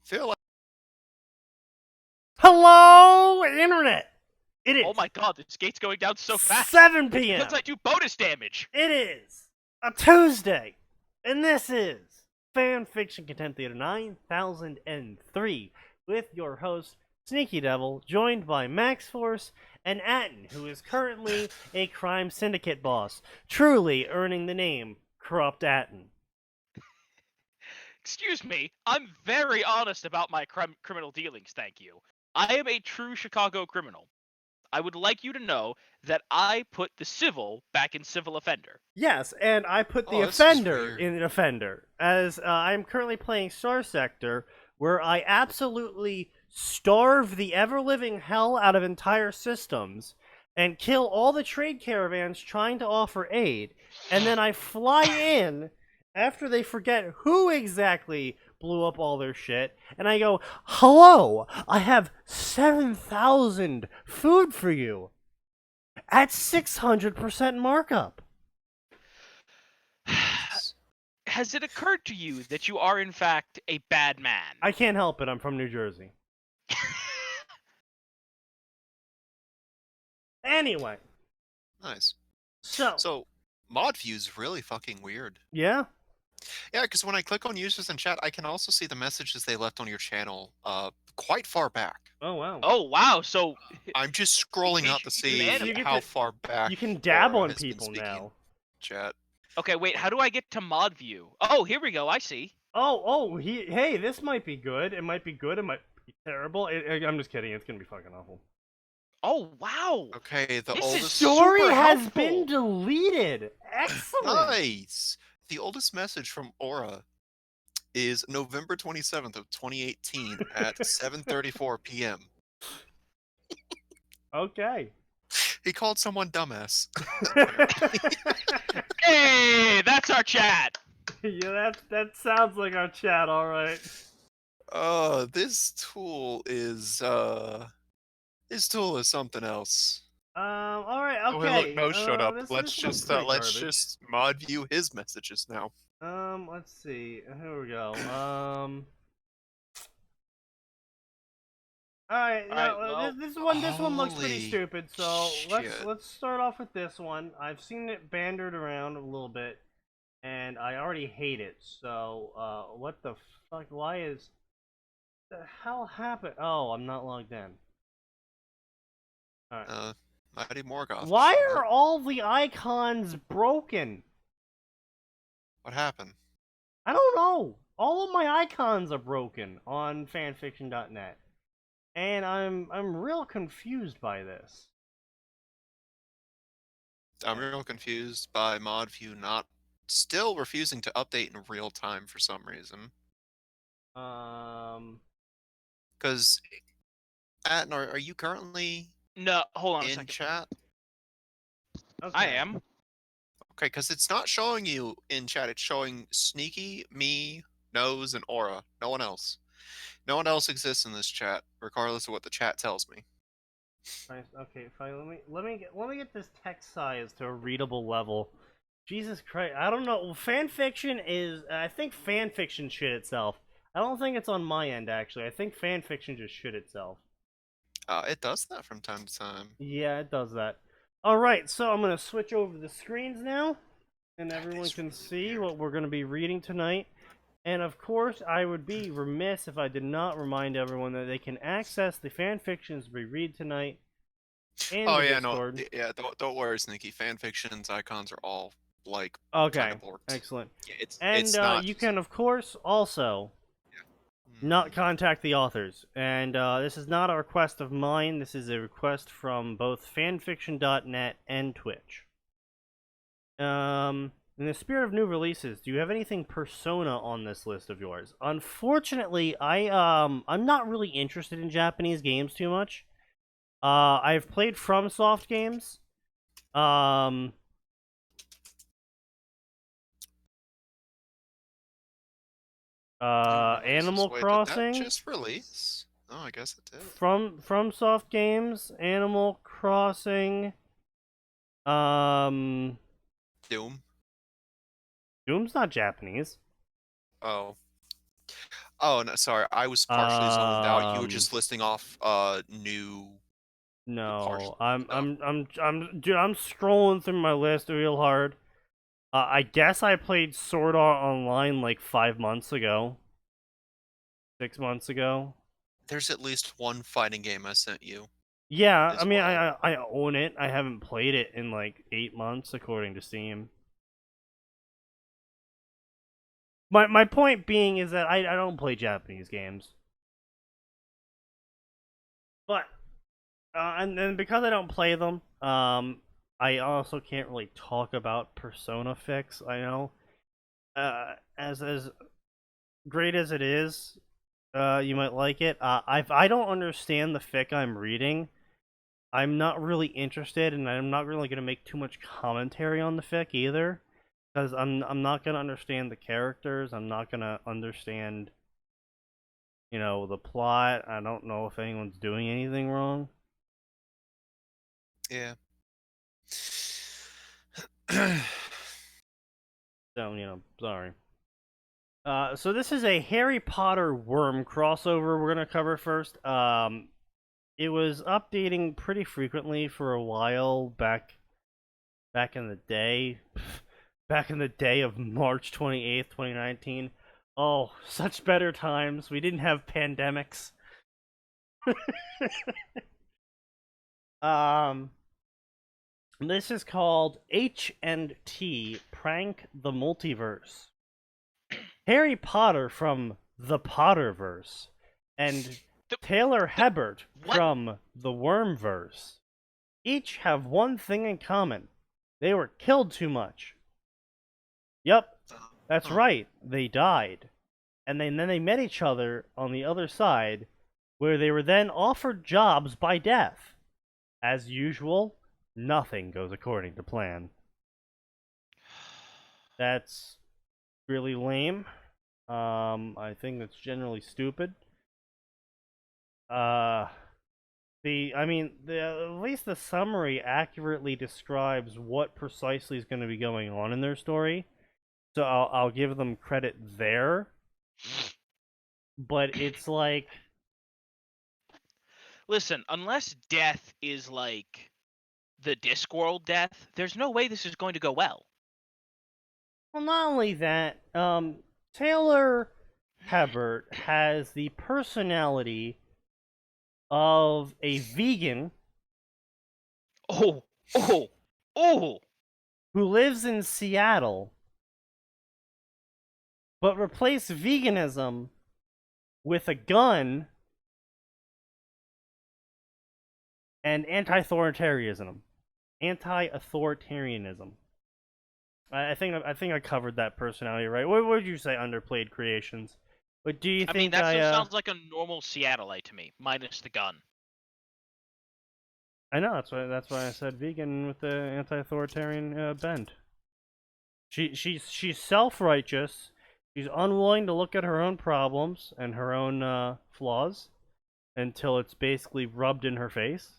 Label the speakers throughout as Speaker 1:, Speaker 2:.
Speaker 1: Feel like
Speaker 2: Hello, Internet! It is
Speaker 3: Oh my god, this gate's going down so fast.
Speaker 2: 7
Speaker 3: It's
Speaker 2: p.m.
Speaker 3: because I do bonus damage.
Speaker 2: It is a Tuesday, and this is Fanfiction Contempt Theater 9003 with your host, Sneaky Devil, joined by Max Force and Atin, who is currently a crime syndicate boss, truly earning the name Corrupt Atin.
Speaker 3: Excuse me, I'm very honest about my criminal dealings, thank you. I am a true Chicago criminal. I would like you to know that I put the civil back in civil offender.
Speaker 2: Yes, and I put the
Speaker 1: Oh, this is
Speaker 2: offender
Speaker 1: weird.
Speaker 2: in offender, as I'm currently playing Star Sector, where I absolutely starve the ever-living hell out of entire systems and kill all the trade caravans trying to offer aid, and then I fly in after they forget who exactly blew up all their shit, and I go, "Hello, I have 7,000 food for you at 600% markup."
Speaker 3: Has it occurred to you that you are in fact a bad man?
Speaker 2: I can't help it. I'm from New Jersey. Anyway,
Speaker 1: nice.
Speaker 2: so
Speaker 1: So, mod view's really fucking weird.
Speaker 2: yeah,
Speaker 1: Yeah, because when I click on users in chat, I can also see the messages they left on your channel quite far back.
Speaker 2: oh wow,
Speaker 3: Oh wow, so
Speaker 1: I'm just scrolling up to see
Speaker 3: Man,
Speaker 2: you get
Speaker 1: how
Speaker 2: to-
Speaker 1: far back
Speaker 2: you can dab
Speaker 1: Aura
Speaker 2: on
Speaker 1: has been
Speaker 2: people
Speaker 1: speaking
Speaker 2: now.
Speaker 1: Chat.
Speaker 3: okay, wait, how do I get to mod view? Oh, here we go, I see.
Speaker 2: Hey, this might be good. It might be good. It might be terrible. I'm just kidding. It's gonna be fucking awful.
Speaker 3: Oh wow.
Speaker 1: Okay, the
Speaker 3: This is
Speaker 1: oldest
Speaker 2: Story
Speaker 3: super
Speaker 2: has
Speaker 3: helpful.
Speaker 2: been deleted. Excellent.
Speaker 1: Nice. The oldest message from Aura is November 27th of 2018 at 7:34 p.m.
Speaker 2: Okay.
Speaker 1: He called someone dumbass.
Speaker 3: Hey, that's our chat.
Speaker 2: Yeah, that sounds like our chat. All right.
Speaker 1: This tool is something else.
Speaker 2: All right.
Speaker 1: Oh, hey, look,
Speaker 2: Okay.
Speaker 1: Mo showed up.
Speaker 2: This
Speaker 1: Let's
Speaker 2: looks
Speaker 1: just
Speaker 2: pretty
Speaker 1: let's
Speaker 2: garbage.
Speaker 1: just mod view his messages now.
Speaker 2: Let's see. Here we go. All right.
Speaker 3: Alright, well,
Speaker 2: this one looks pretty
Speaker 1: holy
Speaker 2: stupid. So
Speaker 1: shit.
Speaker 2: let's start off with this one. I've seen it bandied around a little bit, and I already hate it. So what the fuck? Why is the hell happened? Oh, I'm not logged in. All right.
Speaker 1: Mighty Morgoth.
Speaker 2: Why
Speaker 1: showed
Speaker 2: are
Speaker 1: up.
Speaker 2: all the icons broken?
Speaker 1: What happened?
Speaker 2: I don't know. All of my icons are broken on fanfiction.net. And I'm real confused by this.
Speaker 1: I'm real confused by mod view not still refusing to update in real time for some reason. Because, Atten, are you currently
Speaker 3: No, hold on a
Speaker 1: in
Speaker 3: second.
Speaker 1: chat?
Speaker 2: Okay.
Speaker 3: I am.
Speaker 1: Okay, because it's not showing you in chat. It's showing Sneaky, me, Nose, and Aura. No one else. No one else exists in this chat, regardless of what the chat tells me.
Speaker 2: Okay, fine. Let me get this text size to a readable level. Jesus Christ, I don't know. Fanfiction is, I think fanfiction shit itself. I don't think it's on my end actually. I think fanfiction just shit itself.
Speaker 1: It does that from time to time.
Speaker 2: Yeah, it does that. All right, so I'm gonna switch over the screens now, and
Speaker 1: That
Speaker 2: everyone
Speaker 1: is
Speaker 2: can
Speaker 1: really
Speaker 2: see
Speaker 1: weird.
Speaker 2: what we're gonna be reading tonight. And of course, I would be remiss if I did not remind everyone that they can access the fanfictions we read tonight in
Speaker 1: Oh
Speaker 2: the
Speaker 1: yeah,
Speaker 2: Discord.
Speaker 1: no, yeah. Don't worry, Sneaky. Fanfiction's icons are all like
Speaker 2: Okay,
Speaker 1: kind of borked.
Speaker 2: excellent.
Speaker 1: Yeah,
Speaker 2: And
Speaker 1: it's not.
Speaker 2: you can, of course, also not contact the authors. And this is not a request of mine. This is a request from both fanfiction.net and Twitch. In the spirit of new releases, do you have anything Persona on this list of yours? Unfortunately, I'm not really interested in Japanese games too much. I've played FromSoft games. Animal
Speaker 1: Wait,
Speaker 2: Crossing.
Speaker 1: did that just release? Oh, I guess it did.
Speaker 2: FromSoft games, Animal Crossing.
Speaker 1: Doom.
Speaker 2: Doom's not Japanese.
Speaker 1: Oh. Oh, no, sorry. I was partially zoned out. You were
Speaker 2: Um,
Speaker 1: just listing off new partial
Speaker 2: no,
Speaker 1: stuff.
Speaker 2: dude, I'm scrolling through my list real hard. I guess I played Sword Art Online like 5 months ago, 6 months ago.
Speaker 1: There's at least one fighting game I sent you
Speaker 2: Yeah, I
Speaker 1: as
Speaker 2: mean,
Speaker 1: well.
Speaker 2: I own it. I haven't played it in like 8 months, according to Steam. My point being is that I don't play Japanese games, but and then because I don't play them, I also can't really talk about Persona Fix. I know, as great as it is, you might like it. I don't understand the fic I'm reading. I'm not really interested, and I'm not really gonna make too much commentary on the fic either, because I'm not gonna understand the characters. I'm not gonna understand, the plot. I don't know if anyone's doing anything wrong.
Speaker 1: Yeah.
Speaker 2: So sorry. So this is a Harry Potter Worm crossover we're gonna cover first. It was updating pretty frequently for a while back in the day, back in the day of March 28th, 2019. Oh, such better times. We didn't have pandemics. um, this is called H&T Prank the Multiverse. Harry Potter from the Potterverse and Taylor Hebert
Speaker 3: what?
Speaker 2: from the Wormverse each have one thing in common. They were killed too much. Yep, that's
Speaker 1: Huh.
Speaker 2: right. They died. And then they met each other on the other side, where they were then offered jobs by death. As usual, nothing goes according to plan. That's really lame. I think that's generally stupid. At least the summary accurately describes what precisely is going to be going on in their story. So I'll give them credit there. But it's like,
Speaker 3: Listen, unless death is like the Discworld death, there's no way this is going to go well.
Speaker 2: well, not only that, Taylor Hebert has the personality of a vegan
Speaker 3: Oh, oh, oh!
Speaker 2: who lives in Seattle, but replaced veganism with a gun and anti-authoritarianism. Anti-authoritarianism. I think I covered that personality right. What would you say? Underplayed creations. But do you
Speaker 3: I mean,
Speaker 2: think
Speaker 3: that still sounds like a normal Seattleite to me, minus the gun.
Speaker 2: I know that's why I said vegan with the anti-authoritarian bent. She's self-righteous. She's unwilling to look at her own problems and her own flaws until it's basically rubbed in her face.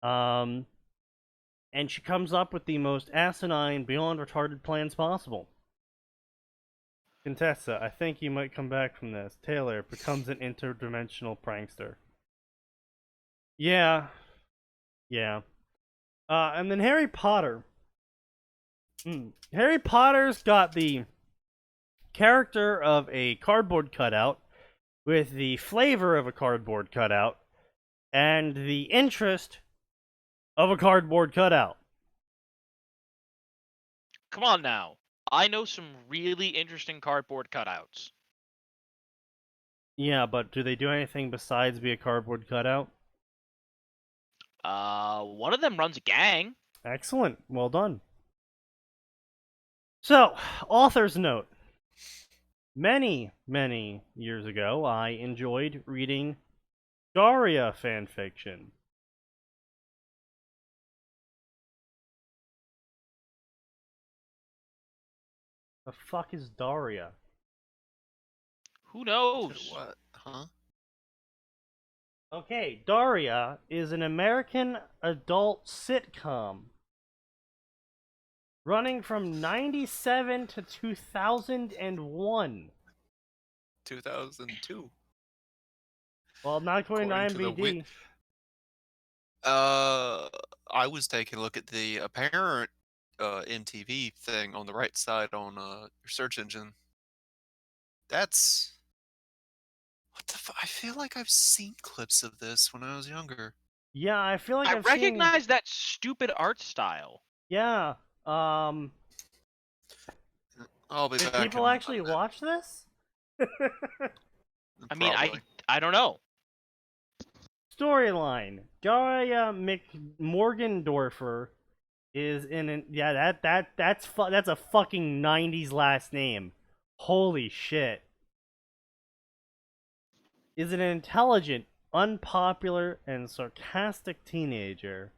Speaker 2: Um, and she comes up with the most asinine, beyond retarded plans possible. Contessa, I think you might come back from this. Taylor becomes an interdimensional prankster. Yeah, yeah. And then Harry Potter. Harry Potter's got the character of a cardboard cutout with the flavor of a cardboard cutout and the interest of a cardboard cutout.
Speaker 3: Come on now. I know some really interesting cardboard cutouts.
Speaker 2: Yeah, but do they do anything besides be a cardboard cutout?
Speaker 3: One of them runs a gang.
Speaker 2: Excellent. Well done. So, author's note. Many, many years ago, I enjoyed reading Daria fanfiction. The fuck is Daria?
Speaker 3: Who knows?
Speaker 1: What? Huh?
Speaker 2: Okay, Daria is an American adult sitcom running from 97 to 2001.
Speaker 1: 2002.
Speaker 2: Well, not according to
Speaker 1: According to the
Speaker 2: IMDb.
Speaker 1: I was taking a look at the apparent MTV thing on the right side on your search engine. That's what the I feel like I've seen clips of this when I was younger.
Speaker 2: Yeah, I feel like
Speaker 3: I
Speaker 2: I've seen.
Speaker 3: recognize that stupid art style.
Speaker 2: Yeah.
Speaker 1: I'll be
Speaker 2: Did
Speaker 1: back
Speaker 2: people
Speaker 1: in
Speaker 2: actually
Speaker 1: a minute.
Speaker 2: watch this?
Speaker 3: I mean,
Speaker 1: Probably.
Speaker 3: I don't know.
Speaker 2: Storyline: Daria McMorgendorfer is in an that's a fucking 90s last name. Holy shit. Is an intelligent, unpopular, and sarcastic teenager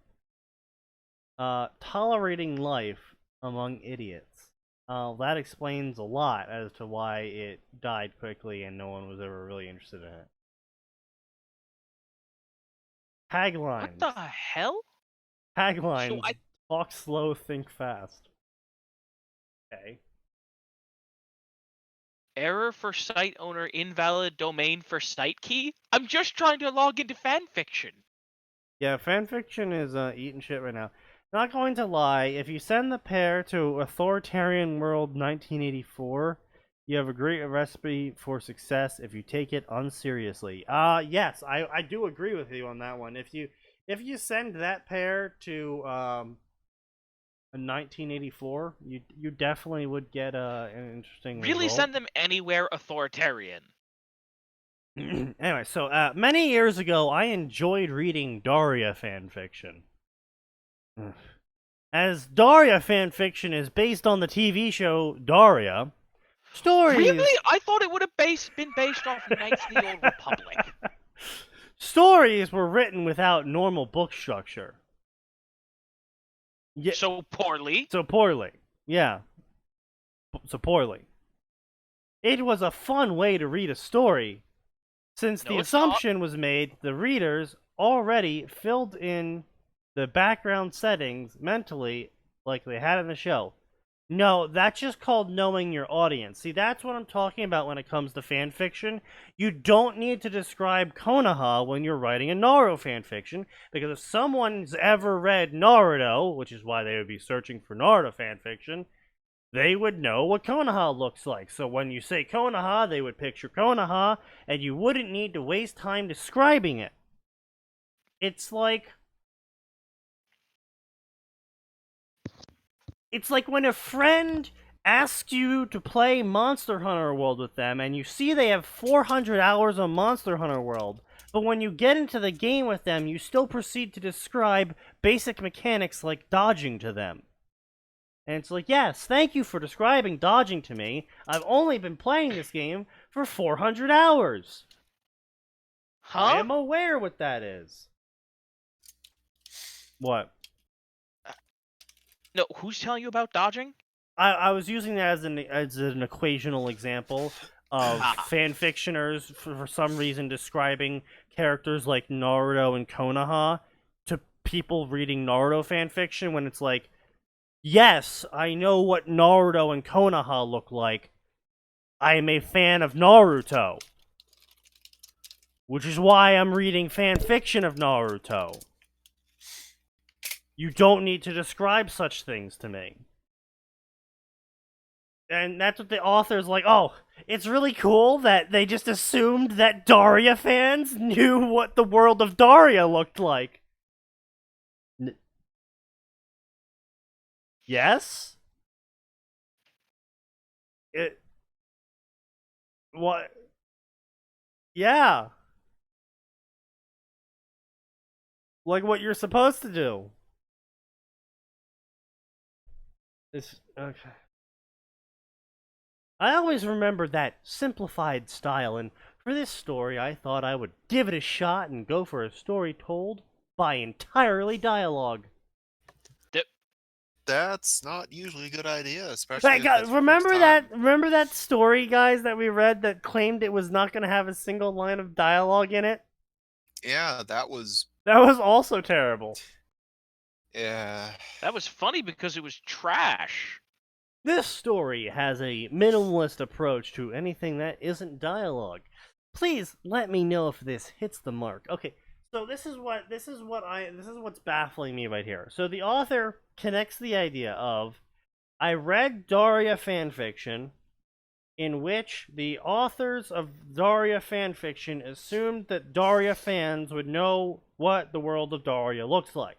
Speaker 2: tolerating life among idiots. That explains a lot as to why it died quickly and no one was ever really interested in it.
Speaker 3: What
Speaker 2: Taglines.
Speaker 3: the hell?
Speaker 2: Taglines.
Speaker 3: So
Speaker 2: Talk slow, think fast. Okay.
Speaker 3: error for site owner, invalid domain for site key? I'm just trying to log into fanfiction.
Speaker 2: Yeah, fanfiction is eating shit right now. Not going to lie, if you send the pair to Authoritarian World 1984, you have a great recipe for success if you take it unseriously. Yes, I do agree with you on that one. If you send that pair to a 1984, you definitely would get an interesting
Speaker 3: Really
Speaker 2: result.
Speaker 3: send them anywhere authoritarian.
Speaker 2: Anyway, so many years ago, I enjoyed reading Daria fanfiction. As Daria fanfiction is based on the TV show Daria, stories.
Speaker 3: Really? I thought it would have been based off Knights of the Old Republic.
Speaker 2: Stories were written without normal book structure. Yeah,
Speaker 3: So poorly.
Speaker 2: so poorly. Yeah. So poorly. It was a fun way to read a story, since
Speaker 3: No,
Speaker 2: the
Speaker 3: it's not.
Speaker 2: assumption was made the readers already filled in the background settings mentally like they had in the show. No, that's just called knowing your audience. See, that's what I'm talking about when it comes to fan fiction. You don't need to describe Konoha when you're writing a Naruto fan fiction, because if someone's ever read Naruto, which is why they would be searching for Naruto fan fiction, they would know what Konoha looks like. So when you say Konoha, they would picture Konoha, and you wouldn't need to waste time describing it. It's like when a friend asks you to play Monster Hunter World with them, and you see they have 400 hours on Monster Hunter World, but when you get into the game with them, you still proceed to describe basic mechanics like dodging to them. And it's like, yes, thank you for describing dodging to me. I've only been playing this game for 400 hours.
Speaker 3: Huh?
Speaker 2: I am aware what that is. What?
Speaker 3: No, who's telling you about dodging?
Speaker 2: I was using that as an equational example of fanfictioners for some reason describing characters like Naruto and Konoha to people reading Naruto fanfiction when it's like, yes, I know what Naruto and Konoha look like. I am a fan of Naruto, which is why I'm reading fanfiction of Naruto. You don't need to describe such things to me. And that's what the author's like, oh, it's really cool that they just assumed that Daria fans knew what the world of Daria looked like. Yes? What? Yeah. Like what you're supposed to do. It's okay. I always remembered that simplified style, and for this story, I thought I would give it a shot and go for a story told by entirely dialogue.
Speaker 1: That's not usually a good idea, especially if it's
Speaker 2: Remember
Speaker 1: first
Speaker 2: that?
Speaker 1: time.
Speaker 2: Remember that story, guys, that we read that claimed it was not going to have a single line of dialogue in it?
Speaker 1: Yeah, that was.
Speaker 2: That was also terrible.
Speaker 1: Yeah.
Speaker 3: That was funny because it was trash.
Speaker 2: This story has a minimalist approach to anything that isn't dialogue. Please let me know if this hits the mark. Okay, so this is what's baffling me right here. So the author connects the idea of, I read Daria fanfiction, in which the authors of Daria fanfiction assumed that Daria fans would know what the world of Daria looks like.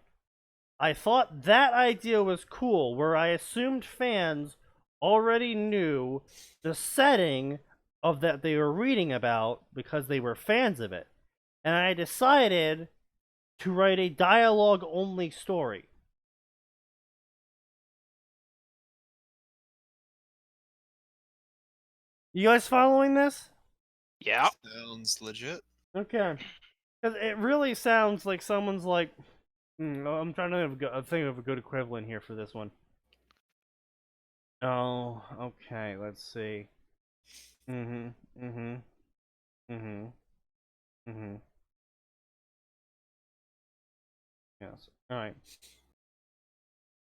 Speaker 2: I thought that idea was cool, where I assumed fans already knew the setting of that they were reading about because they were fans of it. And I decided to write a dialogue-only story. You guys following this?
Speaker 3: Yeah.
Speaker 1: Sounds legit.
Speaker 2: Okay. Because it really sounds like someone's like, I'm trying to think of a good equivalent here for this one. Oh, okay, let's see. Yes. Alright.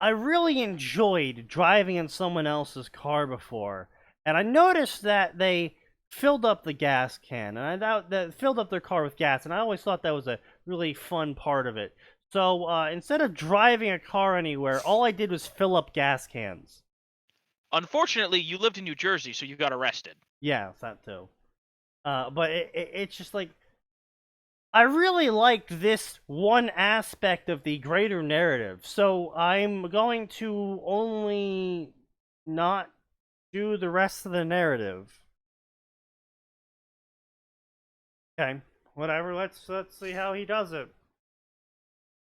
Speaker 2: I really enjoyed driving in someone else's car before, and I noticed that they filled up the gas can, and I thought that filled up their car with gas, and I always thought that was a really fun part of it. So instead of driving a car anywhere, all I did was fill up gas cans.
Speaker 3: Unfortunately, you lived in New Jersey, so you got arrested.
Speaker 2: Yeah, that too. But it's just like, I really liked this one aspect of the greater narrative, so I'm going to only not do the rest of the narrative. Okay, whatever. Let's see how he does it.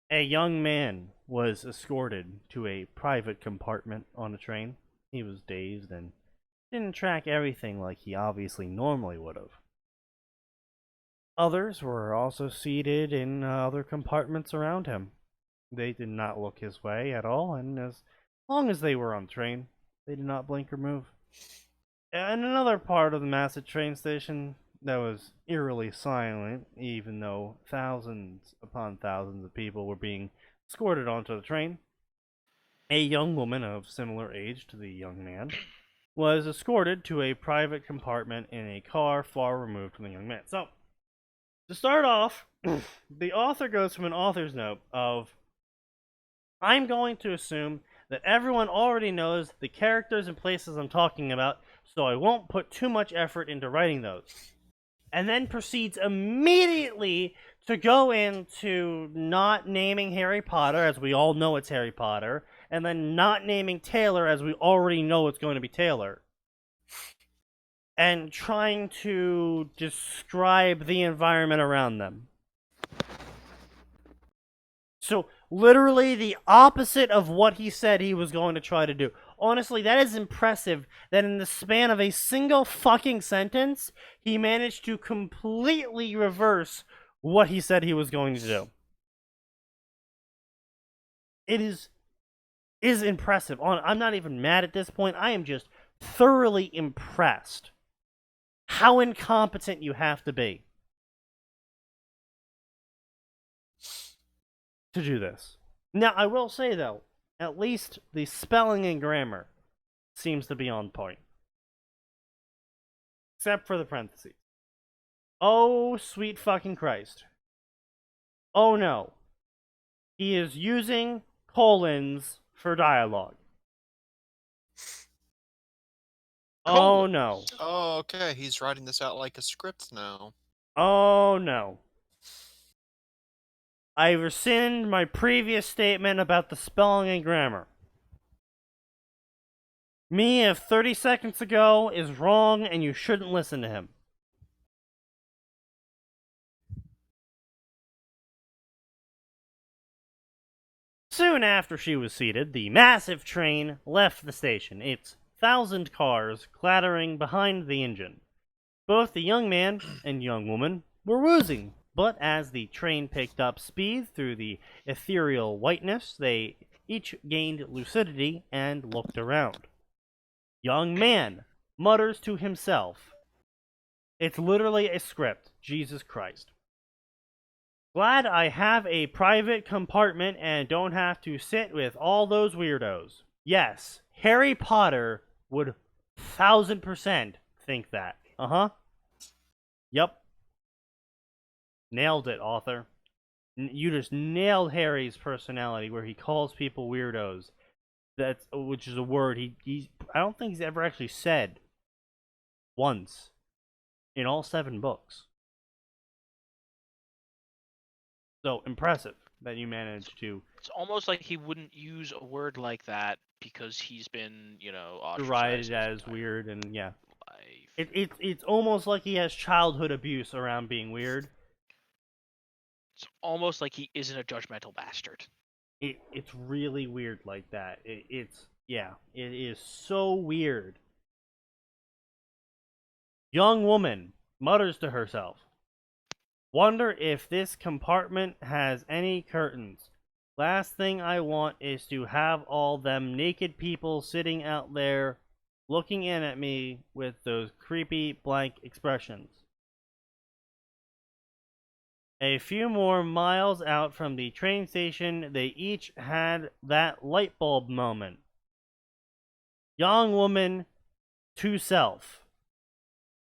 Speaker 2: A young man was escorted to a private compartment on a train. He was dazed and didn't track everything like he obviously normally would have. Others were also seated in other compartments around him. They did not look his way at all, and as long as they were on the train, they did not blink or move. In another part of the massive train station that was eerily silent, even though thousands upon thousands of people were being escorted onto the train, a young woman of similar age to the young man was escorted to a private compartment in a car far removed from the young man. So, to start off, the author goes from an author's note of, I'm going to assume that everyone already knows the characters and places I'm talking about, so I won't put too much effort into writing those. And then proceeds immediately to go into not naming Harry Potter, as we all know it's Harry Potter, and then not naming Taylor, as we already know it's going to be Taylor. And trying to describe the environment around them. So, literally the opposite of what he said he was going to try to do. Honestly, that is impressive that in the span of a single fucking sentence, he managed to completely reverse what he said he was going to do. It is impressive. I'm not even mad at this point. I am just thoroughly impressed. How incompetent you have to be to do this. Now, I will say, though, at least the spelling and grammar seems to be on point. Except for the parentheses. Oh, sweet fucking Christ. Oh, no. He is using colons for dialogue. Oh, no.
Speaker 1: Oh, okay. He's writing this out like a script now.
Speaker 2: Oh, no. I rescind my previous statement about the spelling and grammar. Me of 30 seconds ago is wrong, and you shouldn't listen to him. Soon after she was seated, the massive train left the station, its 1,000 cars clattering behind the engine. Both the young man and young woman were woozing, but as the train picked up speed through the ethereal whiteness, they each gained lucidity and looked around. Young man mutters to himself. It's literally a script. Jesus Christ. Glad I have a private compartment and don't have to sit with all those weirdos. Yes, Harry Potter would 1000% think that. Yep. Nailed it, author. You just nailed Harry's personality, where he calls people weirdos. Which is a word I don't think he's ever actually said once in all 7 books. So impressive that you managed to.
Speaker 3: It's almost like he wouldn't use a word like that because he's been,
Speaker 2: Derided
Speaker 3: ostracized
Speaker 2: as weird, and yeah.
Speaker 3: life.
Speaker 2: It's almost like he has childhood abuse around being weird.
Speaker 3: It's almost like he isn't a judgmental bastard.
Speaker 2: It's really weird like that. It is so weird. Young woman mutters to herself. Wonder if this compartment has any curtains. Last thing I want is to have all them naked people sitting out there looking in at me with those creepy blank expressions. A few more miles out from the train station, they each had that light bulb moment. Young woman to self.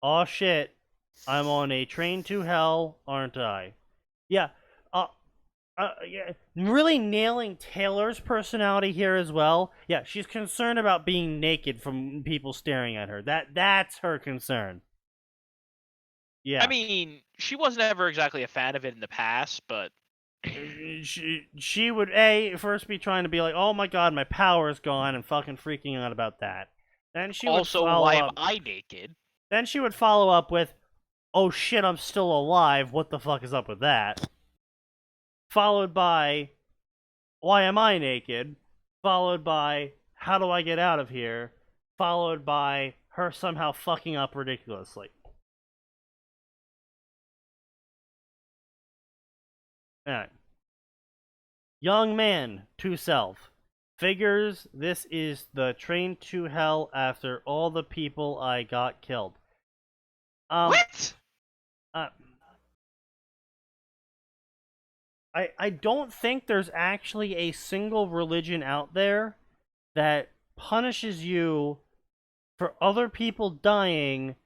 Speaker 2: Aw shit, I'm on a train to hell, aren't I? Yeah, yeah, really nailing Taylor's personality here as well. Yeah, she's concerned about being naked from people staring at her. That's her concern. Yeah.
Speaker 3: I mean, she wasn't ever exactly a fan of it in the past, but
Speaker 2: she would first be trying to be like, oh my god, my power is gone, and fucking freaking out about that. Then she
Speaker 3: also,
Speaker 2: would follow
Speaker 3: why
Speaker 2: up.
Speaker 3: am I naked?
Speaker 2: Then she would follow up with, oh shit, I'm still alive. What the fuck is up with that? Followed by, why am I naked? Followed by, how do I get out of here? Followed by her somehow fucking up ridiculously. Alright. Young man to self. Figures this is the train to hell after all the people I got killed.
Speaker 3: What?
Speaker 2: I don't think there's actually a single religion out there that punishes you for other people dying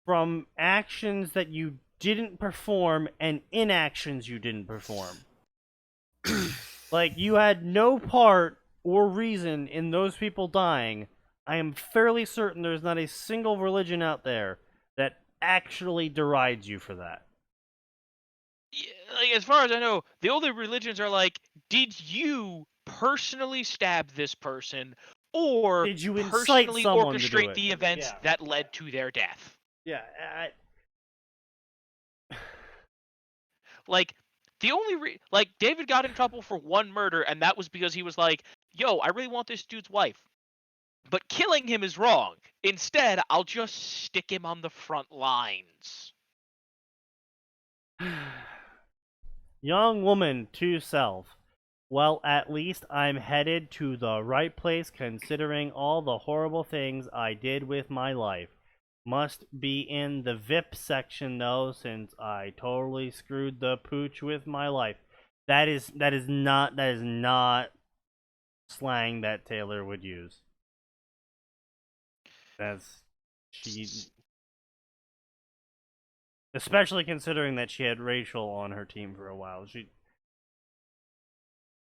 Speaker 2: from actions that you didn't perform and inactions you didn't perform. Like, you had no part or reason in those people dying. I am fairly certain there's not a single religion out there that actually derides you for that.
Speaker 3: Yeah, like, as far as I know, the only religions are like, did you personally stab this person, or
Speaker 2: did you incite
Speaker 3: personally
Speaker 2: someone to do
Speaker 3: orchestrate
Speaker 2: it?
Speaker 3: the events that led to their death?
Speaker 2: Yeah.
Speaker 3: Like, the only like, David got in trouble for one murder, and that was because he was like, yo, I really want this dude's wife, but killing him is wrong. Instead, I'll just stick him on the front lines.
Speaker 2: Young woman to self. Well, at least I'm headed to the right place considering all the horrible things I did with my life. Must be in the VIP section though, since I totally screwed the pooch with my life. That is not slang that Taylor would use. Especially considering that she had Rachel on her team for a while.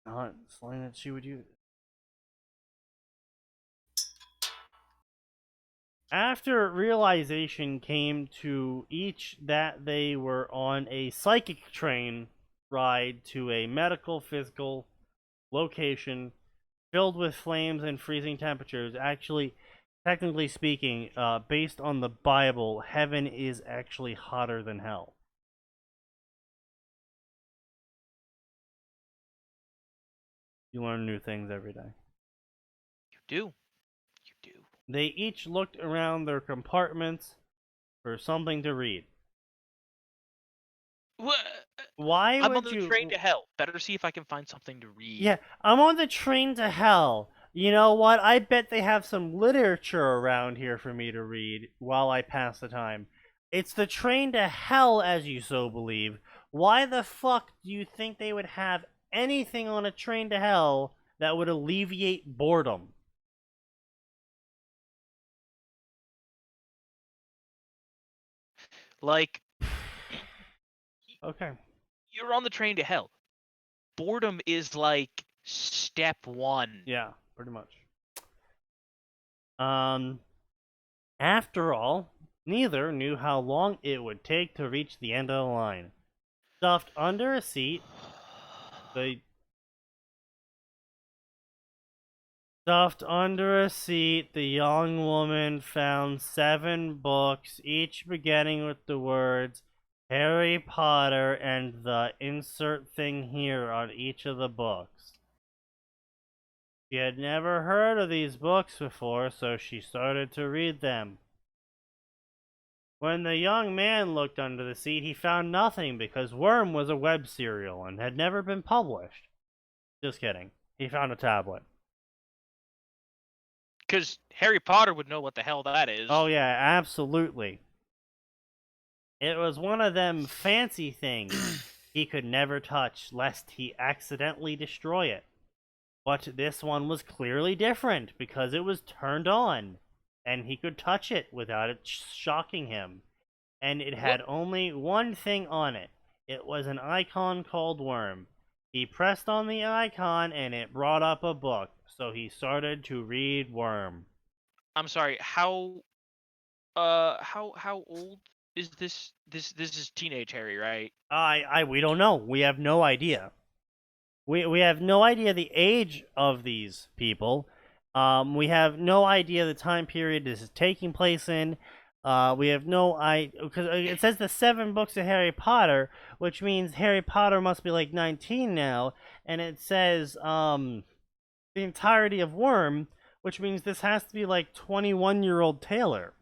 Speaker 2: Not slang that she would use. After realization came to each that they were on a psychic train ride to a medical physical location filled with flames and freezing temperatures. Actually, technically speaking, based on the Bible, heaven is actually hotter than hell. You learn new things every day.
Speaker 3: You do.
Speaker 2: They each looked around their compartments for something to read.
Speaker 3: What?
Speaker 2: Why
Speaker 3: I'm
Speaker 2: would
Speaker 3: on the
Speaker 2: you...
Speaker 3: train to hell. Better see if I can find something to read.
Speaker 2: Yeah, I'm on the train to hell. You know what? I bet they have some literature around here for me to read while I pass the time. It's the train to hell, as you so believe. Why the fuck do you think they would have anything on a train to hell that would alleviate boredom.
Speaker 3: Like,
Speaker 2: Okay.
Speaker 3: you're on the train to hell. Boredom is like step 1.
Speaker 2: Yeah, pretty much. After all, neither knew how long it would take to reach the end of the line. Stuffed under a seat, the young woman found 7 books, each beginning with the words Harry Potter and the insert thing here on each of the books. She had never heard of these books before, so she started to read them. When the young man looked under the seat, he found nothing because Worm was a web serial and had never been published. Just kidding. He found a tablet.
Speaker 3: Because Harry Potter would know what the hell that is.
Speaker 2: Oh yeah, absolutely. It was one of them fancy things he could never touch lest he accidentally destroy it. But this one was clearly different because it was turned on, and he could touch it without it shocking him. And it had only one thing on it. It was an icon called Worm. He pressed on the icon and it brought up a book, so he started to read Worm.
Speaker 3: I'm sorry, how old is this? This is teenage Harry, right?
Speaker 2: We don't know. We have no idea. We have no idea the age of these people. We have no idea the time period this is taking place in. We have no idea, because it says the 7 books of Harry Potter, which means Harry Potter must be like 19 now, and it says the entirety of Worm, which means this has to be like 21-year-old Taylor.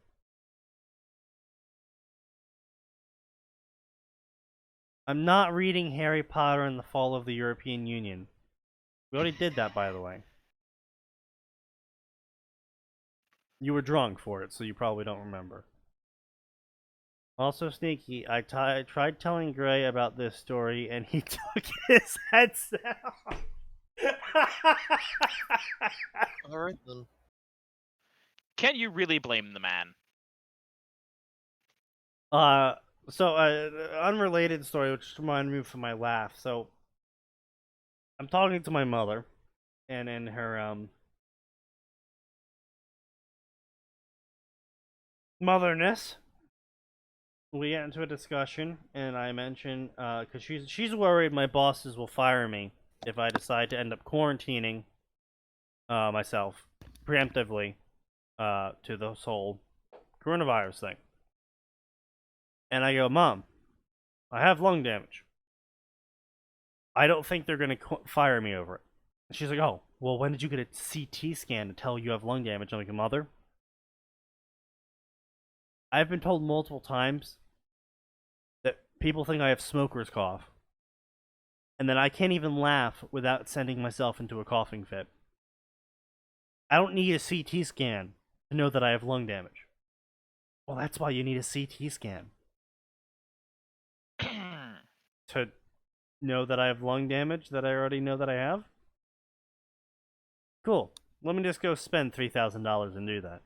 Speaker 2: I'm not reading Harry Potter and the Fall of the European Union. We already did that, by the way. You were drunk for it, so you probably don't remember. Also, Sneaky, I tried telling Gray about this story, and he took his headset off.
Speaker 1: Alright then.
Speaker 3: Can you really blame the man?
Speaker 2: Unrelated story, which reminded me from my laugh. So, I'm talking to my mother, and in her, motherness, we get into a discussion, and I mention, because she's worried my bosses will fire me if I decide to end up quarantining myself preemptively to this whole coronavirus thing. And I go, Mom, I have lung damage. I don't think they're going to fire me over it. And she's like, oh, well, when did you get a CT scan to tell you have lung damage? I'm like, Mother, I've been told multiple times that people think I have smoker's cough, and that I can't even laugh without sending myself into a coughing fit. I don't need a CT scan to know that I have lung damage. Well, that's why you need a CT scan. To know that I have lung damage that I already know that I have? Cool. Let me just go spend $3,000 and do that.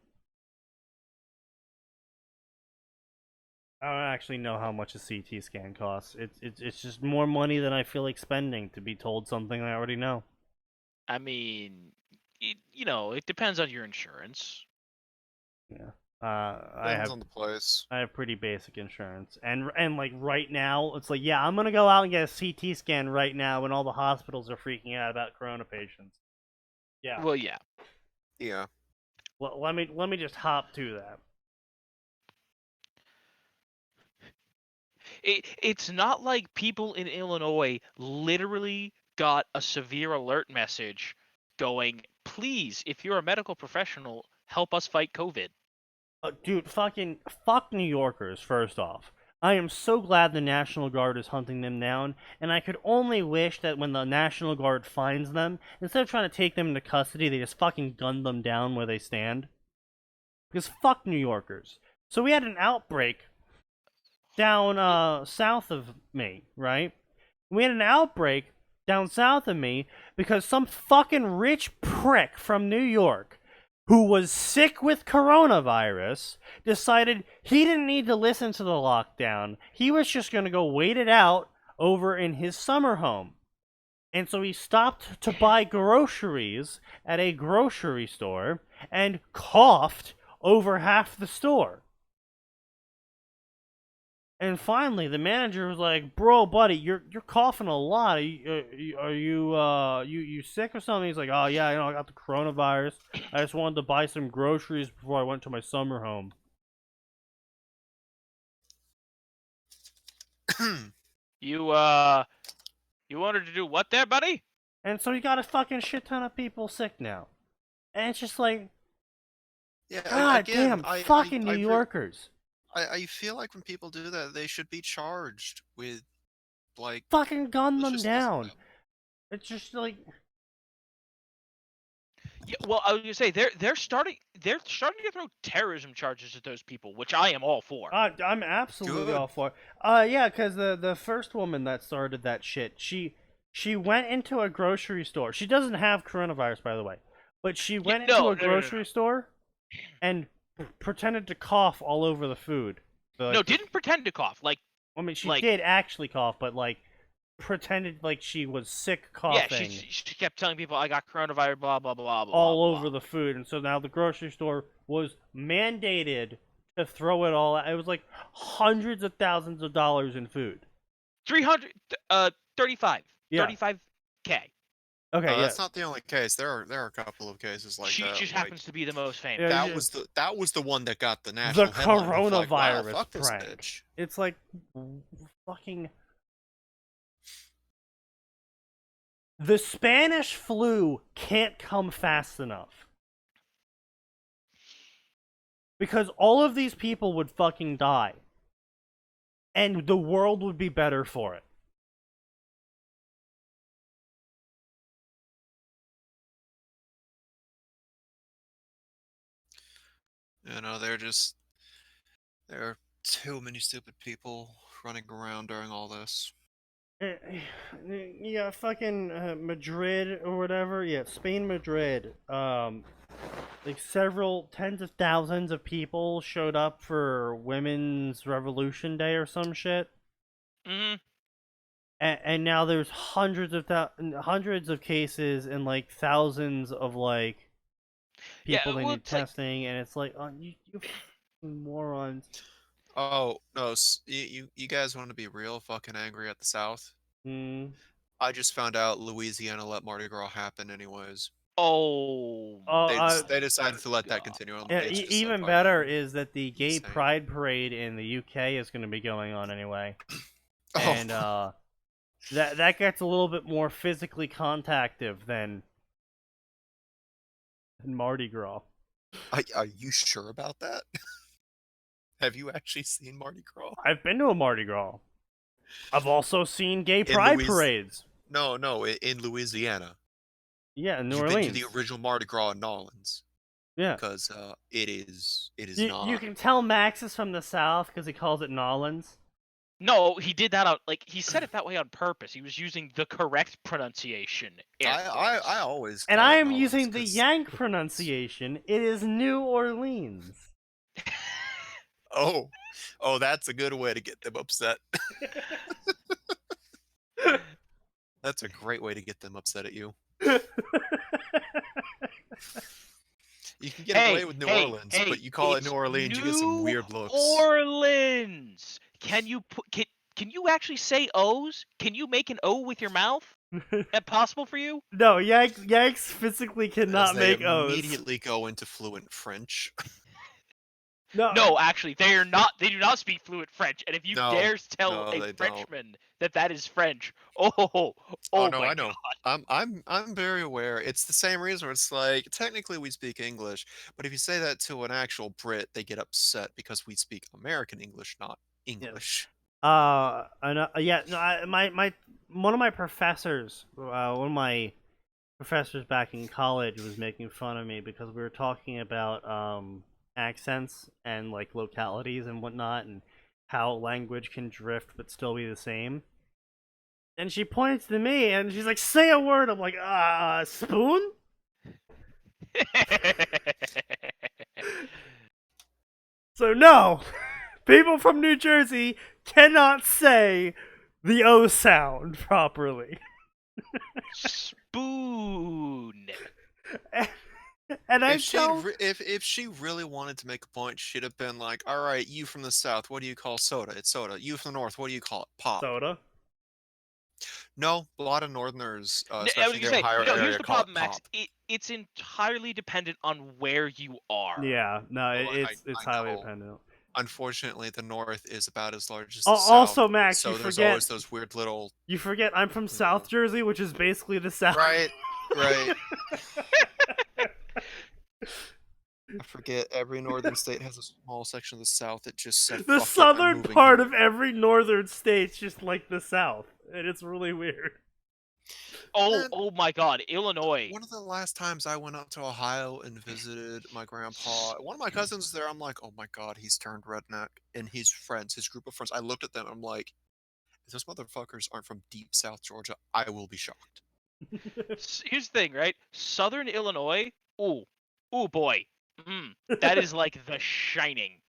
Speaker 2: I don't actually know how much a CT scan costs. It's just more money than I feel like spending to be told something I already know.
Speaker 3: I mean, it depends on your insurance.
Speaker 2: Yeah.
Speaker 1: Depends on the place.
Speaker 2: I have pretty basic insurance, and like right now, it's like, yeah, I'm gonna go out and get a CT scan right now when all the hospitals are freaking out about corona patients. Yeah.
Speaker 3: Well, yeah.
Speaker 1: Yeah.
Speaker 2: Well, let me just hop to that.
Speaker 3: It's not like people in Illinois literally got a severe alert message going, please, if you're a medical professional, help us fight COVID.
Speaker 2: Dude, fuck New Yorkers, first off. I am so glad the National Guard is hunting them down, and I could only wish that when the National Guard finds them, instead of trying to take them into custody, they just fucking gun them down where they stand. Because fuck New Yorkers. So we had an outbreak down south of me, right? We had an outbreak down south of me because some fucking rich prick from New York who was sick with coronavirus decided he didn't need to listen to the lockdown. He was just going to go wait it out over in his summer home. And so he stopped to buy groceries at a grocery store and coughed over half the store. And finally, the manager was like, "Bro, buddy, you're coughing a lot. Are you sick or something?" He's like, "Oh yeah, I got the coronavirus. I just wanted to buy some groceries before I went to my summer home."
Speaker 3: You wanted to do what there, buddy?
Speaker 2: And so he got a fucking shit ton of people sick now, and it's just like,
Speaker 1: Yeah,
Speaker 2: God
Speaker 1: again,
Speaker 2: damn, fucking New Yorkers.
Speaker 1: I feel like when people do that, they should be charged with, like,
Speaker 2: Fucking gun
Speaker 1: let's
Speaker 2: them
Speaker 1: just listen to
Speaker 2: down.
Speaker 1: them.
Speaker 2: It's just like,
Speaker 3: Yeah, well, I was gonna say they're starting to throw terrorism charges at those people, which I am all for.
Speaker 2: I'm absolutely
Speaker 1: Good.
Speaker 2: all for it. Yeah, because the first woman that started that shit, she went into a grocery store. She doesn't have coronavirus, by the way, but she went into a grocery store and pretended to cough all over the food. So,
Speaker 3: No, didn't pretend to cough. Like,
Speaker 2: I mean, she
Speaker 3: like-
Speaker 2: did actually cough, but like pretended like she was sick coughing.
Speaker 3: yeah, she kept telling people I got coronavirus, blah blah blah blah.
Speaker 2: all
Speaker 3: blah.
Speaker 2: over the food, and so now the grocery store was mandated to throw it all out. It was like hundreds of thousands of dollars in food.
Speaker 3: 35.
Speaker 2: Yeah.
Speaker 3: 35K.
Speaker 2: Okay, yeah.
Speaker 1: That's not the only case. There are a couple of cases like
Speaker 3: She
Speaker 1: that.
Speaker 3: just
Speaker 1: like,
Speaker 3: happens to be the most famous.
Speaker 2: Yeah,
Speaker 1: that was the one that got the national headline of, like, wow,
Speaker 2: coronavirus
Speaker 1: fuck this
Speaker 2: prank.
Speaker 1: bitch.
Speaker 2: It's like fucking. The Spanish flu can't come fast enough. Because all of these people would fucking die. And the world would be better for it.
Speaker 1: You know, there are too many stupid people running around during all this.
Speaker 2: Yeah, fucking Madrid or whatever. Yeah, Spain, Madrid. Like several tens of thousands of people showed up for Women's Revolution Day or some shit.
Speaker 3: Mm-hmm.
Speaker 2: And now there's hundreds of cases and like thousands of like people they need testing, and it's like, oh, you morons.
Speaker 1: Oh no, you guys want to be real fucking angry at the South? I just found out Louisiana let Mardi Gras happen anyways.
Speaker 3: Oh,
Speaker 1: They decided to let that continue on.
Speaker 2: Yeah, even better is that the Gay Pride Parade in the UK is going to be going on anyway, and that gets a little bit more physically contactive than Mardi Gras.
Speaker 1: Are you sure about that? Have you actually seen Mardi Gras?
Speaker 2: I've been to a Mardi Gras. I've also seen gay pride parades.
Speaker 1: No, in Louisiana.
Speaker 2: Yeah, in New
Speaker 1: You've
Speaker 2: Orleans.
Speaker 1: been to the original Mardi Gras in New Orleans.
Speaker 2: Yeah.
Speaker 1: Because it is not.
Speaker 2: You can tell Max is from the South because he calls it Nolans.
Speaker 3: No, he did that on, like, he said it that way on purpose. He was using the correct pronunciation.
Speaker 1: I always.
Speaker 2: And I am using the Yank pronunciation. It is New Orleans.
Speaker 1: Oh, that's a good way to get them upset. That's a great way to get them upset at you. You can get away with New Orleans, but you call it New Orleans, you get some weird looks.
Speaker 3: Orleans. Can you actually say O's? Can you make an O with your mouth? That possible for you?
Speaker 2: No, Yanks physically cannot make O's.
Speaker 1: Immediately go into fluent French.
Speaker 3: No, actually, they are not. They do not speak fluent French. And if you dare tell a Frenchman that is French, oh no,
Speaker 1: I know.
Speaker 3: God.
Speaker 1: I'm very aware. It's the same reason. It's like technically we speak English, but if you say that to an actual Brit, they get upset because we speak American English, not English.
Speaker 2: My one of my professors, back in college was making fun of me because we were talking about accents and like localities and whatnot, and how language can drift but still be the same. And she points to me, and she's like, "Say a word." I'm like, spoon? So no, people from New Jersey cannot say the O sound properly.
Speaker 3: Spoon.
Speaker 2: And I
Speaker 1: If she
Speaker 2: tell,
Speaker 1: if she really wanted to make a point, she'd have been like, "All right, you from the south, what do you call soda? It's soda. You from the north, what do you call it? Pop."
Speaker 2: soda.
Speaker 1: No, a lot of Northerners,
Speaker 3: I was
Speaker 1: especially
Speaker 3: gonna
Speaker 1: the
Speaker 3: say,
Speaker 1: Ohio
Speaker 3: no. Here's
Speaker 1: area,
Speaker 3: the
Speaker 1: call it
Speaker 3: problem, Max.
Speaker 1: pop.
Speaker 3: It's entirely dependent on where you are.
Speaker 2: Yeah, no,
Speaker 1: Oh,
Speaker 2: it's
Speaker 1: I
Speaker 2: highly
Speaker 1: know.
Speaker 2: dependent.
Speaker 1: Unfortunately, the north is about as large as the south,
Speaker 2: Also, Max,
Speaker 1: so there's always those weird little.
Speaker 2: you forget I'm from South Jersey, which is basically the South.
Speaker 1: Right, right. I forget every northern state has a small section of the south that just said,
Speaker 2: The
Speaker 1: "Fuck it, I'm
Speaker 2: southern
Speaker 1: moving
Speaker 2: part
Speaker 1: here."
Speaker 2: of every northern state's just like the South, and it's really weird.
Speaker 1: Man,
Speaker 3: Oh my God, Illinois.
Speaker 1: one of the last times I went up to Ohio and visited my grandpa, one of my cousins was there. I'm like, "Oh my god, he's turned redneck." And his friends, his group of friends, I looked at them. I'm like, "If those motherfuckers aren't from deep South Georgia, I will be shocked."
Speaker 3: Here's the thing, right? Southern Illinois. Ooh, ooh boy. That is like The Shining.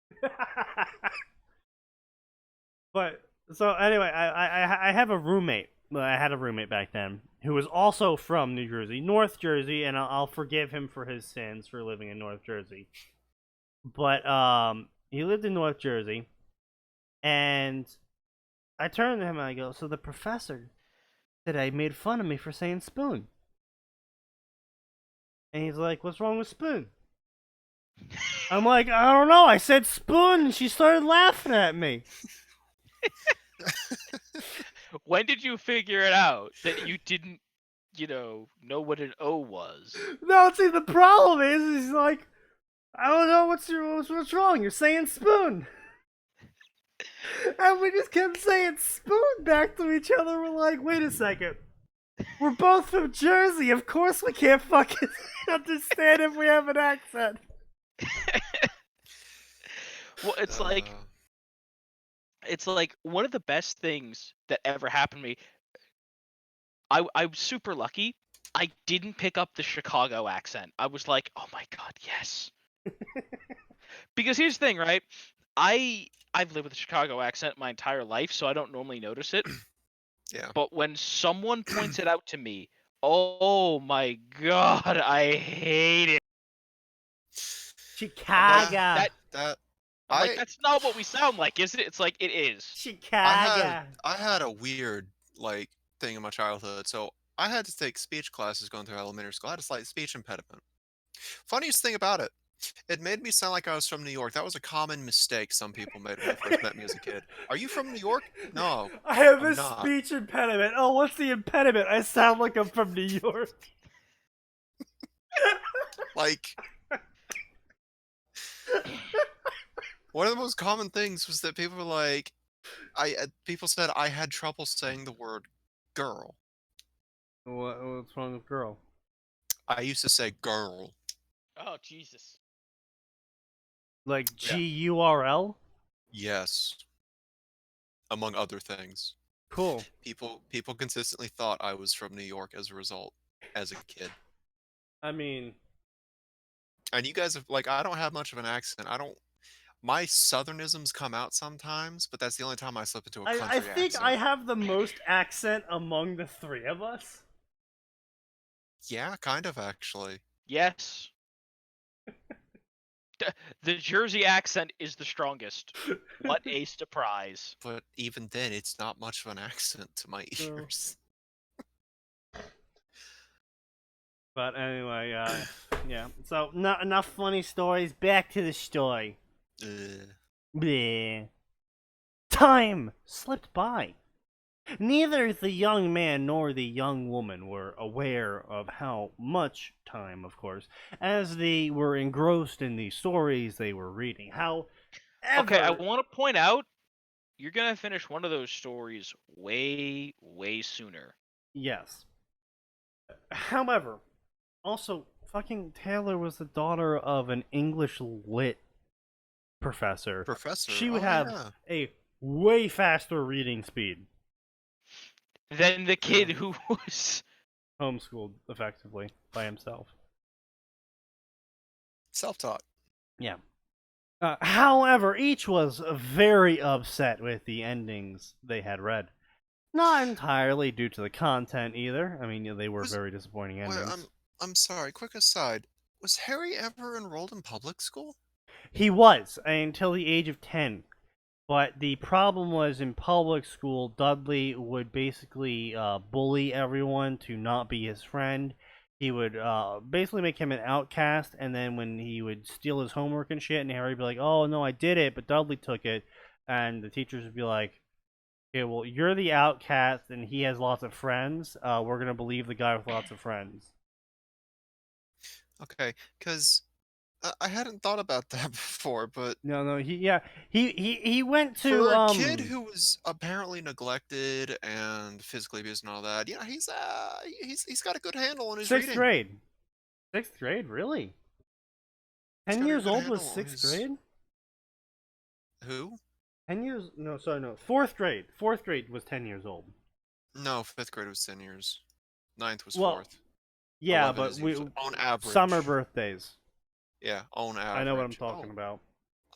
Speaker 2: But so anyway, I have a roommate. Well, I had a roommate back then who was also from New Jersey, North Jersey, and I'll forgive him for his sins for living in North Jersey. But he lived in North Jersey, and I turned to him and I go, "So the professor today made fun of me for saying spoon." And he's like, "What's wrong with spoon?" I'm like, "I don't know. I said spoon, and she started laughing at me."
Speaker 3: When did you figure it out that you didn't, know what an O was?
Speaker 2: No, see, the problem is he's like, "I don't know what's wrong. You're saying spoon." And we just kept saying spoon back to each other. We're like, "Wait a second. We're both from Jersey. Of course we can't fucking understand if we have an accent."
Speaker 3: Well, it's like one of the best things that ever happened to me. I'm super lucky. I didn't pick up the Chicago accent. I was like, oh my god, yes. Because here's the thing, right? I've lived with a Chicago accent my entire life, so I don't normally notice it.
Speaker 1: Yeah.
Speaker 3: But when someone points it out to me, oh my god, I hate it.
Speaker 2: Chicago.
Speaker 3: I'm like, that's not what we sound like, is it? It's like, it is.
Speaker 2: Chicago.
Speaker 1: I had a weird thing in my childhood. So I had to take speech classes going through elementary school. I had a slight speech impediment. Funniest thing about it, it made me sound like I was from New York. That was a common mistake some people made when they first met me as a kid. Are you from New York? No.
Speaker 2: I have
Speaker 1: I'm
Speaker 2: a
Speaker 1: not.
Speaker 2: speech impediment. Oh, what's the impediment? I sound like I'm from New York.
Speaker 1: Like, one of the most common things was that people were like, people said I had trouble saying the word girl.
Speaker 2: What's wrong with girl?
Speaker 1: I used to say girl.
Speaker 3: Oh, Jesus.
Speaker 2: Like
Speaker 1: Yeah.
Speaker 2: GURL?
Speaker 1: Yes. Among other things.
Speaker 2: Cool.
Speaker 1: People consistently thought I was from New York as a result, as a kid.
Speaker 2: I mean,
Speaker 1: And you guys have, I don't have much of an accent. My southernisms come out sometimes, but that's the only time I slip into a country
Speaker 2: I think
Speaker 1: accent.
Speaker 2: I have the most accent among the three of us.
Speaker 1: Yeah, kind of, actually.
Speaker 3: Yes. The Jersey accent is the strongest. What a surprise.
Speaker 1: But even then, it's not much of an accent to my
Speaker 2: No.
Speaker 1: ears.
Speaker 2: But anyway, yeah. So, not enough funny stories. Back to the story. Bleh. Time slipped by. Neither the young man nor the young woman were aware of how much time, of course, as they were engrossed in the stories they were reading. However,
Speaker 3: Okay, I want to point out, you're going to finish one of those stories way, way sooner.
Speaker 2: yes. However, also, fucking Taylor was the daughter of an English lit professor.
Speaker 1: Professor?
Speaker 2: She would
Speaker 1: Oh,
Speaker 2: have
Speaker 1: yeah.
Speaker 2: a way faster reading speed.
Speaker 3: than the kid who was
Speaker 2: homeschooled effectively by himself.
Speaker 1: Self-taught.
Speaker 2: Yeah. However, each was very upset with the endings they had read. Not entirely due to the content either. I mean, they were
Speaker 1: Was-
Speaker 2: very disappointing
Speaker 1: Wait,
Speaker 2: endings.
Speaker 1: I'm sorry. Quick aside. Was Harry ever enrolled in public school?
Speaker 2: He was until the age of 10. But the problem was in public school, Dudley would basically bully everyone to not be his friend. He would basically make him an outcast, and then when he would steal his homework and shit, and Harry would be like, "Oh no, I did it, but Dudley took it," and the teachers would be like, "Okay, well you're the outcast, and he has lots of friends. We're gonna believe the guy with lots of friends."
Speaker 1: Okay, because I hadn't thought about that before, but
Speaker 2: No, he went
Speaker 1: for
Speaker 2: to
Speaker 1: a kid who was apparently neglected and physically abused and all that, yeah, he's got a good handle on his
Speaker 2: sixth
Speaker 1: reading.
Speaker 2: grade. Sixth grade, really?
Speaker 1: He's
Speaker 2: 10
Speaker 1: got a
Speaker 2: years
Speaker 1: good
Speaker 2: old was
Speaker 1: handle on
Speaker 2: sixth
Speaker 1: his
Speaker 2: grade?
Speaker 1: who?
Speaker 2: 10 years? No, sorry, no. Fourth grade. Fourth grade was 10 years old.
Speaker 1: No, fifth grade was 10 years. Ninth was
Speaker 2: Well,
Speaker 1: fourth.
Speaker 2: yeah,
Speaker 1: 11
Speaker 2: but
Speaker 1: is usually on average.
Speaker 2: summer birthdays.
Speaker 1: Yeah, on average.
Speaker 2: I know what I'm talking about.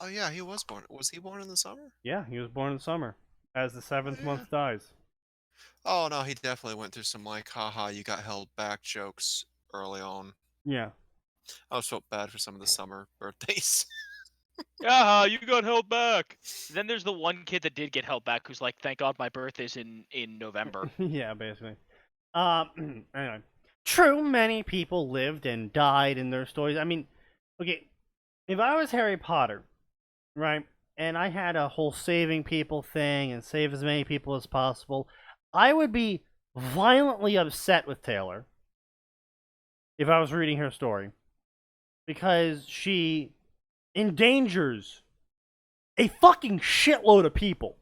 Speaker 1: Oh yeah, he was born. Was he born in the summer?
Speaker 2: Yeah, he was born in the summer, as the seventh
Speaker 1: yeah.
Speaker 2: month dies.
Speaker 1: Oh no, he definitely went through some like, haha, you got held back jokes early on.
Speaker 2: Yeah.
Speaker 1: I was felt bad for some of the summer birthdays.
Speaker 3: yeah, you got held back. Then there's the one kid that did get held back who's like, thank God my birthday's in November.
Speaker 2: Yeah, basically. Anyway. True, many people lived and died in their stories. I mean, okay, if I was Harry Potter, right, and I had a whole saving people thing and save as many people as possible, I would be violently upset with Taylor if I was reading her story, because she endangers a fucking shitload of people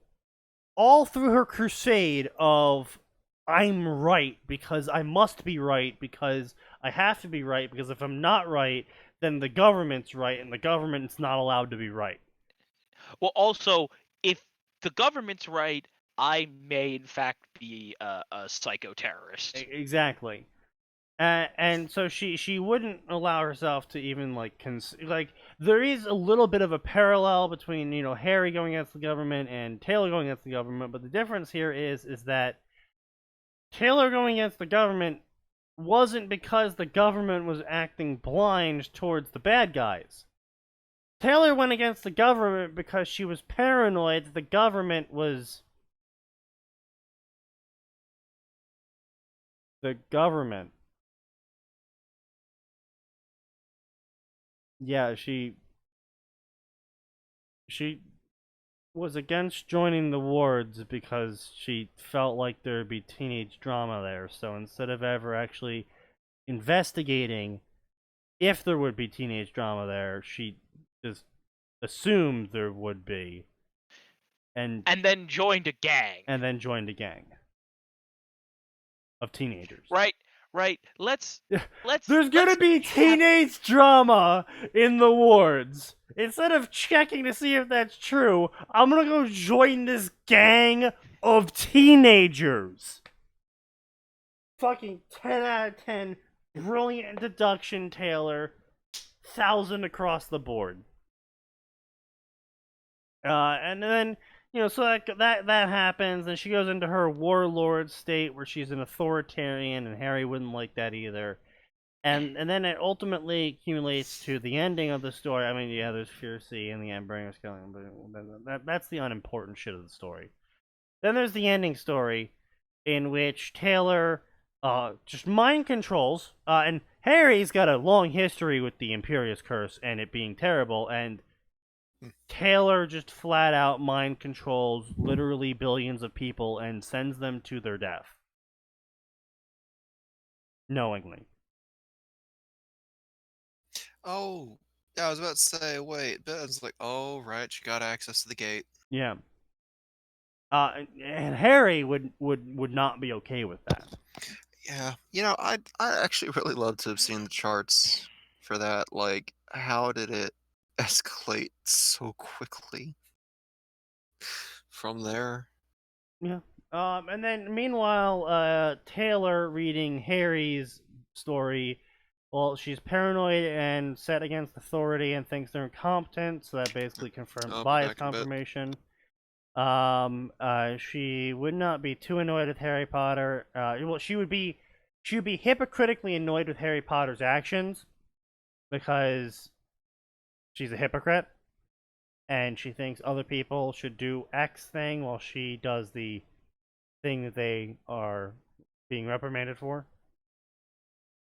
Speaker 2: all through her crusade of I'm right because I must be right because I have to be right because if I'm not right, then the government's right and the government's not allowed to be right.
Speaker 3: Well, also, if the government's right, I may in fact be a psycho terrorist.
Speaker 2: Exactly. And so she wouldn't allow herself to even like there is a little bit of a parallel between Harry going against the government and Taylor going against the government, but the difference here is that Taylor going against the government wasn't because the government was acting blind towards the bad guys. Taylor went against the government because she was paranoid that the government was the government. Yeah, she was against joining the wards because she felt like there would be teenage drama there. So instead of ever actually investigating if there would be teenage drama there, she just assumed there would be. And
Speaker 3: then joined a gang.
Speaker 2: And then joined a gang of teenagers.
Speaker 3: Right. Let's
Speaker 2: There's gonna be teenage drama in the wards. Instead of checking to see if that's true, I'm gonna go join this gang of teenagers. Fucking 10 out of 10. Brilliant deduction, Taylor. 1,000 across the board. And then, so that happens, and she goes into her warlord state where she's an authoritarian, and Harry wouldn't like that either. And then it ultimately accumulates to the ending of the story. I mean, yeah, there's Fiercy and the Endbringers killing, but that's the unimportant shit of the story. Then there's the ending story, in which Taylor just mind controls, and Harry's got a long history with the Imperious Curse and it being terrible, and Taylor just flat out mind controls literally billions of people and sends them to their death. Knowingly.
Speaker 1: Oh, yeah, I was about to say, wait, Ben's like, oh, right, she got access to the gate.
Speaker 2: Yeah. And Harry would not be okay with that.
Speaker 1: Yeah, I actually really love to have seen the charts for that. Like, how did it escalate so quickly from there?
Speaker 2: Yeah. And then meanwhile, Taylor reading Harry's story. Well, she's paranoid and set against authority and thinks they're incompetent, so that basically confirms
Speaker 1: Oh,
Speaker 2: bias
Speaker 1: back in bed.
Speaker 2: confirmation. She would not be too annoyed with Harry Potter. Well, she would be hypocritically annoyed with Harry Potter's actions because she's a hypocrite and she thinks other people should do X thing while she does the thing that they are being reprimanded for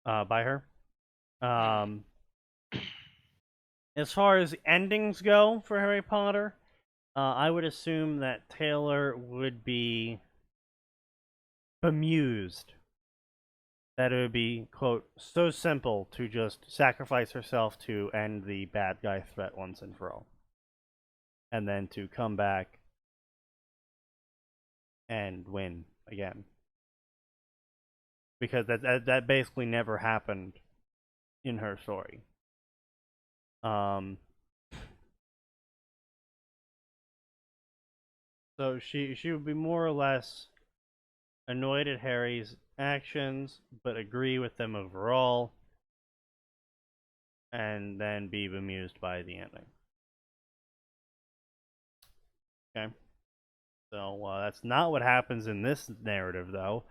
Speaker 2: by her. As far as endings go for Harry Potter, I would assume that Taylor would be bemused that it would be, quote, so simple to just sacrifice herself to end the bad guy threat once and for all. And then to come back and win again. Because that basically never happened in her story. So she would be more or less annoyed at Harry's actions, but agree with them overall, and then be bemused by the ending. Okay. So that's not what happens in this narrative, though.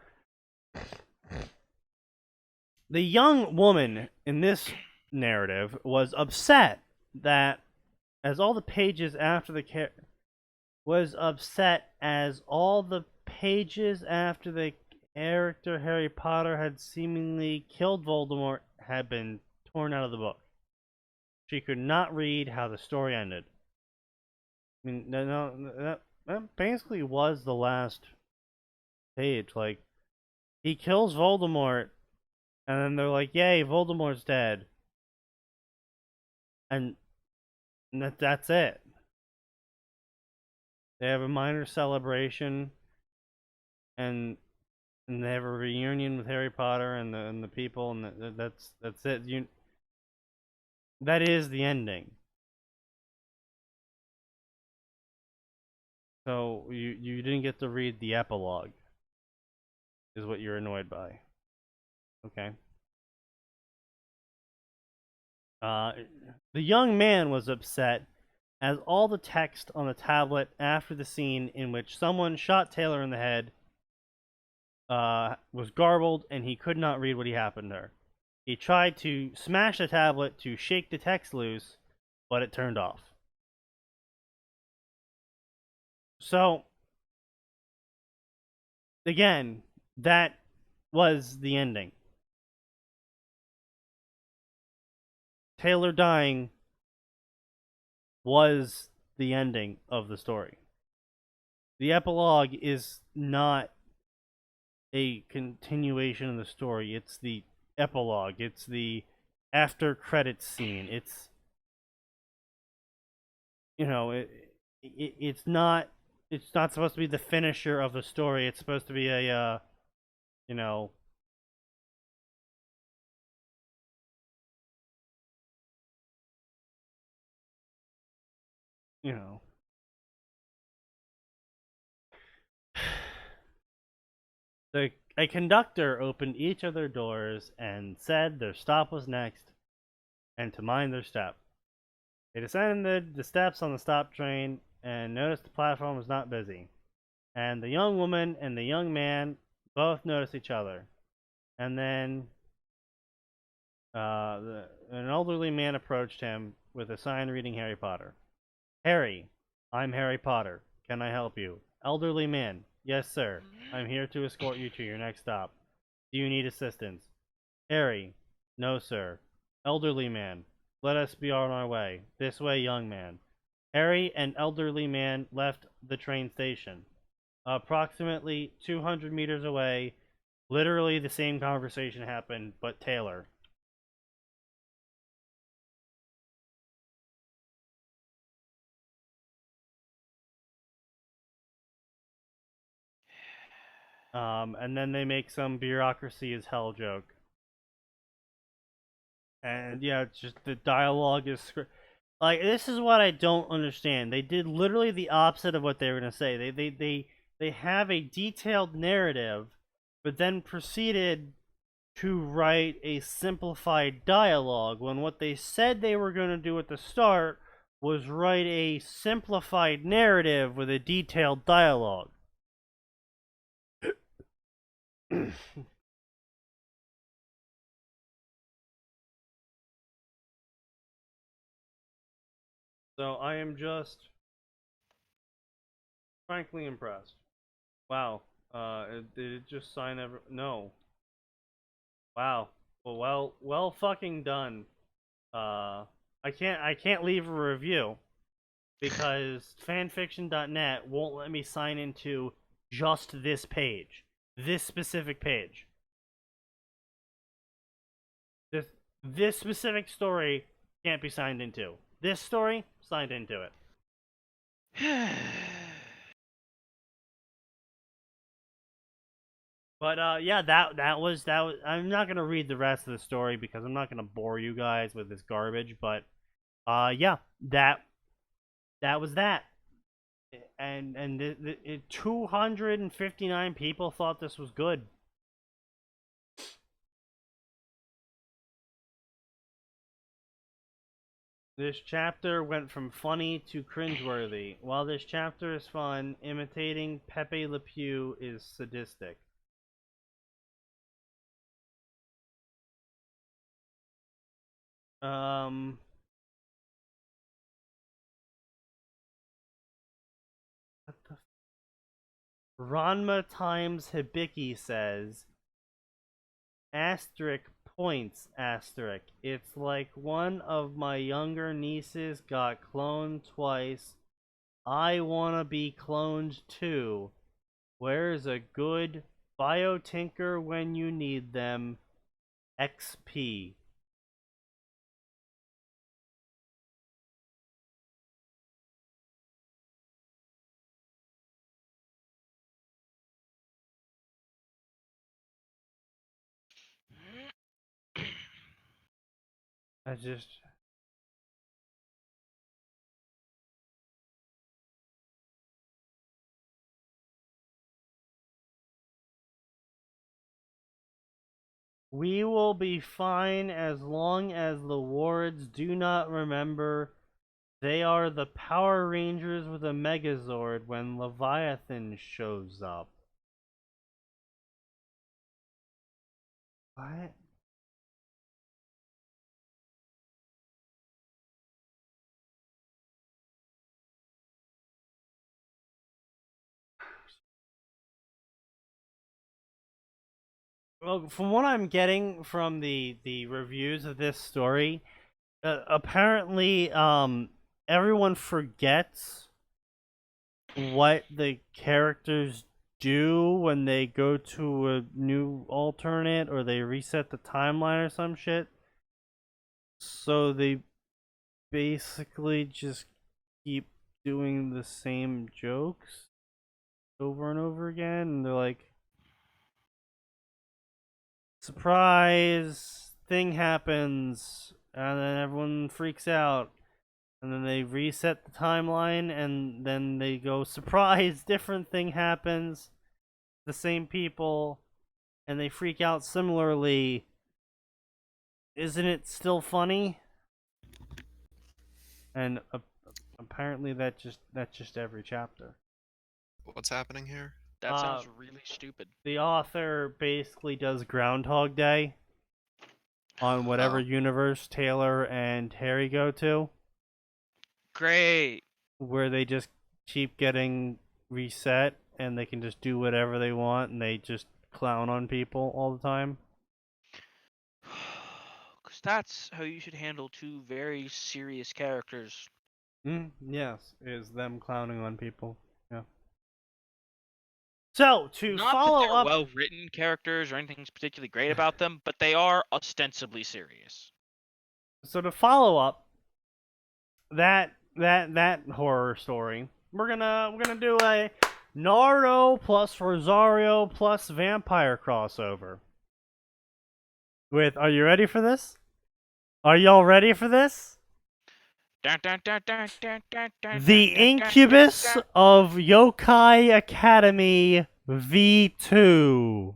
Speaker 2: The young woman in this narrative was upset that as all the pages after the character Harry Potter had seemingly killed Voldemort had been torn out of the book. She could not read how the story ended. I mean, that basically was the last page. Like, he kills Voldemort, and then they're like, "Yay, Voldemort's dead," and that's it. They have a minor celebration, and they have a reunion with Harry Potter and the people, and that's it. That is the ending. So you didn't get to read the epilogue, is what you're annoyed by. Okay. The young man was upset as all the text on the tablet after the scene in which someone shot Taylor in the head was garbled, and he could not read what happened to her. He tried to smash the tablet to shake the text loose, but it turned off. So, again, that was the ending. Taylor dying was the ending of the story. The epilogue is not a continuation of the story. It's the epilogue. It's the after credits scene. It's, you know, it's not supposed to be the finisher of the story. It's supposed to be a you know, a conductor opened each of their doors and said their stop was next and to mind their step. They descended the steps on the stop train and noticed the platform was not busy. And the young woman and the young man both noticed each other. And then an elderly man approached him with a sign reading Harry Potter. Harry, I'm Harry Potter. Can I help you? Elderly man, yes sir. I'm here to escort you to your next stop. Do you need assistance? Harry, no sir. Elderly man, let us be on our way. This way, young man. Harry and elderly man left the train station. Approximately 200 meters away, literally the same conversation happened, but Taylor. And then they make some bureaucracy is hell joke. And yeah, it's just the dialogue is like, this is what I don't understand. They did literally the opposite of what they were gonna say. they have a detailed narrative, but then proceeded to write a simplified dialogue when what they said they were going to do at the start was write a simplified narrative with a detailed dialogue. So I am just frankly impressed. Wow. Did it just sign every? No. Wow. Well, fucking done. I can't leave a review because fanfiction.net won't let me sign into just this page, this specific page. This specific story can't be signed into. This story signed into it. But yeah, that was. I'm not gonna read the rest of the story because I'm not gonna bore you guys with this garbage. But yeah, that was that. And 259 people thought this was good. This chapter went from funny to cringeworthy. While this chapter is fun, imitating Pepe Le Pew is sadistic. What the? Ranma times Hibiki says, asterisk points asterisk. It's like one of my younger nieces got cloned twice. I wanna be cloned too. Where's a good biotinker when you need them? XP. I just... We will be fine as long as the wards do not remember they are the Power Rangers with a Megazord when Leviathan shows up. What? Well, from what I'm getting from the reviews of this story, apparently everyone forgets what the characters do when they go to a new alternate or they reset the timeline or some shit. So they basically just keep doing the same jokes over and over again, and they're like, surprise, thing happens, and then everyone freaks out, and then they reset the timeline, and then they go, surprise, different thing happens, the same people, and they freak out similarly. Isn't it still funny? And apparently that's just every chapter.
Speaker 1: What's happening here?
Speaker 3: That sounds really stupid.
Speaker 2: The author basically does Groundhog Day on whatever universe Taylor and Harry go to.
Speaker 3: Great.
Speaker 2: Where they just keep getting reset and they can just do whatever they want and they just clown on people all the time.
Speaker 3: Because that's how you should handle two very serious characters.
Speaker 2: Yes, is them clowning on people. Yeah. So, to
Speaker 3: Not
Speaker 2: follow
Speaker 3: that they're
Speaker 2: up...
Speaker 3: well-written characters or anything's particularly great about them, but they are ostensibly serious.
Speaker 2: So to follow up that horror story, we're gonna do a Naruto plus Rosario plus vampire crossover. Are you ready for this? Are y'all ready for this? The Incubus of Yokai Academy V2.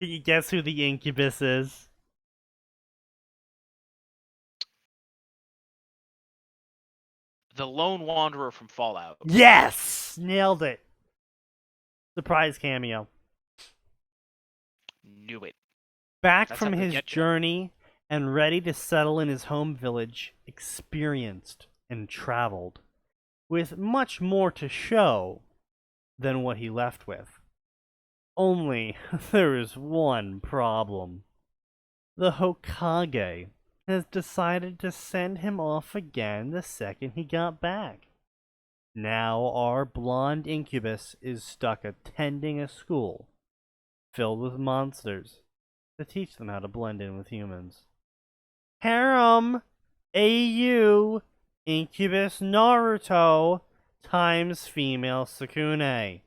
Speaker 2: Can you guess who the Incubus is?
Speaker 3: The Lone Wanderer from Fallout.
Speaker 2: Yes! Nailed it. Surprise cameo.
Speaker 3: Knew it.
Speaker 2: Back
Speaker 3: That's
Speaker 2: from
Speaker 3: how they
Speaker 2: his
Speaker 3: get you.
Speaker 2: journey and ready to settle in his home village, experienced and traveled, with much more to show than what he left with. Only there is one problem. The Hokage has decided to send him off again the second he got back. Now our blonde incubus is stuck attending a school filled with monsters to teach them how to blend in with humans. Harem AU Incubus Naruto times female Sukune.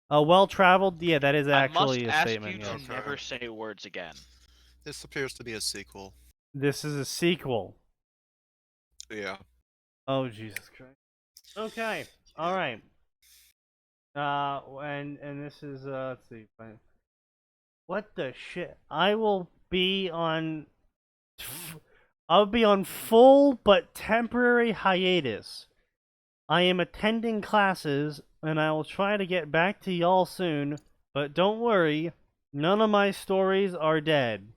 Speaker 2: A well-traveled, yeah, that is actually a
Speaker 3: I must
Speaker 2: statement.
Speaker 3: ask you
Speaker 2: Yes.
Speaker 3: to never say words again.
Speaker 1: This appears to be a sequel.
Speaker 2: This is a sequel.
Speaker 1: Yeah.
Speaker 2: Oh Jesus Christ. Okay. All right. And this is let's see. What the shit? I'll be on full but temporary hiatus. I am attending classes and I will try to get back to y'all soon, but don't worry, none of my stories are dead.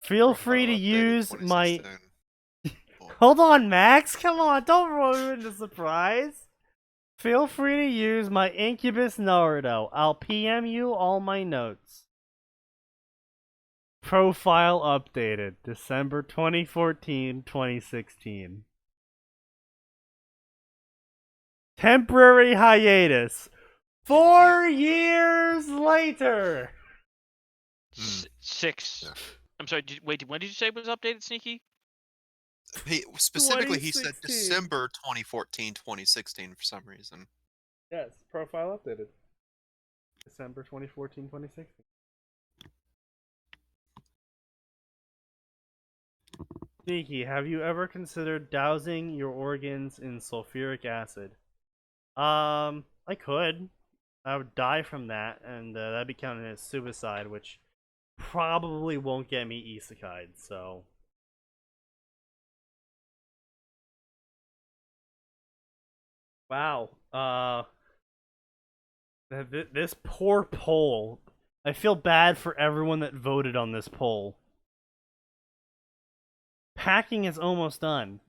Speaker 2: Feel free to use my... Hold on, Max! Come on, don't ruin the surprise! Feel free to use my Incubus Naruto. I'll PM you all my notes. Profile updated, December 2014, 2016. Temporary hiatus. 4 years later!
Speaker 3: Six. I'm sorry, wait, when did you say it was updated, Sneaky?
Speaker 1: He specifically he said
Speaker 2: 2016.
Speaker 1: December 2014, 2016 for some reason.
Speaker 2: Yes, profile updated. December 2014, 2016. Sneaky, have you ever considered dousing your organs in sulfuric acid? I could. I would die from that, and that'd be counted as suicide, which probably won't get me isekai'd, so... Wow. This poor poll. I feel bad for everyone that voted on this poll. Packing is almost done.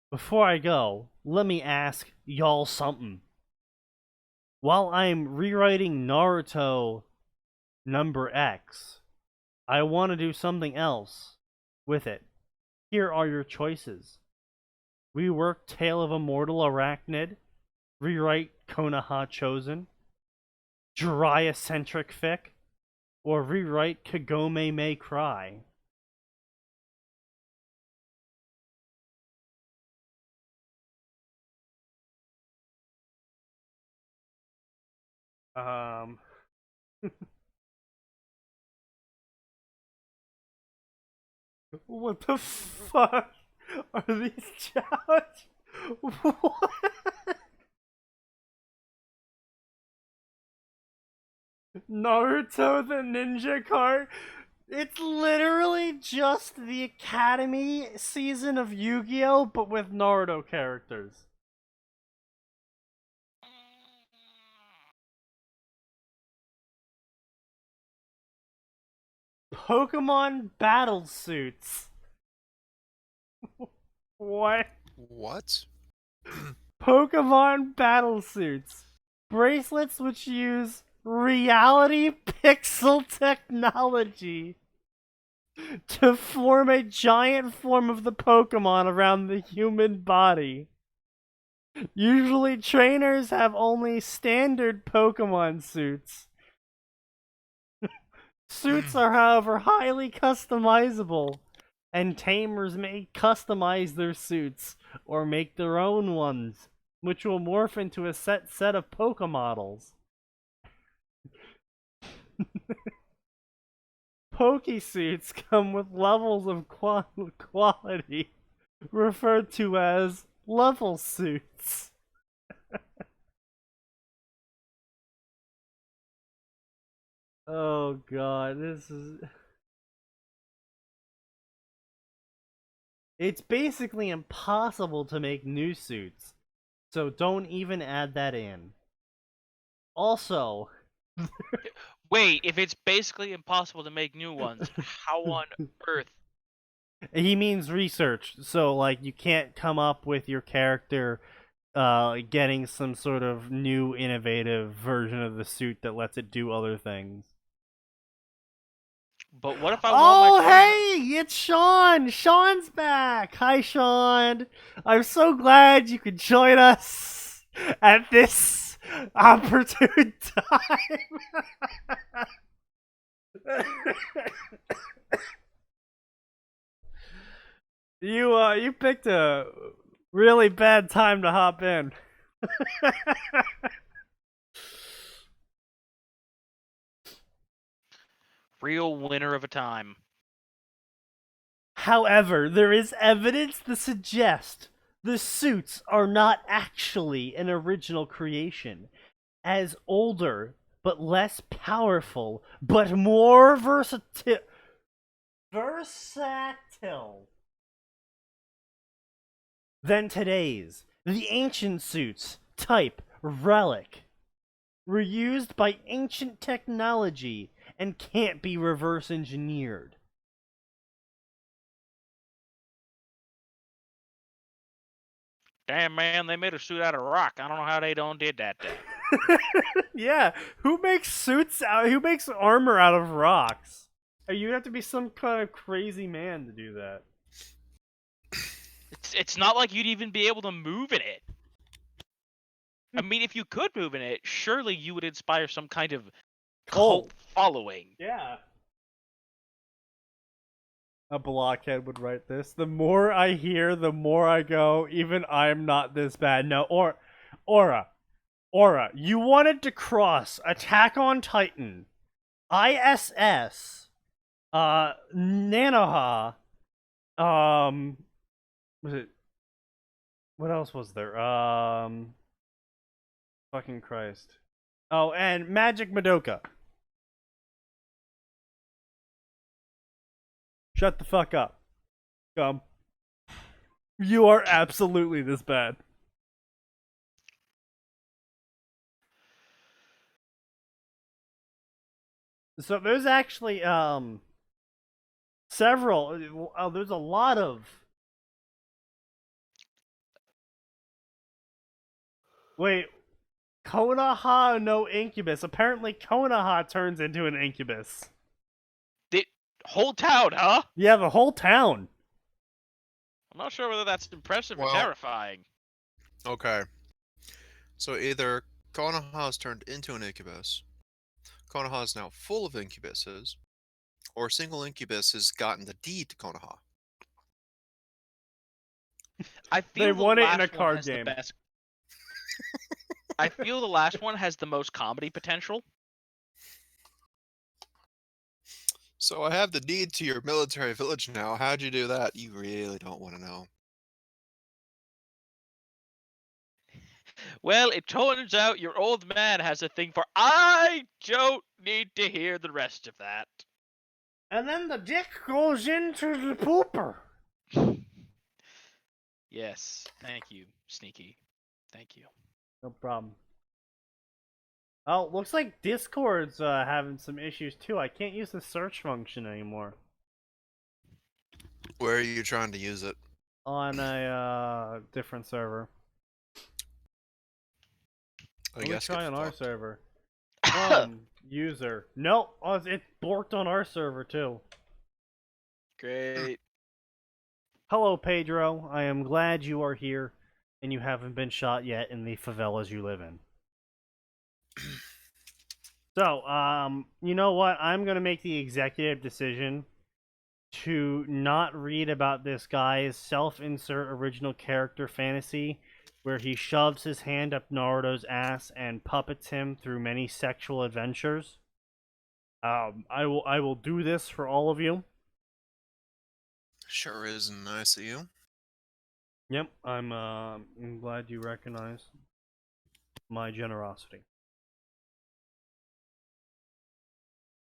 Speaker 2: Before I go, let me ask y'all something. While I'm rewriting Naruto number X, I want to do something else with it. Here are your choices. Rework Tale of a Mortal Arachnid, rewrite Konoha Chosen, Jiraiya-centric fic, or rewrite Kagome May Cry. What the fuck are these challenges? What? Naruto the Ninja Card? It's literally just the Academy season of Yu-Gi-Oh! But with Naruto characters. Pokemon battle suits. What?
Speaker 1: What?
Speaker 2: Pokemon battle suits. Bracelets which use reality pixel technology to form a giant form of the Pokemon around the human body. Usually trainers have only standard Pokemon suits. Suits are, however, highly customizable, and tamers may customize their suits or make their own ones. which will morph into a set of Poke models. Poke suits come with levels of quality, referred to as level suits. Oh god, this is... It's basically impossible to make new suits, so don't even add that in. Also...
Speaker 3: Wait, if it's basically impossible to make new ones, how on earth?
Speaker 2: He means research, so like you can't come up with your character getting some sort of new innovative version of the suit that lets it do other things.
Speaker 3: But what if I want my
Speaker 2: hey, it's Sean! Sean's back! Hi, Sean! I'm so glad you could join us at this opportune time! You picked a really bad time to hop in.
Speaker 3: real winner of a time?
Speaker 2: However, there is evidence to suggest the suits are not actually an original creation, as older but less powerful, but more versatile than today's. The ancient suits, type relic, were used by ancient technology and can't be reverse engineered.
Speaker 3: Damn, man, they made a suit out of rock. I don't know how they done did that thing.
Speaker 2: Yeah, who makes suits out? Who makes armor out of rocks? You'd have to be some kind of crazy man to do that.
Speaker 3: It's not like you'd even be able to move in it. I mean, if you could move in it, surely you would inspire some kind of cult following.
Speaker 2: Yeah. A blockhead would write this. The more I hear, the more I go, even I'm not this bad. No, Aura, you wanted to cross Attack on Titan, ISS, Nanoha, was it, what else was there? Fucking Christ. Oh, and Magic Madoka. Shut the fuck up. Come. You are absolutely this bad. So there's actually several there's a lot of Wait, Konoha no incubus. Apparently Konoha turns into an incubus.
Speaker 3: The whole town, huh?
Speaker 2: Yeah, the whole town.
Speaker 3: I'm not sure whether that's impressive
Speaker 1: Well-
Speaker 3: or terrifying.
Speaker 1: Okay. So either Konoha is turned into an incubus, Konoha is now full of incubuses, or a single incubus has gotten the deed to Konoha.
Speaker 3: I feel
Speaker 2: They
Speaker 3: the
Speaker 2: won it in
Speaker 3: last
Speaker 2: a
Speaker 3: one
Speaker 2: card
Speaker 3: has the
Speaker 2: game.
Speaker 3: best- I feel the last one has the most comedy potential.
Speaker 1: So I have the deed to your military village now. How'd you do that? You really don't want to know.
Speaker 3: Well, it turns out your old man has a thing for. I don't need to hear the rest of that.
Speaker 2: And then the dick goes into the pooper.
Speaker 3: Yes, thank you, Sneaky. Thank you.
Speaker 2: No problem. Oh, looks like Discord's having some issues too. I can't use the search function anymore
Speaker 1: Where are you trying to use it?
Speaker 2: on a different server.
Speaker 1: I
Speaker 2: Let me
Speaker 1: guess
Speaker 2: try
Speaker 1: get
Speaker 2: on our
Speaker 1: fucked.
Speaker 2: server. User. Nope. Oh, it borked on our server too.
Speaker 3: Great.
Speaker 2: Hello, Pedro. I am glad you are here, and you haven't been shot yet in the favelas you live in. So, you know what? I'm gonna make the executive decision to not read about this guy's self-insert original character fantasy, where he shoves his hand up Naruto's ass and puppets him through many sexual adventures. I will do this for all of you.
Speaker 1: Sure is nice of you.
Speaker 2: Yep, I'm glad you recognize my generosity.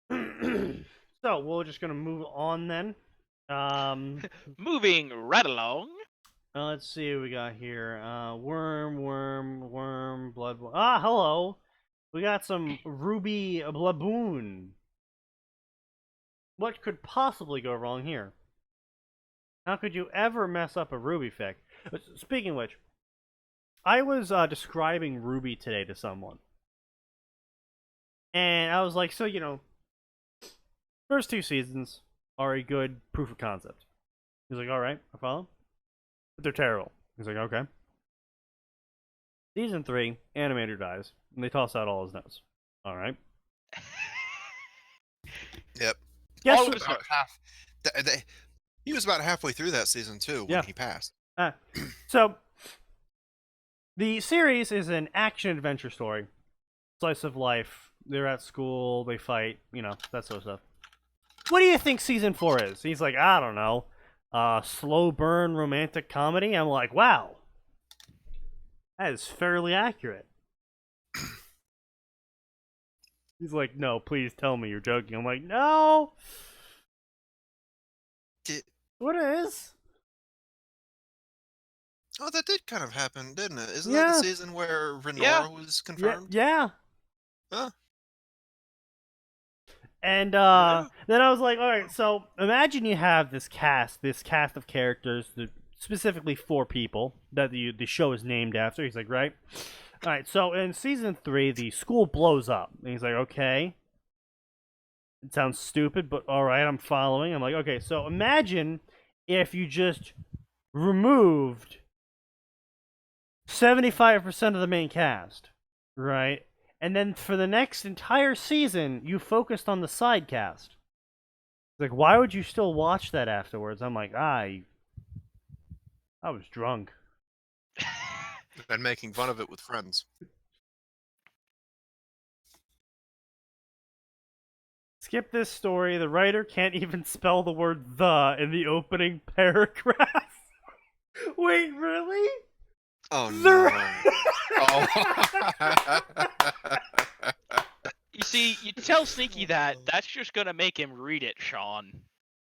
Speaker 2: So we're just gonna move on then.
Speaker 3: Moving right along.
Speaker 2: Let's see what we got here. Worm, blood. Ah, hello. We got some ruby blaboon. What could possibly go wrong here? How could you ever mess up a ruby fic? Speaking of which, I was describing Ruby today to someone. And I was like, so, first 2 seasons are a good proof of concept. He's like, alright, I follow. But they're terrible. He's like, okay. Season 3, animator dies, and they toss out all his notes. Alright.
Speaker 1: Yep.
Speaker 2: Guess
Speaker 3: All of
Speaker 2: what?
Speaker 3: his
Speaker 1: About half. He was about halfway through that season too when he passed.
Speaker 2: So, the series is an action-adventure story. Slice of life. They're at school, they fight, that sort of stuff. What do you think season 4 is? He's like, I don't know. Slow burn romantic comedy? I'm like, wow. That is fairly accurate. He's like, no, please tell me you're joking. I'm like, no. What is?
Speaker 1: Oh, that did kind of happen, didn't it? Isn't
Speaker 2: Yeah.
Speaker 1: that the season where Renora was confirmed?
Speaker 2: Yeah.
Speaker 1: Huh.
Speaker 2: And
Speaker 1: Yeah.
Speaker 2: then I was like, all right, so imagine you have this cast of characters, specifically 4 people that the show is named after. He's like, right? All right, so in season 3, the school blows up. And he's like, okay. It sounds stupid, but all right, I'm following. I'm like, okay, so imagine if you just removed 75% of the main cast, right? And then for the next entire season, you focused on the side cast. Like, why would you still watch that afterwards? I'm like, I was drunk.
Speaker 1: And making fun of it with friends.
Speaker 2: Skip this story. The writer can't even spell the word "the" in the opening paragraph. Wait, really?
Speaker 1: Oh no. Oh.
Speaker 3: You see, you tell Sneaky that, that's just gonna make him read it, Sean.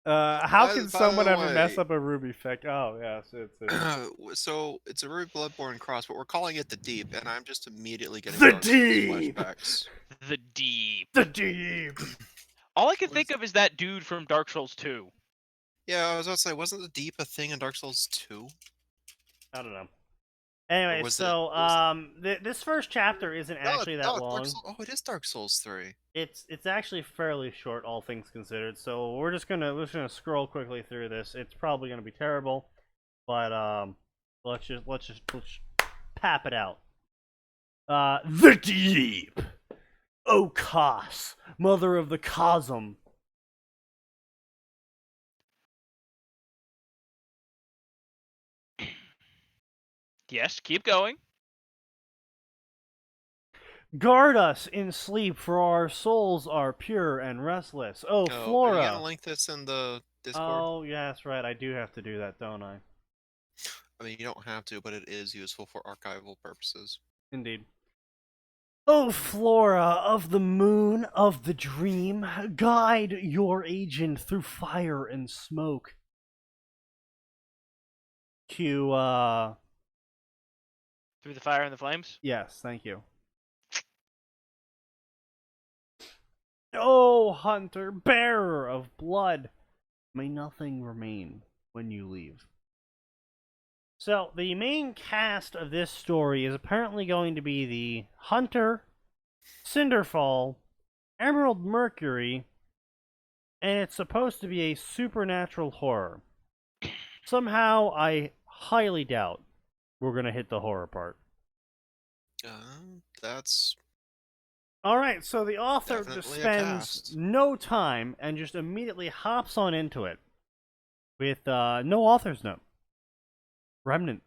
Speaker 2: How can
Speaker 1: By
Speaker 2: someone
Speaker 1: the
Speaker 2: ever mess
Speaker 1: way-
Speaker 2: up a Ruby fic? Oh, yes,
Speaker 1: So it's a Ruby Bloodborne cross, but we're calling it the Deep, and I'm just immediately getting
Speaker 2: The
Speaker 1: Dark Souls
Speaker 2: Deep!
Speaker 1: flashbacks.
Speaker 3: The Deep.
Speaker 2: The Deep!
Speaker 3: All I can
Speaker 1: What
Speaker 3: think
Speaker 1: is
Speaker 3: of is that dude from Dark Souls 2.
Speaker 1: Yeah, I was about to say, wasn't the Deep a thing in Dark Souls 2?
Speaker 2: I don't know. Anyway,
Speaker 1: was
Speaker 2: so
Speaker 1: it-
Speaker 2: this first chapter isn't actually that long.
Speaker 1: It is Dark Souls 3.
Speaker 2: It's actually fairly short, all things considered. So we're just gonna scroll quickly through this. It's probably gonna be terrible, but let's just pap it out. The Deep, O Kos, mother of the Cosm.
Speaker 3: Yes, keep going.
Speaker 2: Guard us in sleep, for our souls are pure and restless. Oh,
Speaker 1: Are you
Speaker 2: Flora.
Speaker 1: gonna link this in the Discord?
Speaker 2: Oh, yeah, that's right. I do have to do that, don't I?
Speaker 1: I mean, you don't have to, but it is useful for archival purposes.
Speaker 2: Indeed. Oh, Flora of the moon, of the dream, guide your agent through fire and smoke. Cue,
Speaker 3: Through the fire and the flames?
Speaker 2: yes, thank you. Oh, hunter, bearer of blood, may nothing remain when you leave. So, the main cast of this story is apparently going to be the Hunter, Cinderfall, Emerald Mercury, and it's supposed to be a supernatural horror. Somehow, I highly doubt we're going to hit the horror part.
Speaker 1: That's
Speaker 2: Alright, so the author
Speaker 1: Definitely
Speaker 2: just
Speaker 1: a
Speaker 2: spends
Speaker 1: cast.
Speaker 2: no time and just immediately hops on into it with no author's note. Remnant.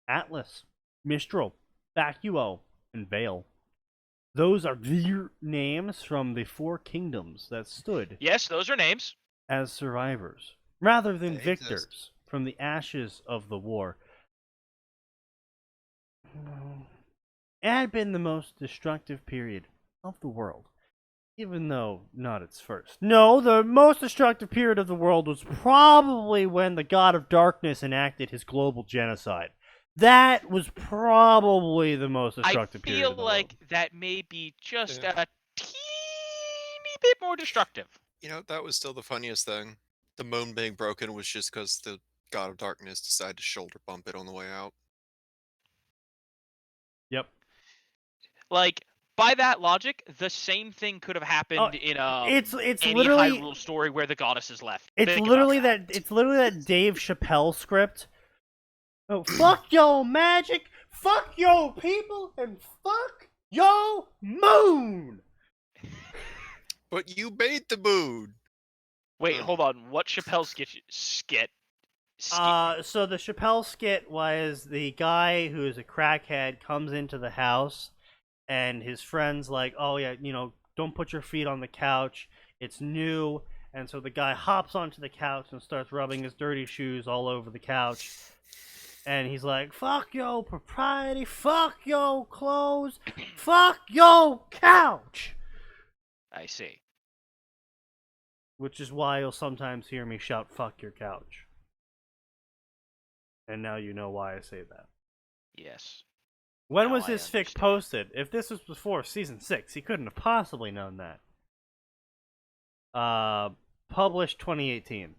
Speaker 2: Atlas. Mistral, Vacuo, and Vale. Those are their names from the 4 kingdoms that stood
Speaker 3: Yes, those are names.
Speaker 2: as survivors, rather than
Speaker 1: They
Speaker 2: victors
Speaker 1: exist.
Speaker 2: from the ashes of the war. It had been the most destructive period of the world, even though not its first. No, the most destructive period of the world was probably when the God of Darkness enacted his global genocide. That was probably the most
Speaker 3: I
Speaker 2: destructive period
Speaker 3: feel
Speaker 2: of the
Speaker 3: like
Speaker 2: world.
Speaker 3: that may be just
Speaker 1: Yeah.
Speaker 3: a teeny bit more destructive.
Speaker 1: You know, that was still the funniest thing. The moon being broken was just because the God of Darkness decided to shoulder bump it on the way out.
Speaker 2: Yep.
Speaker 3: Like, by that logic, the same thing could have
Speaker 2: Oh,
Speaker 3: happened in
Speaker 2: it's
Speaker 3: any
Speaker 2: literally
Speaker 3: Hyrule story where the goddesses left.
Speaker 2: it's
Speaker 3: Think about
Speaker 2: literally
Speaker 3: that.
Speaker 2: that it's literally that Dave Chappelle script. Oh, fuck yo magic, fuck yo people, and fuck yo moon.
Speaker 1: But you made the moon!
Speaker 3: Wait,
Speaker 1: Ugh.
Speaker 3: hold on. What Chappelle skit?
Speaker 2: So the Chappelle skit was the guy who is a crackhead comes into the house, and his friend's like, "Oh yeah, don't put your feet on the couch. It's new." And so the guy hops onto the couch and starts rubbing his dirty shoes all over the couch. And he's like, "Fuck yo propriety, fuck yo clothes, fuck yo couch."
Speaker 3: I see.
Speaker 2: Which is why you'll sometimes hear me shout, "Fuck your couch." And now you know why I say that.
Speaker 3: Yes.
Speaker 2: When
Speaker 3: Now
Speaker 2: was
Speaker 3: I
Speaker 2: his fic
Speaker 3: understand.
Speaker 2: posted? If this was before season 6, he couldn't have possibly known that. Published 2018.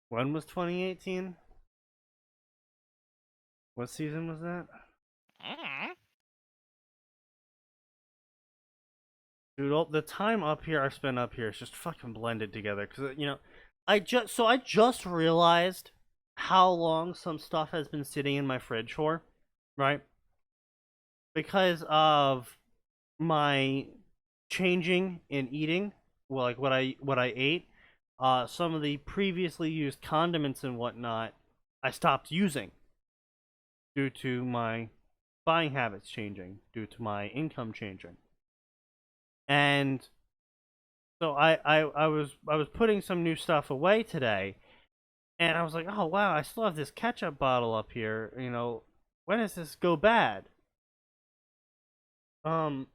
Speaker 2: When was 2018? What season was that? Dude, all the time up here I've spent up here is just fucking blended together. Cause I just realized how long some stuff has been sitting in my fridge for, right? Because of my changing in eating, well, like what I ate, some of the previously used condiments and whatnot, I stopped using due to my buying habits changing, due to my income changing. And so I was putting some new stuff away today, and I was like, oh wow, I still have this ketchup bottle up here. When does this go bad? I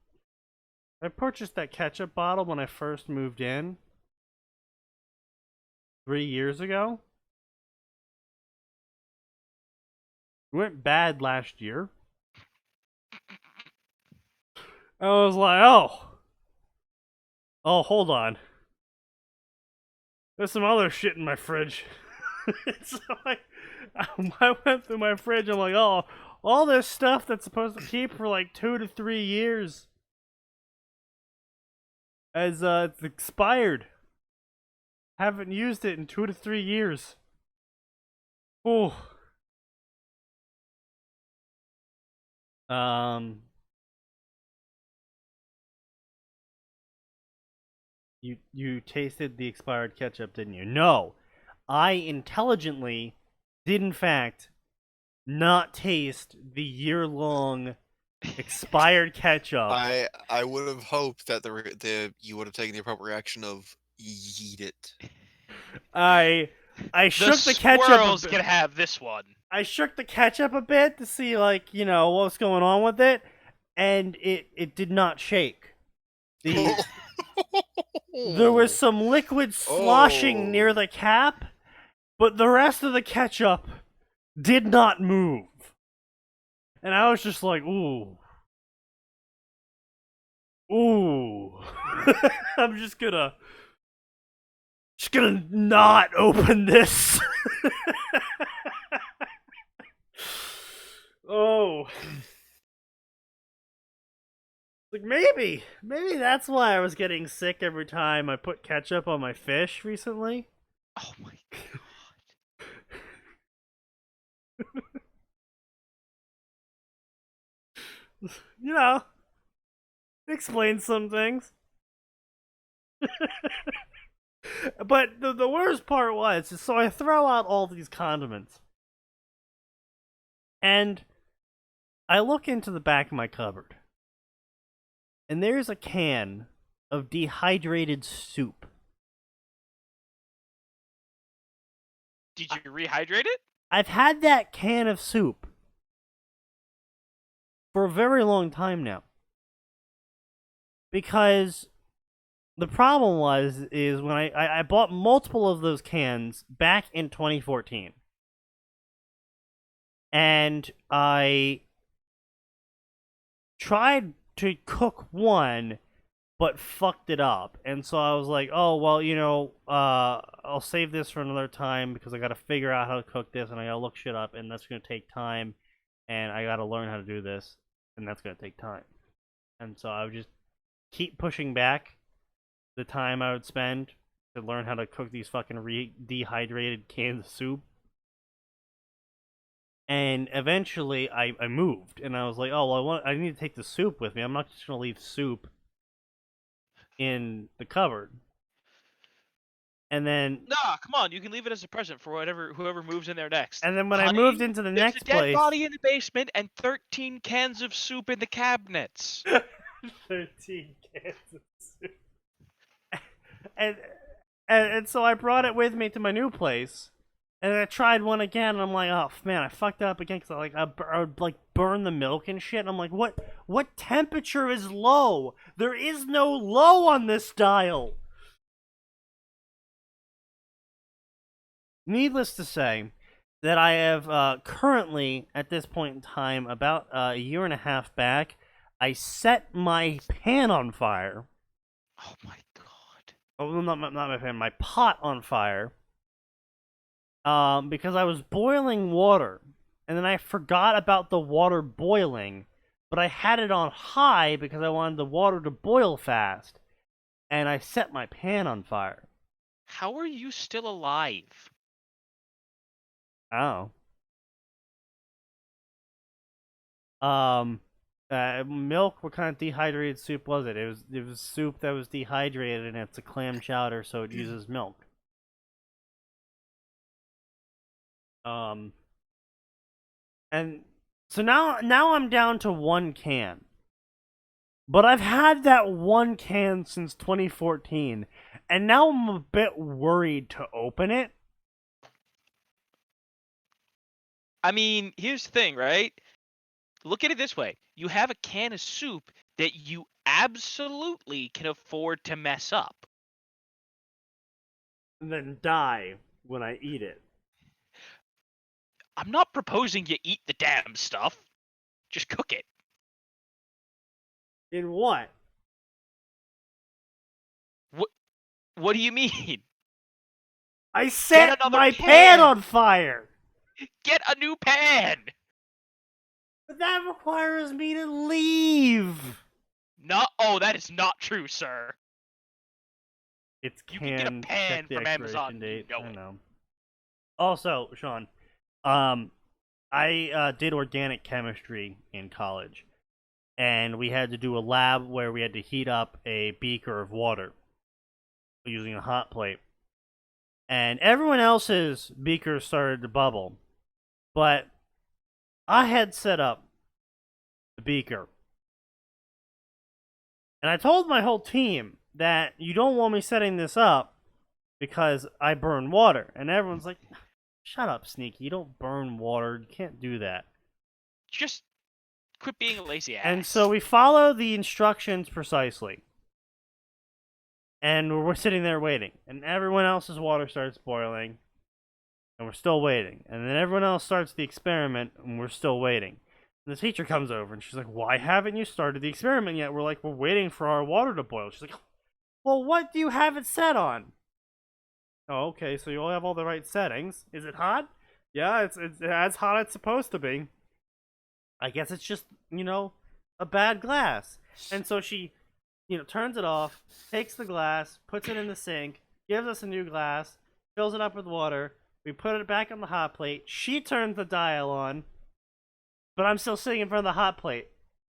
Speaker 2: purchased that ketchup bottle when I first moved in 3 years ago. It went bad last year. I was like, oh, hold on. There's some other shit in my fridge. So I went through my fridge. I'm like, oh, all this stuff that's supposed to keep for like 2 to 3 years as it's expired. Haven't used it in 2 to 3 years. Oh. You tasted the expired ketchup, didn't you? No. I intelligently did in fact not taste the year-long expired ketchup.
Speaker 1: I would have hoped that you would have taken the appropriate action of yeet it.
Speaker 2: I
Speaker 3: The
Speaker 2: shook the ketchup
Speaker 3: squirrels
Speaker 2: a
Speaker 3: can
Speaker 2: bit.
Speaker 3: have this one.
Speaker 2: I shook the ketchup a bit to see what's going on with it, and it did not shake. There was some liquid sloshing near the cap, but the rest of the ketchup did not move. And I was just like, ooh. I'm just gonna not open this. Oh. Like maybe that's why I was getting sick every time I put ketchup on my fish recently.
Speaker 3: Oh my
Speaker 2: Explains some things. But the worst part was, so I throw out all these condiments. And I look into the back of my cupboard. And there's a can of dehydrated soup.
Speaker 3: Did you rehydrate it?
Speaker 2: I've had that can of soup for a very long time now. Because the problem is when I bought multiple of those cans back in 2014. And I tried to cook one, but fucked it up. And so I was like, oh, well, I'll save this for another time because I gotta figure out how to cook this and I gotta look shit up and that's gonna take time and I gotta learn how to do this and that's gonna take time. And so I would just keep pushing back the time I would spend to learn how to cook these fucking dehydrated cans of soup. And eventually I moved and I was like, oh, well, I need to take the soup with me. I'm not just gonna leave soup in the cupboard. And then
Speaker 3: come on, you can leave it as a present for whoever moves in there next.
Speaker 2: And then when I
Speaker 3: Honey,
Speaker 2: moved into the next
Speaker 3: there's a dead
Speaker 2: place,
Speaker 3: body in the basement and 13 cans of soup in the cabinets.
Speaker 2: 13 cans of soup. And so I brought it with me to my new place. And I tried one again, and I'm like, oh man, I fucked up again because I would burn the milk and shit. And I'm like, what temperature is low? There is no low on this dial. Needless to say, that I have currently at this point in time, about a year and a half back, I set my pan on fire.
Speaker 3: Oh my god!
Speaker 2: Oh, not my pan, my pot on fire. Because I was boiling water, and then I forgot about the water boiling, but I had it on high because I wanted the water to boil fast, and I set my pan on fire.
Speaker 3: How are you still alive?
Speaker 2: Oh. Milk, what kind of dehydrated soup was it? It was soup that was dehydrated, and it's a clam chowder, so it uses milk. And so now I'm down to one can. But I've had that one can since 2014, and now I'm a bit worried to open it.
Speaker 3: I mean, here's the thing, right? Look at it this way. You have a can of soup that you absolutely can afford to mess up.
Speaker 2: And then die when I eat it.
Speaker 3: I'm not proposing you eat the damn stuff. Just cook it.
Speaker 2: In what?
Speaker 3: What do you mean?
Speaker 2: I set my pan on fire!
Speaker 3: Get a new pan!
Speaker 2: But that requires me to leave!
Speaker 3: Oh, that is not true, sir.
Speaker 2: It's
Speaker 3: You can get a pan from Amazon.
Speaker 2: Date. I don't know. Also, Sean, I did organic chemistry in college, and we had to do a lab where we had to heat up a beaker of water using a hot plate. And everyone else's beakers started to bubble, but I had set up the beaker. And I told my whole team that you don't want me setting this up because I burn water. And everyone's like, shut up, Sneaky. You don't burn water. You can't do that.
Speaker 3: Just quit being a lazy ass.
Speaker 2: And so we follow the instructions precisely. And we're sitting there waiting. And everyone else's water starts boiling. And we're still waiting. And then everyone else starts the experiment. And we're still waiting. And the teacher comes over and she's like, why haven't you started the experiment yet? We're like, we're waiting for our water to boil. She's like, well, what do you have it set on? Oh, okay, so you all have all the right settings. Is it hot? Yeah, it's as hot as it's supposed to be. I guess it's just, a bad glass. And so she, turns it off, takes the glass, puts it in the sink, gives us a new glass, fills it up with water. We put it back on the hot plate. She turns the dial on, but I'm still sitting in front of the hot plate.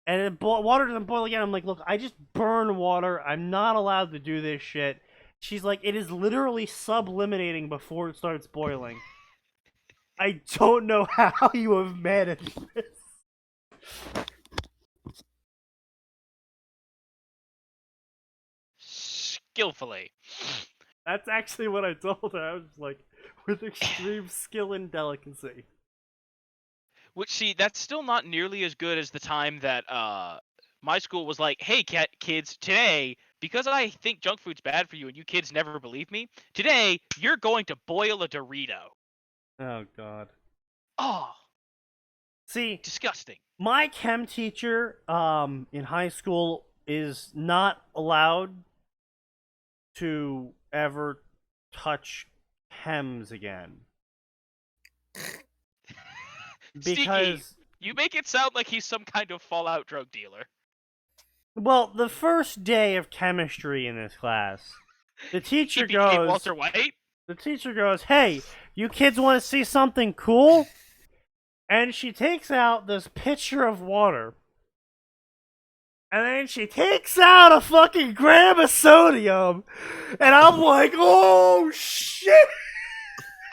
Speaker 2: And water doesn't boil again. I'm like, look, I just burn water. I'm not allowed to do this shit. She's like, it is literally subliminating before it starts boiling. I don't know how you have managed this.
Speaker 3: Skillfully.
Speaker 2: That's actually what I told her. I was like, with extreme skill and delicacy.
Speaker 3: Which, see, that's still not nearly as good as the time that my school was like, hey, kids, today, because I think junk food's bad for you and you kids never believe me, today, you're going to boil a Dorito.
Speaker 2: Oh, God.
Speaker 3: Oh,
Speaker 2: see,
Speaker 3: disgusting.
Speaker 2: My chem teacher in high school is not allowed to ever touch chems again. Because
Speaker 3: Sneaky, you make it sound like he's some kind of Fallout drug dealer.
Speaker 2: Well, the first day of chemistry in this class, the teacher
Speaker 3: He became
Speaker 2: goes,
Speaker 3: Walter White?
Speaker 2: The teacher goes, hey, you kids want to see something cool? And she takes out this pitcher of water. And then she takes out a fucking gram of sodium. And I'm like, oh shit!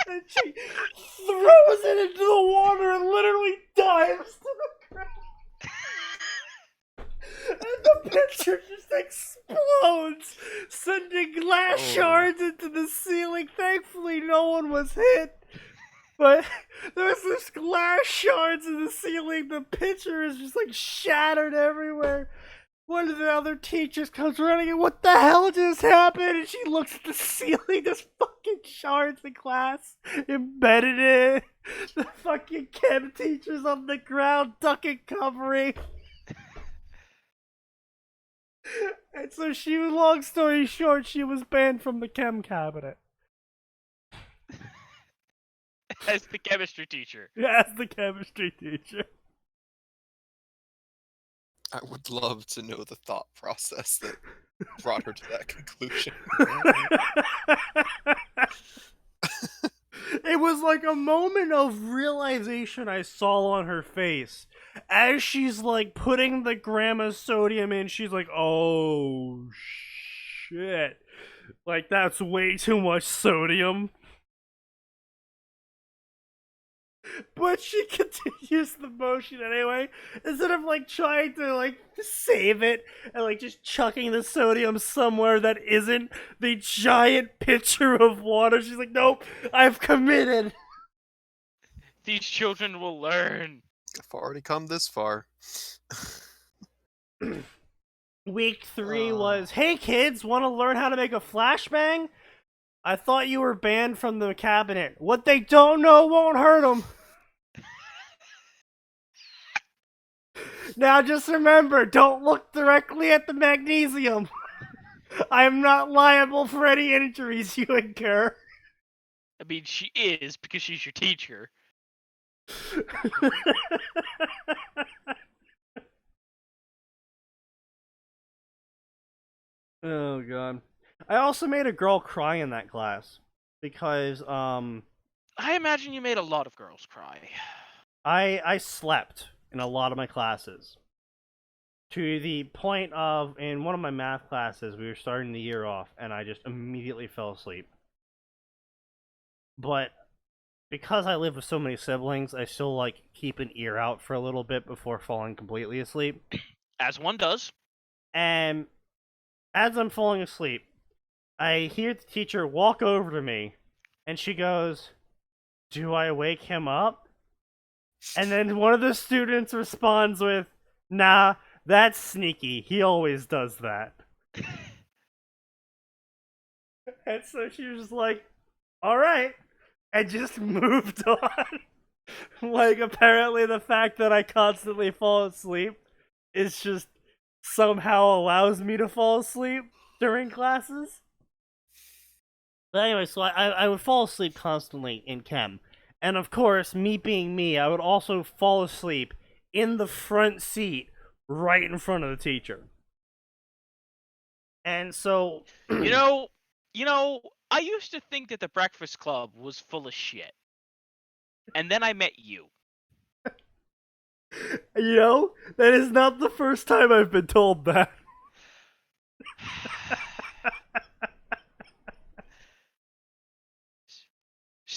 Speaker 2: And she throws it into the water and literally dives to the ground. And the pitcher just explodes, sending glass shards into the ceiling. Thankfully, no one was hit. But there's this glass shards in the ceiling. The pitcher is just like shattered everywhere. One of the other teachers comes running and what the hell just happened? And she looks at the ceiling, there's fucking shards of glass embedded in it. The fucking chem teacher's on the ground, ducking, covering. And so long story short, she was banned from the chem cabinet.
Speaker 3: As the chemistry teacher.
Speaker 2: Yeah, as the chemistry teacher.
Speaker 1: I would love to know the thought process that brought her to that conclusion.
Speaker 2: It was like a moment of realization I saw on her face. As she's like putting the gram of sodium in, she's like, oh shit. Like, that's way too much sodium. But she continues the motion anyway. Instead of like trying to like save it and like just chucking the sodium somewhere that isn't the giant pitcher of water, she's like, nope, I've committed.
Speaker 3: These children will learn.
Speaker 1: I've already come this far.
Speaker 2: Week 3 was, hey kids, want to learn how to make a flashbang? I thought you were banned from the cabinet. What they don't know won't hurt them. Now just remember, don't look directly at the magnesium. I am not liable for any injuries you incur.
Speaker 3: I mean, she is, because she's your teacher.
Speaker 2: Oh god. I also made a girl cry in that class. Because,
Speaker 3: I imagine you made a lot of girls cry.
Speaker 2: I slept in a lot of my classes. To the point of, in one of my math classes, we were starting the year off, and I just immediately fell asleep. But because I live with so many siblings, I still, like, keep an ear out for a little bit before falling completely asleep.
Speaker 3: As one does.
Speaker 2: And as I'm falling asleep, I hear the teacher walk over to me, and she goes, do I wake him up? And then one of the students responds with, nah, that's Sneaky. He always does that. And so she was just like, alright. And just moved on. Like, apparently the fact that I constantly fall asleep is just somehow allows me to fall asleep during classes. But anyway, so I would fall asleep constantly in chem. And of course, me being me, I would also fall asleep in the front seat right in front of the teacher. And so...
Speaker 3: You know, I used to think that the Breakfast Club was full of shit. And then I met you.
Speaker 2: You know, that is not the first time I've been told that.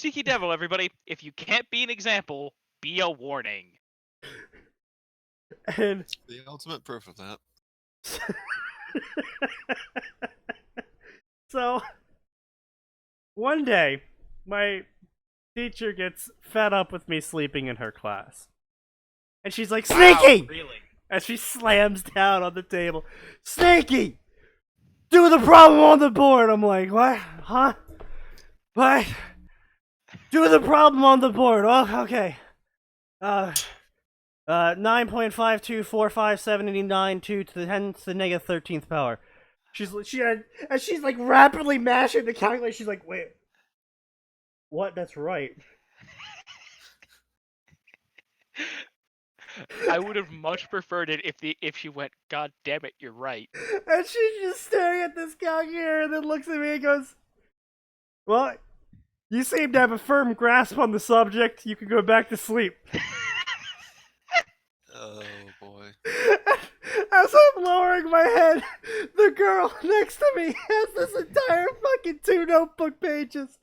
Speaker 3: Sneaky Devil, everybody. If you can't be an example, be a warning.
Speaker 2: And
Speaker 1: The ultimate proof of that.
Speaker 2: so one day, my teacher gets fed up with me sleeping in her class. And she's like, Sneaky!
Speaker 3: Wow, really?
Speaker 2: And she slams down on the table. Sneaky! Do the problem on the board! I'm like, what? Huh? What? Do the problem on the board. Oh, okay. 9.5245789 2 to the 10 to the negative 13th power. She's like rapidly mashing the calculator. She's like, wait. What? That's right.
Speaker 3: I would have much preferred it if she went, God damn it, you're right.
Speaker 2: And she's just staring at this calculator and then looks at me and goes, well, you seem to have a firm grasp on the subject. You can go back to sleep.
Speaker 1: Oh boy.
Speaker 2: As I'm lowering my head, the girl next to me has this entire fucking 2 notebook pages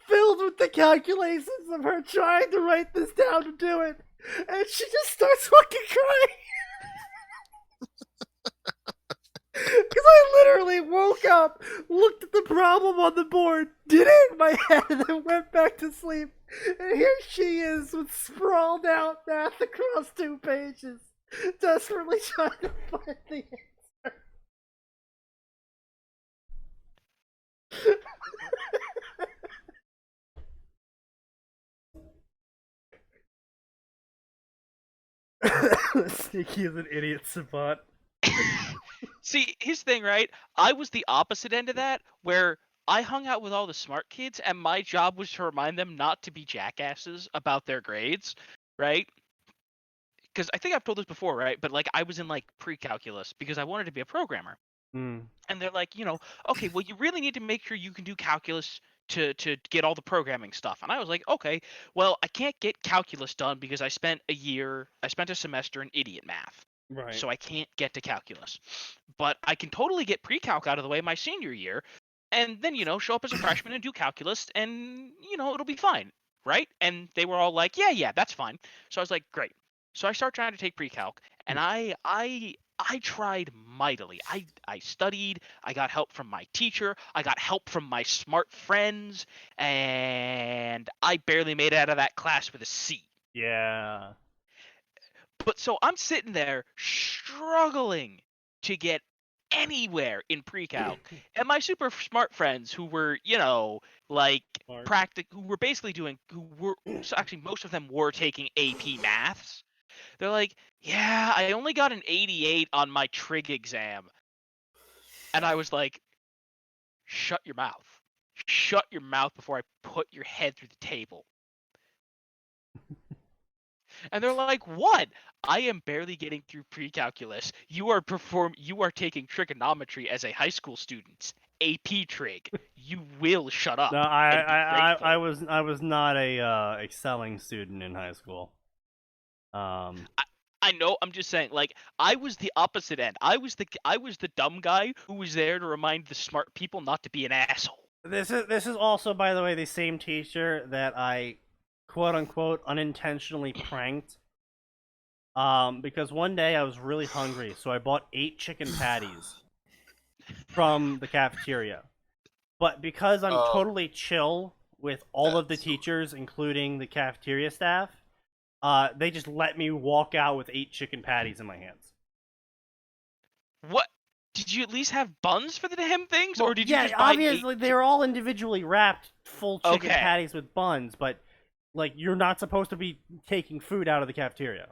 Speaker 2: filled with the calculations of her trying to write this down to do it. And she just starts fucking crying. Because I literally woke up, looked at the problem on the board, did it in my head, and then went back to sleep. And here she is with sprawled out math across 2 pages, desperately trying to find the answer. Sneaky is an idiot savant.
Speaker 3: See, his thing, right? I was the opposite end of that, where I hung out with all the smart kids, and my job was to remind them not to be jackasses about their grades, right? Because I think I've told this before, right? But like, I was in like pre-calculus because I wanted to be a programmer, and they're like, okay, well, you really need to make sure you can do calculus to get all the programming stuff. And I was like, okay, well, I can't get calculus done because I spent a semester in idiot math.
Speaker 2: Right.
Speaker 3: So I can't get to calculus. But I can totally get pre-calc out of the way my senior year, and then, show up as a freshman and do calculus, and, it'll be fine, right? And they were all like, yeah, that's fine. So I was like, great. So I start trying to take pre-calc, and I tried mightily. I studied, I got help from my teacher, I got help from my smart friends, and I barely made it out of that class with a C.
Speaker 2: Yeah.
Speaker 3: But so I'm sitting there struggling to get anywhere in pre-calc, and my super smart friends who were, like who were basically so actually most of them were taking AP maths. They're like, yeah, I only got an 88 on my trig exam. And I was like, shut your mouth. Shut your mouth before I put your head through the table. And they're like, what? I am barely getting through pre-calculus. You are taking trigonometry as a high school student. AP trig. You will shut up.
Speaker 2: No, I was not a excelling student in high school.
Speaker 3: I know. I'm just saying. Like, I was the opposite end. I was the dumb guy who was there to remind the smart people not to be an asshole.
Speaker 2: This is also, by the way, the same teacher that I, quote unquote, unintentionally pranked. Because one day I was really hungry, so I bought 8 chicken patties from the cafeteria. But because I'm totally chill with all of the teachers, including the cafeteria staff, they just let me walk out with 8 chicken patties in my hands.
Speaker 3: What? Did you at least have buns for the damn things,
Speaker 2: Well,
Speaker 3: or did you just buy
Speaker 2: obviously they were all individually wrapped full chicken patties with buns, but like you're not supposed to be taking food out of the cafeteria.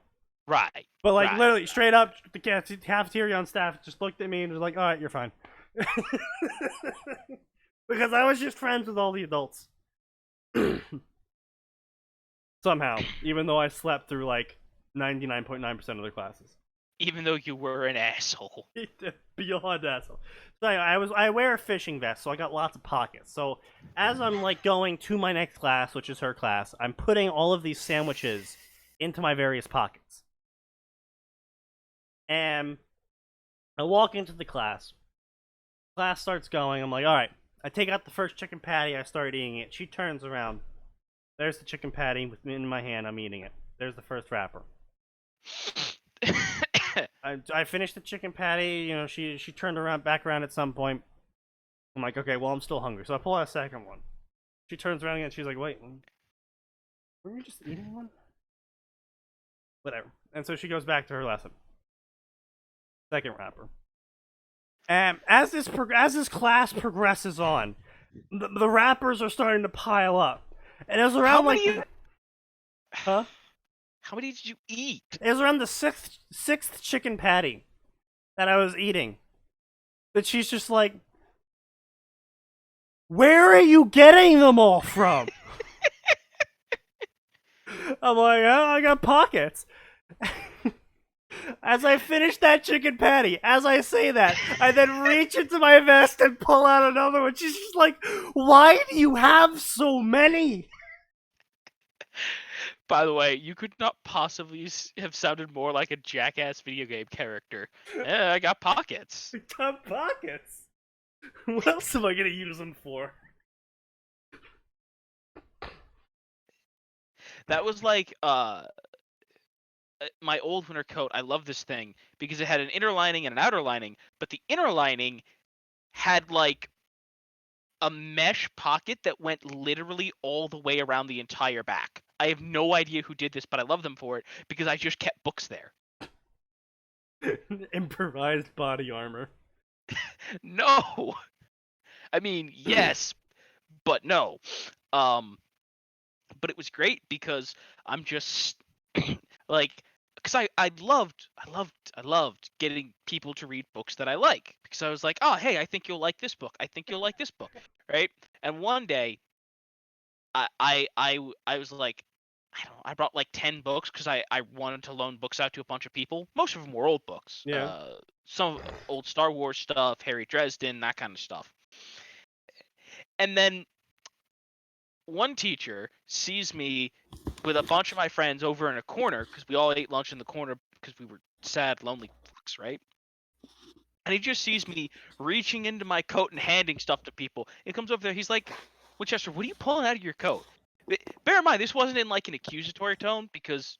Speaker 3: Right.
Speaker 2: But like literally straight up, the cafeteria on staff just looked at me and was like, "All right, you're fine," because I was just friends with all the adults. Somehow, even though I slept through like 99.9% of their classes.
Speaker 3: Even though you were an asshole.
Speaker 2: Beyond asshole. So anyway, I wear a fishing vest, so I got lots of pockets. So as I'm like going to my next class, which is her class, I'm putting all of these sandwiches into my various pockets. And I walk into the class. Class starts going. I'm like, all right. I take out the first chicken patty. I start eating it. She turns around. There's the chicken patty in my hand. I'm eating it. There's the first wrapper. I finished the chicken patty. You know, she turned back around at some point. I'm like, okay, well, I'm still hungry, so I pull out a second one. She turns around again. She's like, wait, were you just eating one? Whatever. And so she goes back to her lesson. Second wrapper. And as this class progresses on, the wrappers are starting to pile up. And it was around huh?
Speaker 3: How many did you eat?
Speaker 2: It was around the sixth chicken patty that I was eating. That she's just like, where are you getting them all from? I'm like, oh, I got pockets. As I finish that chicken patty, as I say that, I then reach into my vest and pull out another one. She's just like, why do you have so many?
Speaker 3: By the way, you could not possibly have sounded more like a Jackass video game character. Yeah, I got pockets.
Speaker 2: I got pockets. What else am I gonna use them for?
Speaker 3: That was like my old winter coat. I love this thing because it had an inner lining and an outer lining, but the inner lining had like a mesh pocket that went literally all the way around the entire back. I have no idea who did this, but I love them for it because I just kept books there.
Speaker 2: Improvised body armor.
Speaker 3: No. I mean, yes, but no. But it was great because I'm just like, because I loved getting people to read books that I like, because I was like, oh, hey, I think you'll like this book. I think you'll like this book, right? And one day, I was like, I brought like 10 books because I wanted to loan books out to a bunch of people. Most of them were old books.
Speaker 2: Yeah.
Speaker 3: Some old Star Wars stuff, Harry Dresden, that kind of stuff. And then one teacher sees me with a bunch of my friends over in a corner, because we all ate lunch in the corner because we were sad, lonely fucks, right? And he just sees me reaching into my coat and handing stuff to people. He comes over there, he's like, Winchester, what are you pulling out of your coat? Bear in mind, this wasn't in like an accusatory tone, because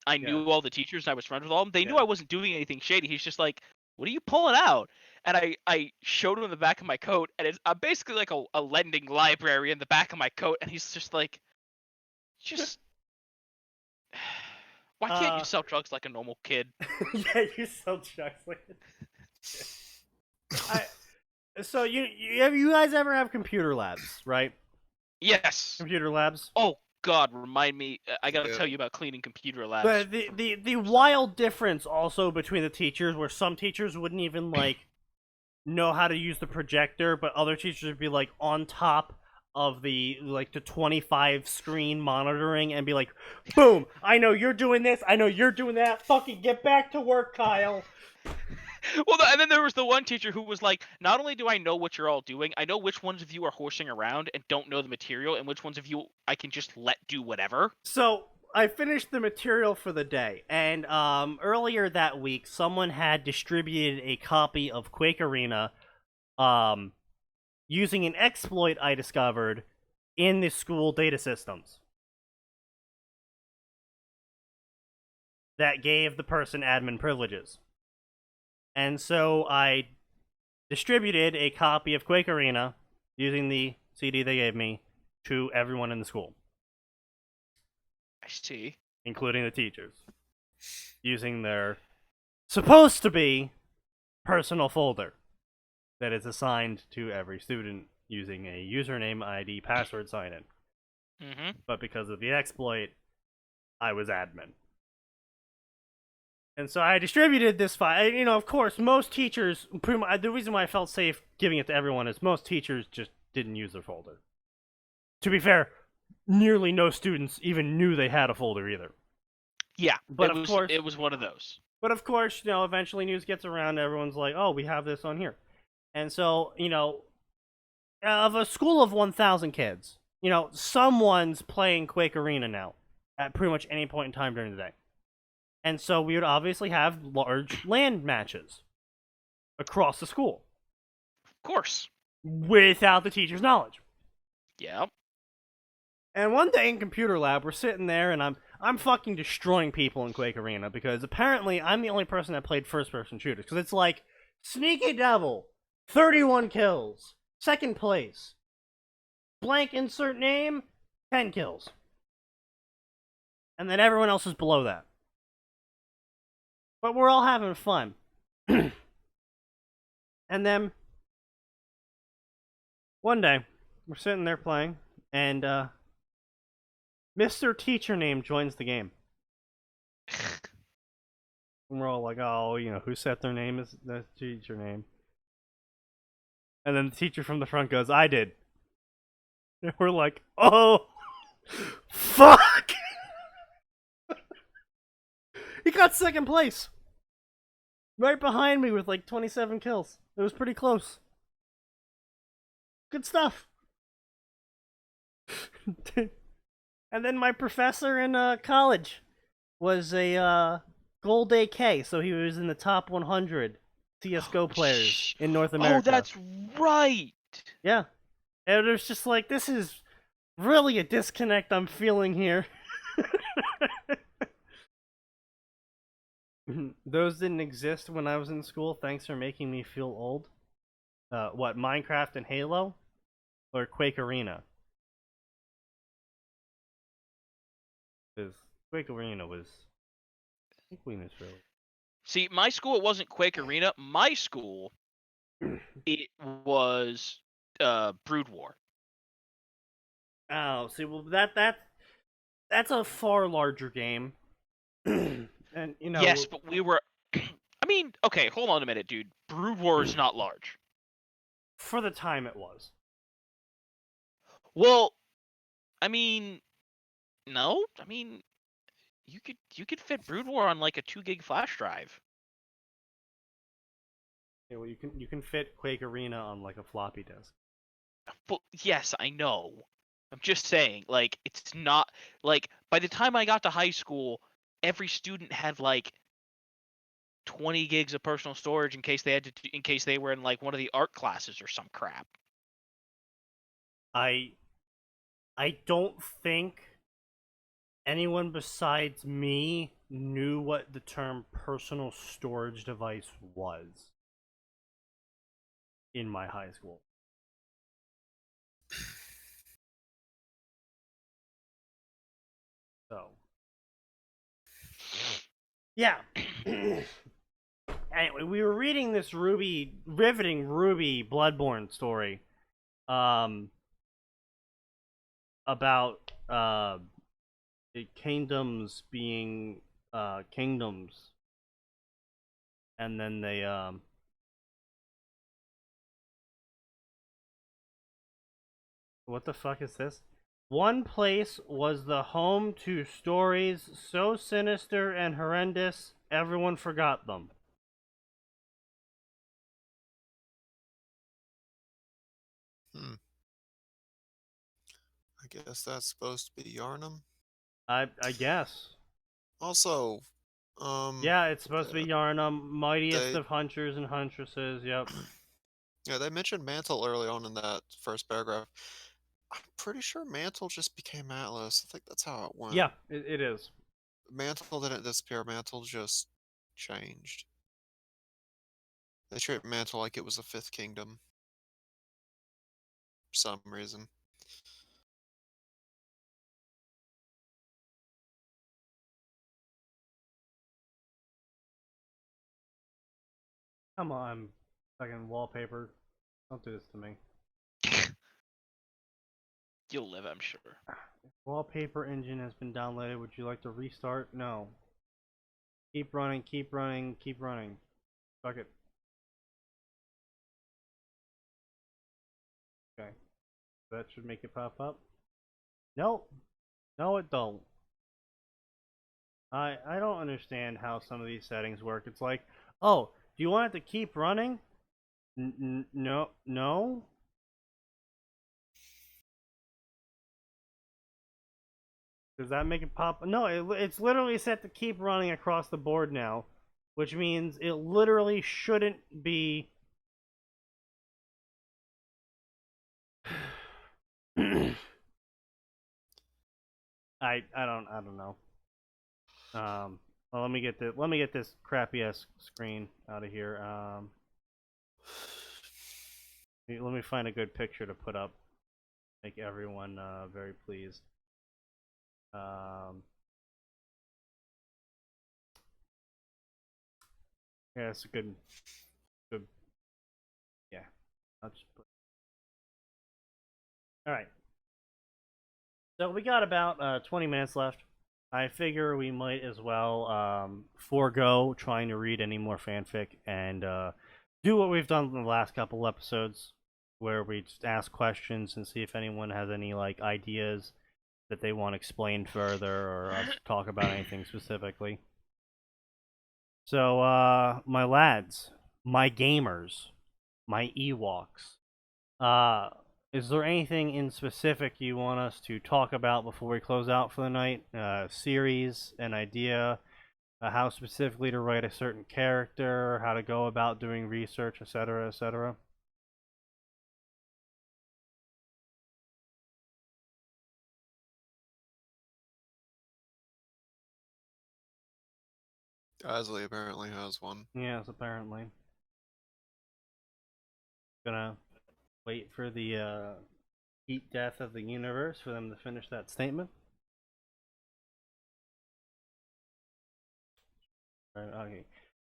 Speaker 3: I knew all the teachers and I was friends with all of them. They knew I wasn't doing anything shady. He's just like, what are you pulling out? And I showed him the back of my coat, and I'm basically like a lending library in the back of my coat, and he's just like, why can't you sell drugs like a normal kid?
Speaker 2: Yeah, you sell drugs like So you guys ever have computer labs, right?
Speaker 3: Yes.
Speaker 2: Computer labs.
Speaker 3: Oh God, remind me. I gotta tell you about cleaning computer labs.
Speaker 2: But the wild difference also between the teachers, where some teachers wouldn't even like know how to use the projector, but other teachers would be like on top of the 25 screen monitoring and be like, boom, I know you're doing this, I know you're doing that, fucking get back to work, Kyle.
Speaker 3: Well, and then there was the one teacher who was like, not only do I know what you're all doing, I know which ones of you are horsing around and don't know the material, and which ones of you I can just let do whatever.
Speaker 2: So I finished the material for the day, and earlier that week, someone had distributed a copy of Quake Arena using an exploit I discovered in the school data systems that gave the person admin privileges. And so I distributed a copy of Quake Arena using the CD they gave me to everyone in the school.
Speaker 3: I see.
Speaker 2: Including the teachers. Using their supposed to be personal folder that is assigned to every student using a username, ID, password sign-in.
Speaker 3: Mm-hmm.
Speaker 2: But because of the exploit, I was admin. And so I distributed this file. You know, of course, most teachers, the reason why I felt safe giving it to everyone is most teachers just didn't use their folder. To be fair, nearly no students even knew they had a folder either.
Speaker 3: Yeah,
Speaker 2: but
Speaker 3: of course, it was one of those.
Speaker 2: But of course, you know, eventually news gets around, everyone's like, oh, we have this on here. And so, you know, of a school of 1,000 kids, you know, someone's playing Quake Arena now at pretty much any point in time during the day. And so we would obviously have large LAN matches across the school.
Speaker 3: Of course.
Speaker 2: Without the teacher's knowledge.
Speaker 3: Yeah.
Speaker 2: And one day in computer lab, we're sitting there, and I'm fucking destroying people in Quake Arena because apparently I'm the only person that played first-person shooters. Because it's like Sneaky Devil, 31 kills, second place. Blank insert name, 10 kills. And then everyone else is below that. But we're all having fun. And then one day, we're sitting there playing, and Mr. Teacher Name joins the game. And we're all like, oh, you know, who set their name as the teacher name? And then the teacher from the front goes, I did. And we're like, oh, fuck! He got second place. Right behind me with like 27 kills. It was pretty close. Good stuff. And then my professor in college was a gold AK, so he was in the top 100 CSGO players in North America.
Speaker 3: Oh, that's right!
Speaker 2: Yeah. And it was just like, this is really a disconnect I'm feeling here. Those didn't exist when I was in school. Thanks for making me feel old. What, Minecraft and Halo? Or Quake Arena? Because Quake Arena was... I think we missed really.
Speaker 3: See, my school, it wasn't Quake Arena. My school, it was Brood War.
Speaker 2: Oh, see, well, that's a far larger game. And, you know...
Speaker 3: Yes, but we were... I mean, okay, hold on a minute, dude. Brood War is not large.
Speaker 2: For the time it was.
Speaker 3: Well, I mean... No? I mean... You could fit Brood War on like a 2 gig flash drive.
Speaker 2: Yeah, well, you can fit Quake Arena on like a floppy disk.
Speaker 3: Well, yes, I know. I'm just saying, like, it's not like by the time I got to high school, every student had like 20 gigs of personal storage in case they were in like one of the art classes or some crap.
Speaker 2: I don't think anyone besides me knew what the term personal storage device was in my high school. So, yeah. Anyway, we were reading this riveting Ruby Bloodborne story, about the kingdoms being kingdoms, and then they what the fuck is this? One place was the home to stories so sinister and horrendous everyone forgot them.
Speaker 1: I guess that's supposed to be Yarnum.
Speaker 2: I guess.
Speaker 1: Also,
Speaker 2: yeah, it's supposed to be Yarnum, mightiest
Speaker 1: they-
Speaker 2: of hunters and huntresses. Yep.
Speaker 1: Yeah, they mentioned Mantle early on in that first paragraph. I'm pretty sure Mantle just became Atlas. I think that's how it went.
Speaker 2: Yeah, it is.
Speaker 1: Mantle didn't disappear. Mantle just changed. They treat Mantle like it was a fifth kingdom. For some reason.
Speaker 2: Come on, fucking wallpaper. Don't do this to me.
Speaker 3: You'll live, I'm sure.
Speaker 2: Wallpaper engine has been downloaded. Would you like to restart? No. Keep running, keep running, keep running. Fuck it. Okay. That should make it pop up. Nope. No, it don't. I don't understand how some of these settings work. It's like, oh, do you want it to keep running? No, no. Does that make it pop? No, it's literally set to keep running across the board now, which means it literally shouldn't be. I don't know. Well, let me get this crappy ass screen out of here. Let me find a good picture to put up, make everyone very pleased. Yeah, it's a good. Yeah, I'll just put. All right. So we got about 20 minutes left. I figure we might as well forego trying to read any more fanfic and do what we've done in the last couple episodes, where we just ask questions and see if anyone has any like ideas that they want explained further or us to talk about anything specifically. So, my lads, my gamers, my Ewoks, is there anything in specific you want us to talk about before we close out for the night? Series, an idea, how specifically to write a certain character, how to go about doing research, etc., etc.?
Speaker 1: Isley apparently has one.
Speaker 2: Yes, apparently. Gonna wait for the heat death of the universe for them to finish that statement. Okay.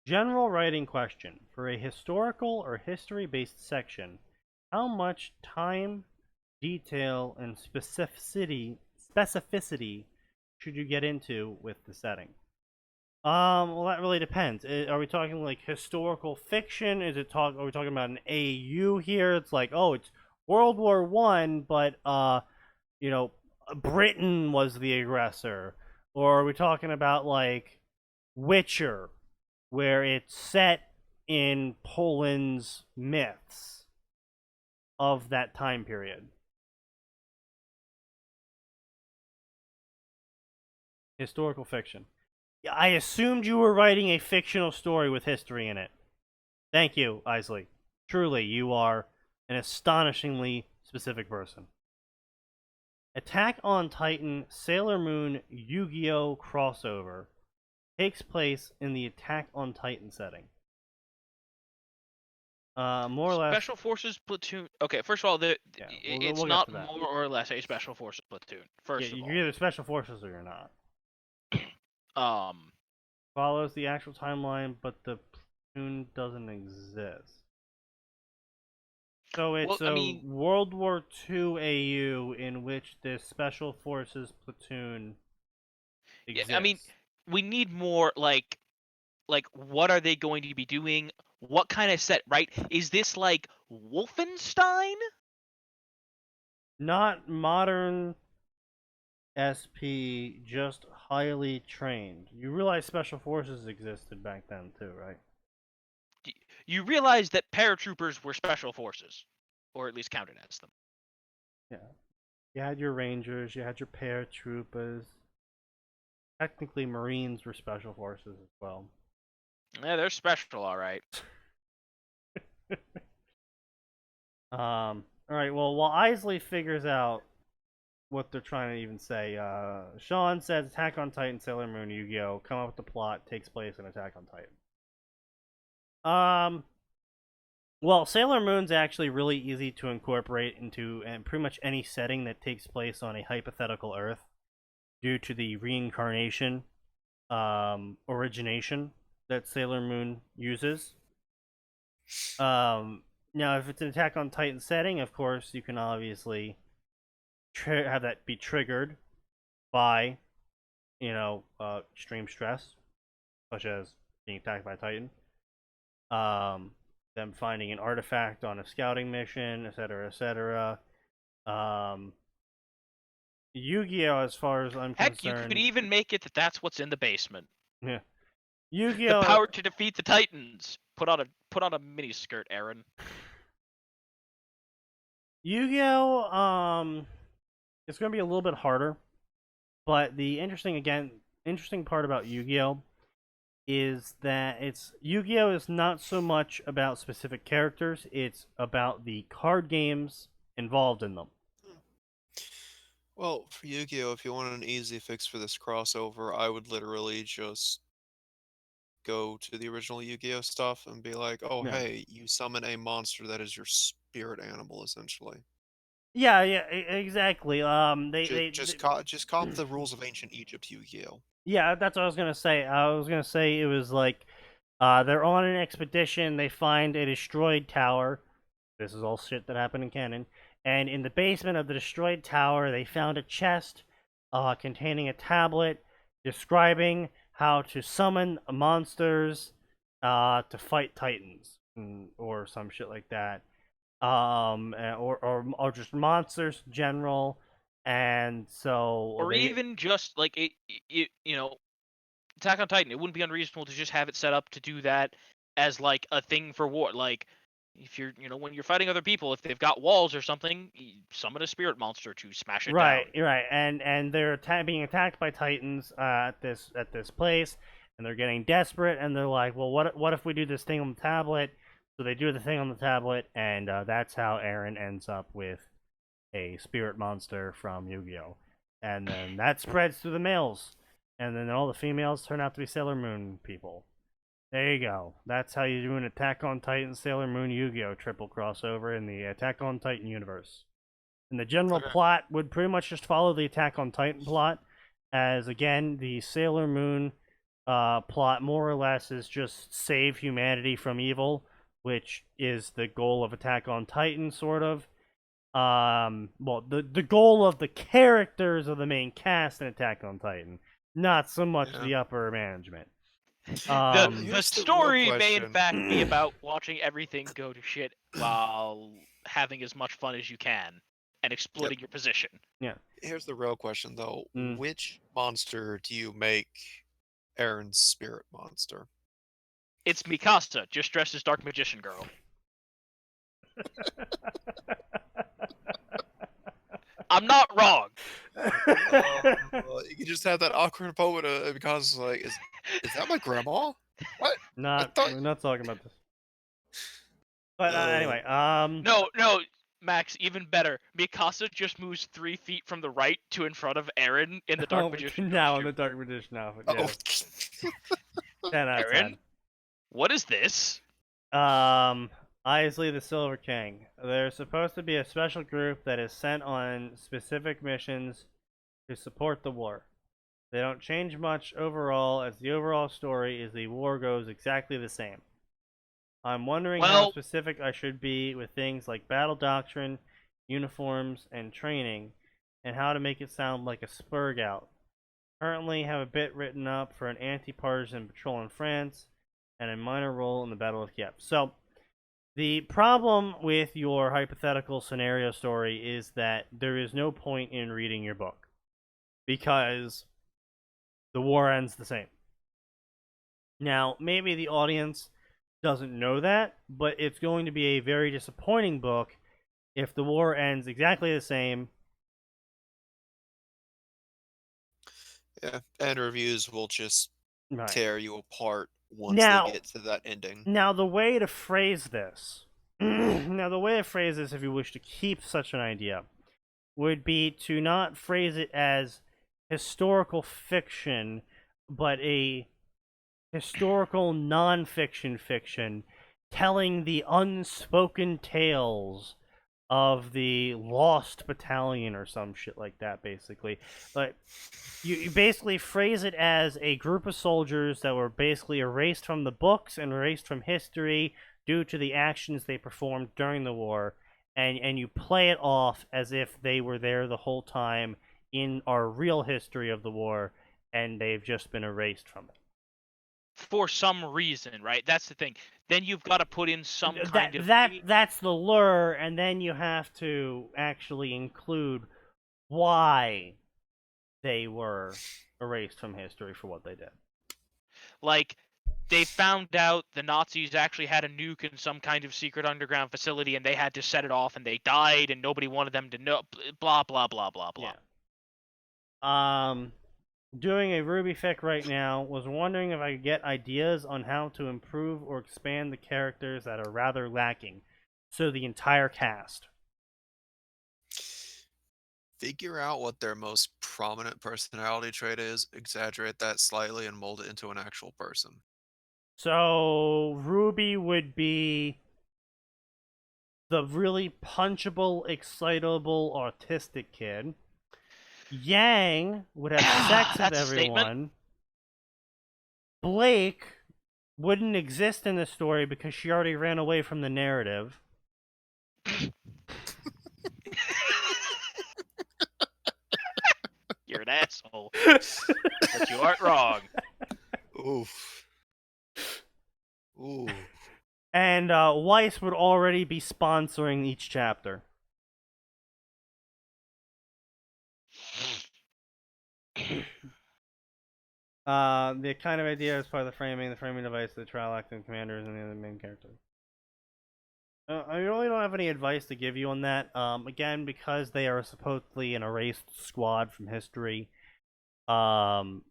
Speaker 2: General writing question. For a historical or history-based section, how much time, detail, and specificity should you get into with the setting? Well, that really depends. Are we talking like historical fiction? Are we talking about an AU here? It's like, oh, it's World War One, but Britain was the aggressor. Or are we talking about like Witcher, where it's set in Poland's myths of that time period? Historical fiction. I assumed you were writing a fictional story with history in it. Thank you, Isley. Truly, you are an astonishingly specific person. Attack on Titan Sailor Moon Yu-Gi-Oh! Crossover takes place in the Attack on Titan setting. More or less.
Speaker 3: Special Forces platoon. Okay, first of all, it's
Speaker 2: we'll
Speaker 3: not more or less a Special Forces platoon. First of all,
Speaker 2: you're either Special Forces or you're not. Follows the actual timeline, but the platoon doesn't exist. So it's World War II AU in which this Special Forces platoon exists.
Speaker 3: Yeah, I mean, we need more like what are they going to be doing? What kind of set, right? Is this like Wolfenstein?
Speaker 2: Not modern SP, just highly trained. You realize Special Forces existed back then too, right?
Speaker 3: You realize that paratroopers were Special Forces, or at least counted as them.
Speaker 2: Yeah. You had your Rangers, you had your paratroopers. Technically, Marines were Special Forces as well.
Speaker 3: Yeah, they're special, all right.
Speaker 2: All right. Well, while Isley figures out what they're trying to even say, Sean says Attack on Titan, Sailor Moon, Yu-Gi-Oh! Come up with the plot. Takes place in Attack on Titan. Well, Sailor Moon's actually really easy to incorporate into pretty much any setting that takes place on a hypothetical Earth, due to the reincarnation, origination that Sailor Moon uses. Now, if it's an Attack on Titan setting, of course, you can obviously have that be triggered by, extreme stress, such as being attacked by a Titan, them finding an artifact on a scouting mission, etc., etc. Yu-Gi-Oh, as far as I'm
Speaker 3: Heck,
Speaker 2: concerned,
Speaker 3: you could even make it that's what's in the basement.
Speaker 2: Yeah. Yu-Gi-Oh!
Speaker 3: The power to defeat the Titans. Put on a miniskirt, Aaron.
Speaker 2: Yu-Gi-Oh! It's going to be a little bit harder, but the interesting part about Yu-Gi-Oh! Is that Yu-Gi-Oh! Is not so much about specific characters, it's about the card games involved in them.
Speaker 1: Well, for Yu-Gi-Oh, if you want an easy fix for this crossover, I would literally just go to the original Yu-Gi-Oh stuff and be like, "Oh,
Speaker 2: Yeah.
Speaker 1: hey, you summon a monster that is your spirit animal, essentially."
Speaker 2: Yeah, yeah, exactly.
Speaker 1: Just cop the rules of ancient Egypt Yu-Gi-Oh.
Speaker 2: Yeah, that's what I was gonna say. I was gonna say it was like, they're on an expedition. They find a destroyed tower. This is all shit that happened in canon. And in the basement of the destroyed tower, they found a chest, containing a tablet describing how to summon monsters, to fight titans, or some shit like that. Or just monsters in general. And so
Speaker 3: Or
Speaker 2: they
Speaker 3: even just like you know, Attack on Titan. It wouldn't be unreasonable to just have it set up to do that as like a thing for war. Like if you're, when you're fighting other people, if they've got walls or something, summon a spirit monster to smash it down.
Speaker 2: right, and they're being attacked by titans, at this place, and they're getting desperate, and they're like, well, what if we do this thing on the tablet? So they do the thing on the tablet, and that's how Aaron ends up with a spirit monster from Yu-Gi-Oh, and then that spreads through the males, and then all the females turn out to be Sailor Moon people. There you go. That's how you do an Attack on Titan Sailor Moon Yu-Gi-Oh triple crossover in the Attack on Titan universe. And the general
Speaker 1: Okay.
Speaker 2: plot would pretty much just follow the Attack on Titan plot, as again the Sailor Moon plot more or less is just save humanity from evil, which is the goal of Attack on Titan, sort of. Well, the goal of the characters of the main cast in Attack on Titan, not so much
Speaker 1: Yeah.
Speaker 2: the upper management.
Speaker 3: The
Speaker 1: Here's the real
Speaker 3: story may in
Speaker 1: question.
Speaker 3: fact be about watching everything go to shit while having as much fun as you can and exploiting your position.
Speaker 2: Yeah.
Speaker 1: Here's the real question, though.
Speaker 2: Mm.
Speaker 1: Which monster do you make Aaron's spirit monster?
Speaker 3: It's Mikasa, just dressed as Dark Magician Girl. I'm not wrong.
Speaker 1: You can just have that awkward moment because it's like, is that my grandma? What?
Speaker 2: We're not talking about this. But anyway,
Speaker 3: No, Max, even better. Mikasa just moves 3 feet from the right to in front of Aaron in the Dark Magician
Speaker 2: now in
Speaker 3: costume.
Speaker 2: the Dark Magician outfit.
Speaker 1: Oh.
Speaker 2: Yeah. 10 out of 10.
Speaker 3: Aaron, what is this?
Speaker 2: Isley the Silver King. There's supposed to be a special group that is sent on specific missions to support the war. They don't change much overall, as the overall story is the war goes exactly the same. I'm wondering how specific I should be with things like battle doctrine, uniforms, and training, and how to make it sound like a spurg out. Currently have a bit written up for an anti-partisan patrol in France, and a minor role in the Battle of Kiev. So, the problem with your hypothetical scenario story is that there is no point in reading your book, because the war ends the same. Now, maybe the audience doesn't know that, but it's going to be a very disappointing book if the war ends exactly the same.
Speaker 1: Yeah, and reviews will just tear you apart once they get to that ending.
Speaker 2: Now, the way to phrase this, if you wish to keep such an idea, would be to not phrase it as historical fiction, but a historical non-fiction fiction telling the unspoken tales of the lost battalion or some shit like that, basically. But you basically phrase it as a group of soldiers that were basically erased from the books and erased from history due to the actions they performed during the war, and you play it off as if they were there the whole time in our real history of the war, and they've just been erased from it.
Speaker 3: For some reason, right? That's the thing. Then you've got to put in some kind of...
Speaker 2: That's the lure, and then you have to actually include why they were erased from history for what they did.
Speaker 3: Like, they found out the Nazis actually had a nuke in some kind of secret underground facility, and they had to set it off, and they died, and nobody wanted them to know. Blah, blah, blah, blah, blah.
Speaker 2: Yeah. Doing a Ruby fic right now, was wondering if I could get ideas on how to improve or expand the characters that are rather lacking. So the entire cast.
Speaker 1: Figure out what their most prominent personality trait is, exaggerate that slightly, and mold it into an actual person.
Speaker 2: So Ruby would be the really punchable, excitable, autistic kid. Yang would have sex with
Speaker 3: That's a statement.
Speaker 2: everyone. Blake wouldn't exist in the story because she already ran away from the narrative.
Speaker 3: You're an asshole, but you aren't wrong.
Speaker 1: Oof. Ooh.
Speaker 2: And Weiss would already be sponsoring each chapter. The kind of idea is part of the framing device, the trial acting commanders, and the other main characters. I really don't have any advice to give you on that. Again, because they are supposedly an erased squad from history, you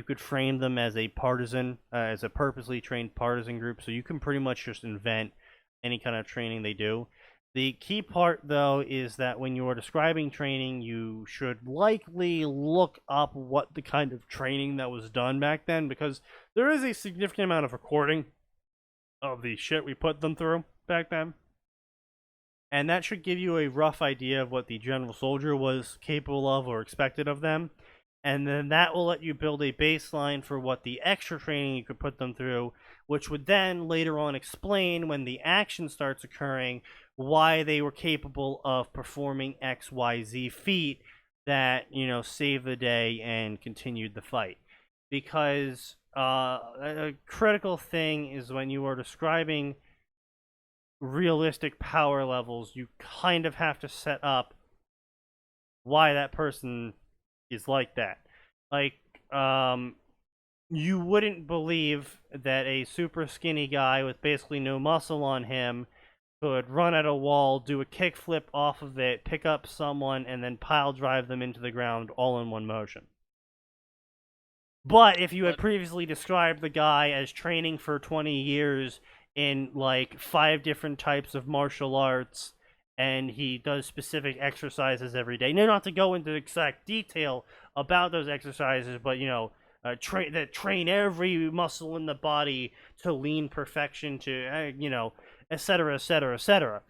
Speaker 2: could frame them as a partisan, as a purposely trained partisan group, so you can pretty much just invent any kind of training they do. The key part, though, is that when you are describing training, you should likely look up what the kind of training that was done back then, because there is a significant amount of recording of the shit we put them through back then. And that should give you a rough idea of what the general soldier was capable of or expected of them. And then that will let you build a baseline for what the extra training you could put them through, which would then later on explain when the action starts occurring why they were capable of performing XYZ feat that, saved the day and continued the fight. Because a critical thing is when you are describing realistic power levels, you kind of have to set up why that person is like that. Like, you wouldn't believe that a super skinny guy with basically no muscle on him could run at a wall, do a kickflip off of it, pick up someone, and then pile drive them into the ground all in one motion. But if you had previously described the guy as training for 20 years in like 5 different types of martial arts, and he does specific exercises every day. Now, not to go into exact detail about those exercises, but train every muscle in the body to lean perfection, to etc., etc., etc.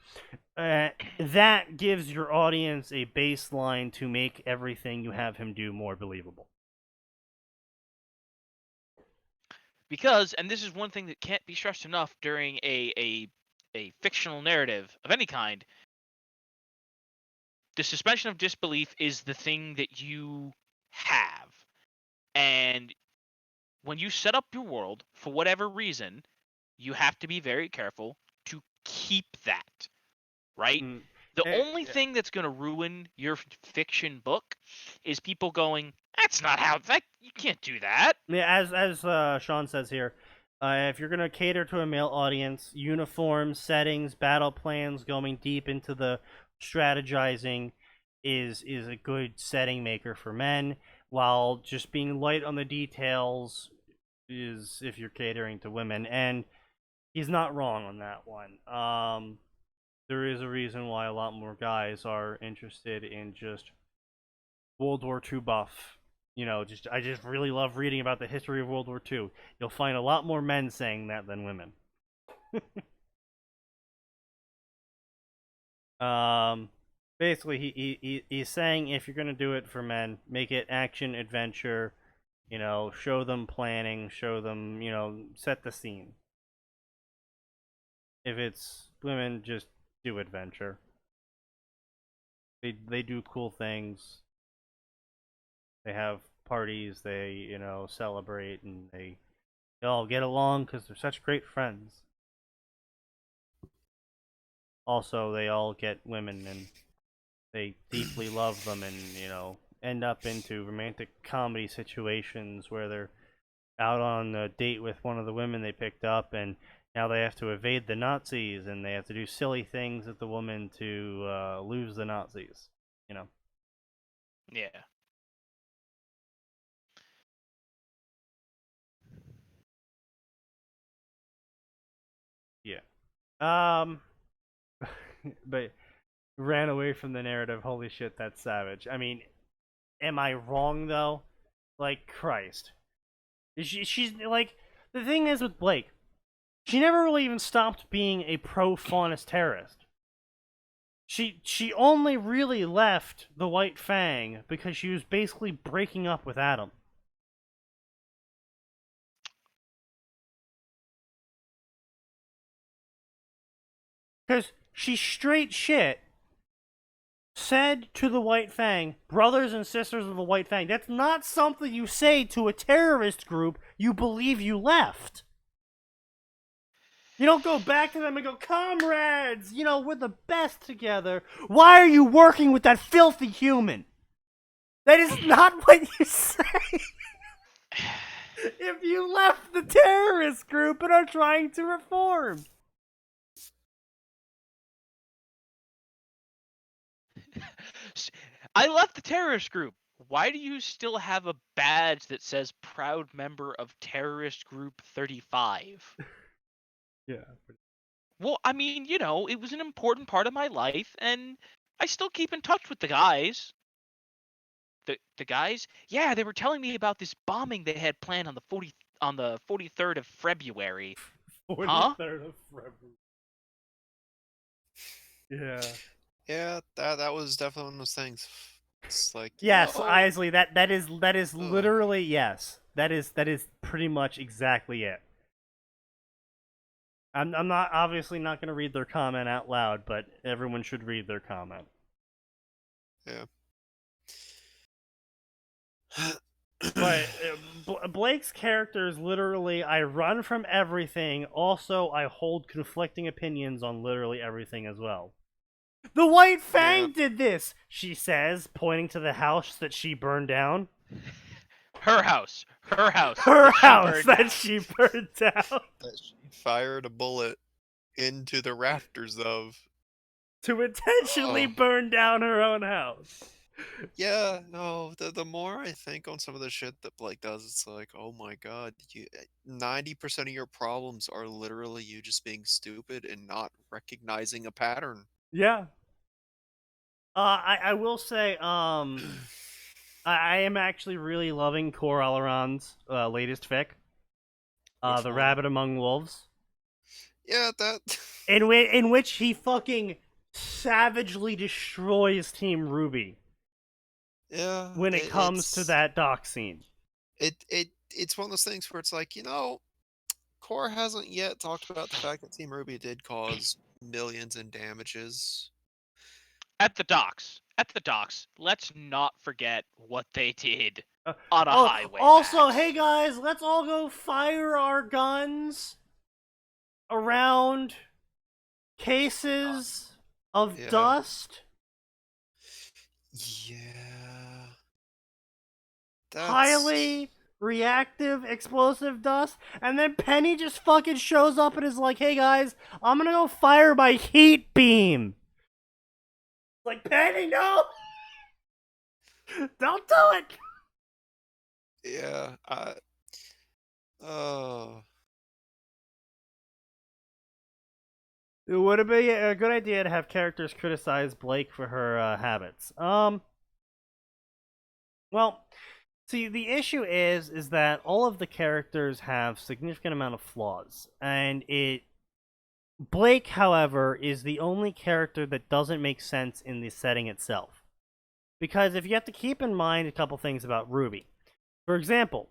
Speaker 2: That gives your audience a baseline to make everything you have him do more believable.
Speaker 3: Because, and this is one thing that can't be stressed enough during a fictional narrative of any kind, the suspension of disbelief is the thing that you have. And when you set up your world, for whatever reason, you have to be very careful to keep that, right? The only thing that's going to ruin your fiction book is people going, that's not how, you can't do that.
Speaker 2: Yeah, as Sean says here, if you're going to cater to a male audience, uniforms, settings, battle plans, going deep into the strategizing is a good setting maker for men, while just being light on the details is if you're catering to women. And he's not wrong on that one. There is a reason why a lot more guys are interested in just World War II buff. I just really love reading about the history of World War II. You'll find a lot more men saying that than women. Basically, he's saying if you're gonna do it for men, make it action adventure. Show them planning, show them, set the scene. If it's women, just do adventure. They do cool things. They have parties, they, celebrate, and they all get along because they're such great friends. Also, they all get women, and they deeply love them, and, end up into romantic comedy situations where they're out on a date with one of the women they picked up, and now they have to evade the Nazis, and they have to do silly things with the woman to lose the Nazis,
Speaker 3: Yeah.
Speaker 2: Yeah. But ran away from the narrative. Holy shit, that's savage. I mean, am I wrong though? Like, Christ. She's like, the thing is with Blake, she never really even stopped being a pro-faunist terrorist. She only really left the White Fang because she was basically breaking up with Adam. Because she straight shit said to the White Fang, brothers and sisters of the White Fang, that's not something you say to a terrorist group you believe you left. You don't go back to them and go, comrades, you know, we're the best together. Why are you working with that filthy human? That is not what you say. If you left the terrorist group and are trying to reform.
Speaker 3: I left the terrorist group. Why do you still have a badge that says proud member of terrorist group 35?
Speaker 2: Yeah.
Speaker 3: Well, I mean, you know, it was an important part of my life, and I still keep in touch with the guys. The guys? Yeah, they were telling me about this bombing they had planned on the 43rd of February.
Speaker 2: 43rd of February. Yeah.
Speaker 1: Yeah, that was definitely one of those things. It's like,
Speaker 2: yes,
Speaker 1: oh,
Speaker 2: Isley, that is literally yes. That is pretty much exactly it. I'm not obviously not going to read their comment out loud, but everyone should read their comment.
Speaker 1: Yeah.
Speaker 2: But Blake's character is literally, I run from everything. Also, I hold conflicting opinions on literally everything as well. The White Fang did this, she says, pointing to the house that she burned down.
Speaker 3: Her house. Her house.
Speaker 2: Her house that she burned down.
Speaker 1: That she fired a bullet into the rafters of.
Speaker 2: To intentionally burn down her own house.
Speaker 1: Yeah, no, the more I think on some of the shit that Blake does, it's like, oh my god, 90% of your problems are literally you just being stupid and not recognizing a pattern.
Speaker 2: Yeah. I will say, I am actually really loving Cor Alaron's latest fic. The
Speaker 1: one?
Speaker 2: Rabbit Among Wolves.
Speaker 1: Yeah, that.
Speaker 2: In which he fucking savagely destroys Team Ruby.
Speaker 1: Yeah.
Speaker 2: When it comes to that dock scene.
Speaker 1: It's one of those things where it's like, you know, Core hasn't yet talked about the fact that Team Ruby did cause millions in damages.
Speaker 3: At the docks. Let's not forget what they did on a highway.
Speaker 2: Also, hey guys, let's all go fire our guns around cases of dust.
Speaker 1: Yeah.
Speaker 2: Highly reactive explosive dust. And then Penny just fucking shows up and is like, hey guys, I'm gonna go fire my heat beam. Like, Penny, no! Don't do it!
Speaker 1: Yeah,
Speaker 2: It would be a good idea to have characters criticize Blake for her habits. Well, see, the issue is that all of the characters have significant amount of flaws, and Blake, however, is the only character that doesn't make sense in the setting itself. Because if you have to keep in mind a couple things about Ruby. For example,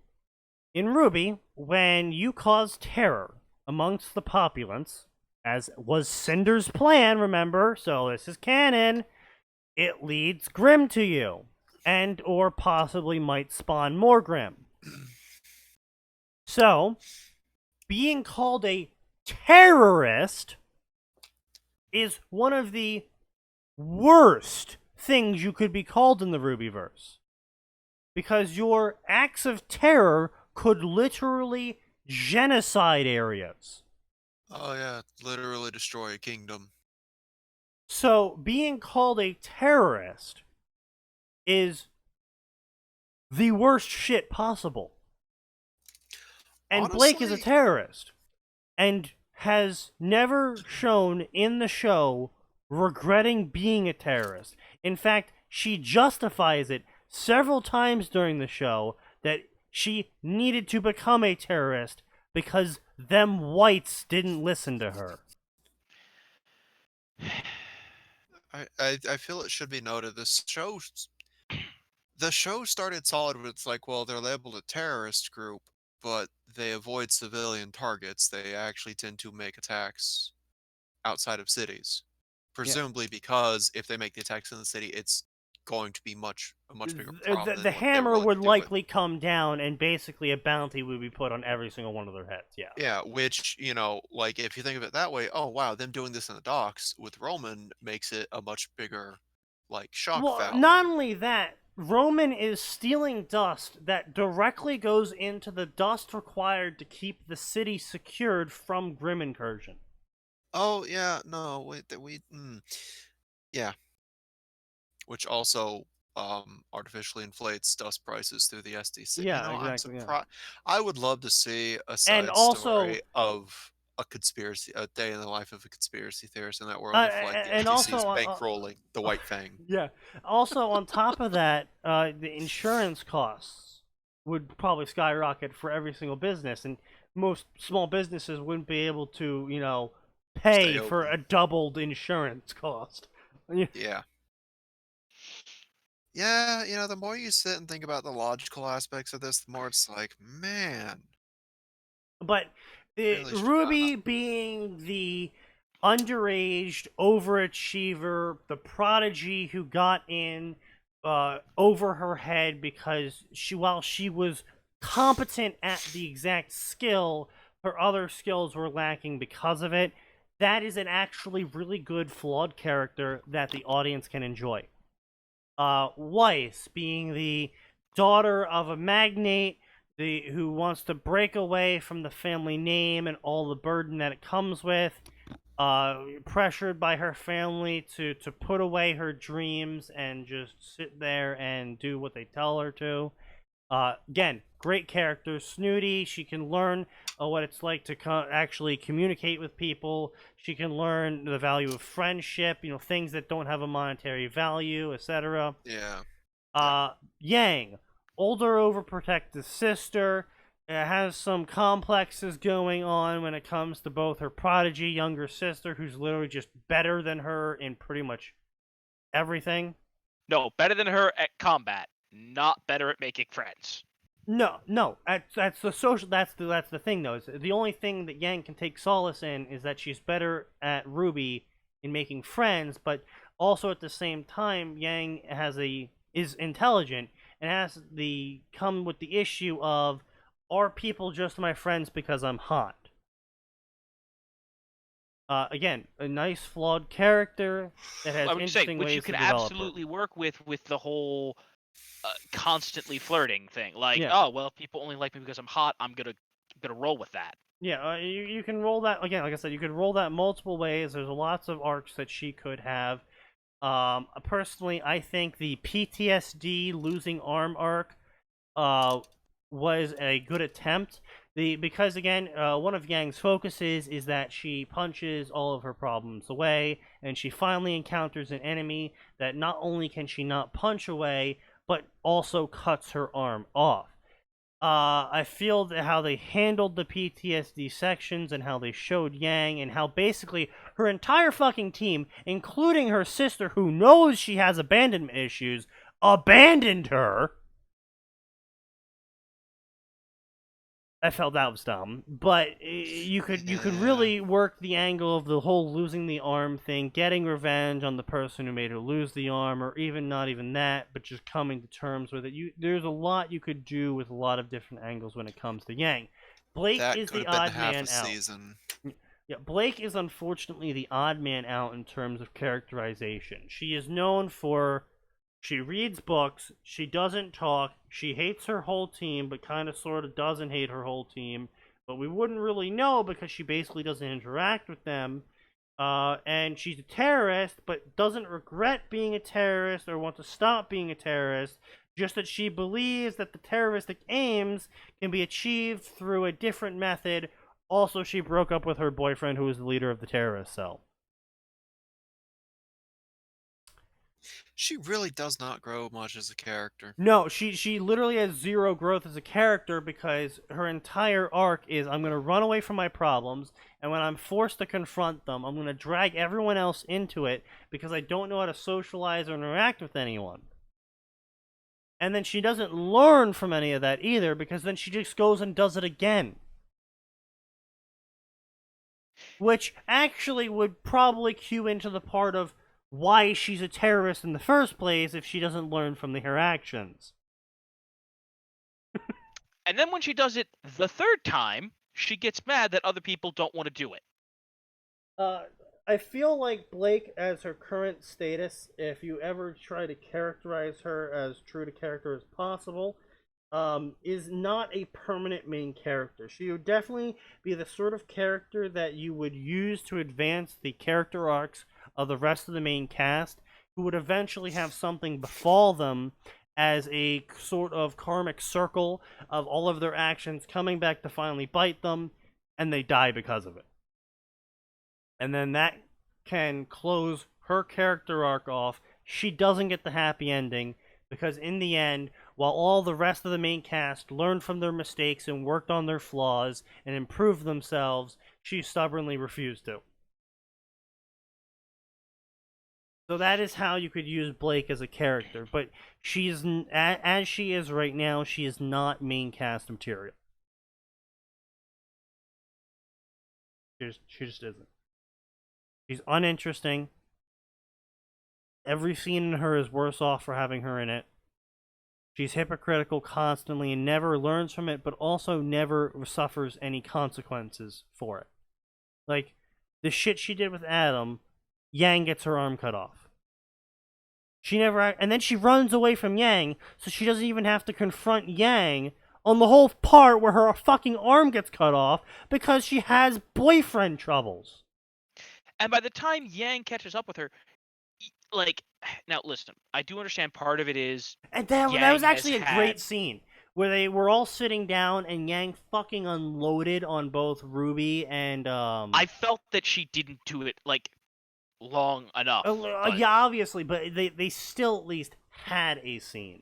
Speaker 2: in Ruby, when you cause terror amongst the populace, as was Cinder's plan, remember, so this is canon, it leads Grimm to you, and or possibly might spawn more Grimm. So, being called a terrorist is one of the worst things you could be called in the Rubyverse. Because your acts of terror could literally genocide areas.
Speaker 1: Oh yeah, literally destroy a kingdom.
Speaker 2: So, being called a terrorist is the worst shit possible. And
Speaker 1: Honestly,
Speaker 2: Blake is a terrorist. And has never shown in the show regretting being a terrorist. In fact, she justifies it several times during the show that she needed to become a terrorist because them whites didn't listen to her.
Speaker 1: I feel it should be noted the show started solid with it's like, well, they're labeled a terrorist group, but they avoid civilian targets. They actually tend to make attacks outside of cities.
Speaker 2: Yeah.
Speaker 1: Presumably because if they make the attacks in the city, it's going to be a much bigger problem
Speaker 2: The
Speaker 1: than what they were
Speaker 2: hammer
Speaker 1: willing
Speaker 2: would
Speaker 1: to do with.
Speaker 2: likely come down, and basically a bounty would be put on every single one of their heads. Yeah.
Speaker 1: Yeah, which, like if you think of it that way, oh wow, them doing this in the docks with Roman makes it a much bigger like shock
Speaker 2: Well,
Speaker 1: value.
Speaker 2: not only that, Roman is stealing dust that directly goes into the dust required to keep the city secured from Grim incursion.
Speaker 1: Oh yeah, no, yeah, which also artificially inflates dust prices through the SDC.
Speaker 2: Yeah,
Speaker 1: I'm
Speaker 2: exactly. Yeah.
Speaker 1: surprised. I would love to see a
Speaker 2: And
Speaker 1: side
Speaker 2: also,
Speaker 1: story of a day in the life of a conspiracy theorist in that world
Speaker 2: uh,
Speaker 1: of like the
Speaker 2: and
Speaker 1: SDC's
Speaker 2: also,
Speaker 1: bankrolling the White Fang.
Speaker 2: yeah. Also, on top of that, the insurance costs would probably skyrocket for every single business, and most small businesses wouldn't be able to,
Speaker 1: Stay
Speaker 2: pay for
Speaker 1: open.
Speaker 2: a doubled insurance cost.
Speaker 1: Yeah. Yeah, the more you sit and think about the logical aspects of this, the more it's like, man,
Speaker 2: But
Speaker 1: really should have gotten
Speaker 2: Ruby
Speaker 1: up.
Speaker 2: being the underage overachiever, the prodigy who got in over her head because while she was competent at the exact skill, her other skills were lacking because of it. That is an actually really good flawed character that the audience can enjoy. Weiss being the daughter of a magnate who wants to break away from the family name and all the burden that it comes with, pressured by her family to put away her dreams and just sit there and do what they tell her to. Again, great character, snooty. She can learn what it's like to actually communicate with people. She can learn the value of friendship, things that don't have a monetary value, etc.
Speaker 1: Yeah.
Speaker 2: Yang, older overprotective sister, has some complexes going on when it comes to both her prodigy younger sister, who's literally just better than her in pretty much everything.
Speaker 3: No, better than her at combat, not better at making friends.
Speaker 2: No, that's the social. That's the thing though. Is the only thing that Yang can take solace in is that she's better at Ruby in making friends, but also at the same time, Yang is intelligent and has come with the issue of, are people just my friends because I'm hot? Again, a nice flawed character that has interesting
Speaker 3: which
Speaker 2: ways
Speaker 3: you can
Speaker 2: to develop
Speaker 3: absolutely
Speaker 2: her.
Speaker 3: work with the whole constantly flirting thing. Like,
Speaker 2: Yeah.
Speaker 3: oh well, if people only like me because I'm hot, I'm gonna roll with that.
Speaker 2: Yeah, you can roll that again. Like I said, you could roll that multiple ways. There's lots of arcs that she could have. Personally, I think the PTSD losing arm arc was a good attempt. Because again, one of Yang's focuses is that she punches all of her problems away, and she finally encounters an enemy that not only can she not punch away, but also cuts her arm off. I feel that how they handled the PTSD sections and how they showed Yang and how basically her entire fucking team, including her sister who knows she has abandonment issues, abandoned her. I felt that was dumb, but you could really work the angle of the whole losing the arm thing, getting revenge on the person who made her lose the arm, or even not even that, but just coming to terms with it. There's a lot you could do with a lot of different angles when it comes to Yang. Blake
Speaker 1: That
Speaker 2: is
Speaker 1: could
Speaker 2: the
Speaker 1: have been
Speaker 2: odd
Speaker 1: half
Speaker 2: man
Speaker 1: a
Speaker 2: out.
Speaker 1: season.
Speaker 2: Yeah, Blake is unfortunately the odd man out in terms of characterization. She is known for, she reads books, she doesn't talk, she hates her whole team, but kind of sort of doesn't hate her whole team. But we wouldn't really know because she basically doesn't interact with them. And she's a terrorist, but doesn't regret being a terrorist or want to stop being a terrorist. Just that she believes that the terroristic aims can be achieved through a different method. Also, she broke up with her boyfriend, who was the leader of the terrorist cell.
Speaker 1: She really does not grow much as a character.
Speaker 2: No, she literally has zero growth as a character because her entire arc is I'm going to run away from my problems, and when I'm forced to confront them, I'm going to drag everyone else into it because I don't know how to socialize or interact with anyone. And then she doesn't learn from any of that either because then she just goes and does it again. Which actually would probably cue into the part of why she's a terrorist in the first place if she doesn't learn from her actions.
Speaker 3: And then when she does it the third time, she gets mad that other people don't want to do it.
Speaker 2: I feel like Blake, as her current status, if you ever try to characterize her as true to character as possible, is not a permanent main character. She would definitely be the sort of character that you would use to advance the character arcs of the rest of the main cast, who would eventually have something befall them as a sort of karmic circle of all of their actions coming back to finally bite them, and they die because of it. And then that can close her character arc off. She doesn't get the happy ending because in the end, while all the rest of the main cast learned from their mistakes and worked on their flaws and improved themselves, she stubbornly refused to. So that is how you could use Blake as a character, but she's as she is right now, she is not main cast material. She just isn't. She's uninteresting. Every scene in her is worse off for having her in it. She's hypocritical constantly and never learns from it, but also never suffers any consequences for it. Like, the shit she did with Adam, Yang gets her arm cut off. She never, and then she runs away from Yang, so she doesn't even have to confront Yang on the whole part where her fucking arm gets cut off because she has boyfriend troubles.
Speaker 3: And by the time Yang catches up with her, like, now listen, I do understand part of it is
Speaker 2: And that
Speaker 3: Yang
Speaker 2: was actually a
Speaker 3: has
Speaker 2: great
Speaker 3: had-
Speaker 2: scene where they were all sitting down and Yang fucking unloaded on both Ruby and
Speaker 3: I felt that she didn't do it like long enough. But
Speaker 2: yeah, obviously, but they still at least had a scene.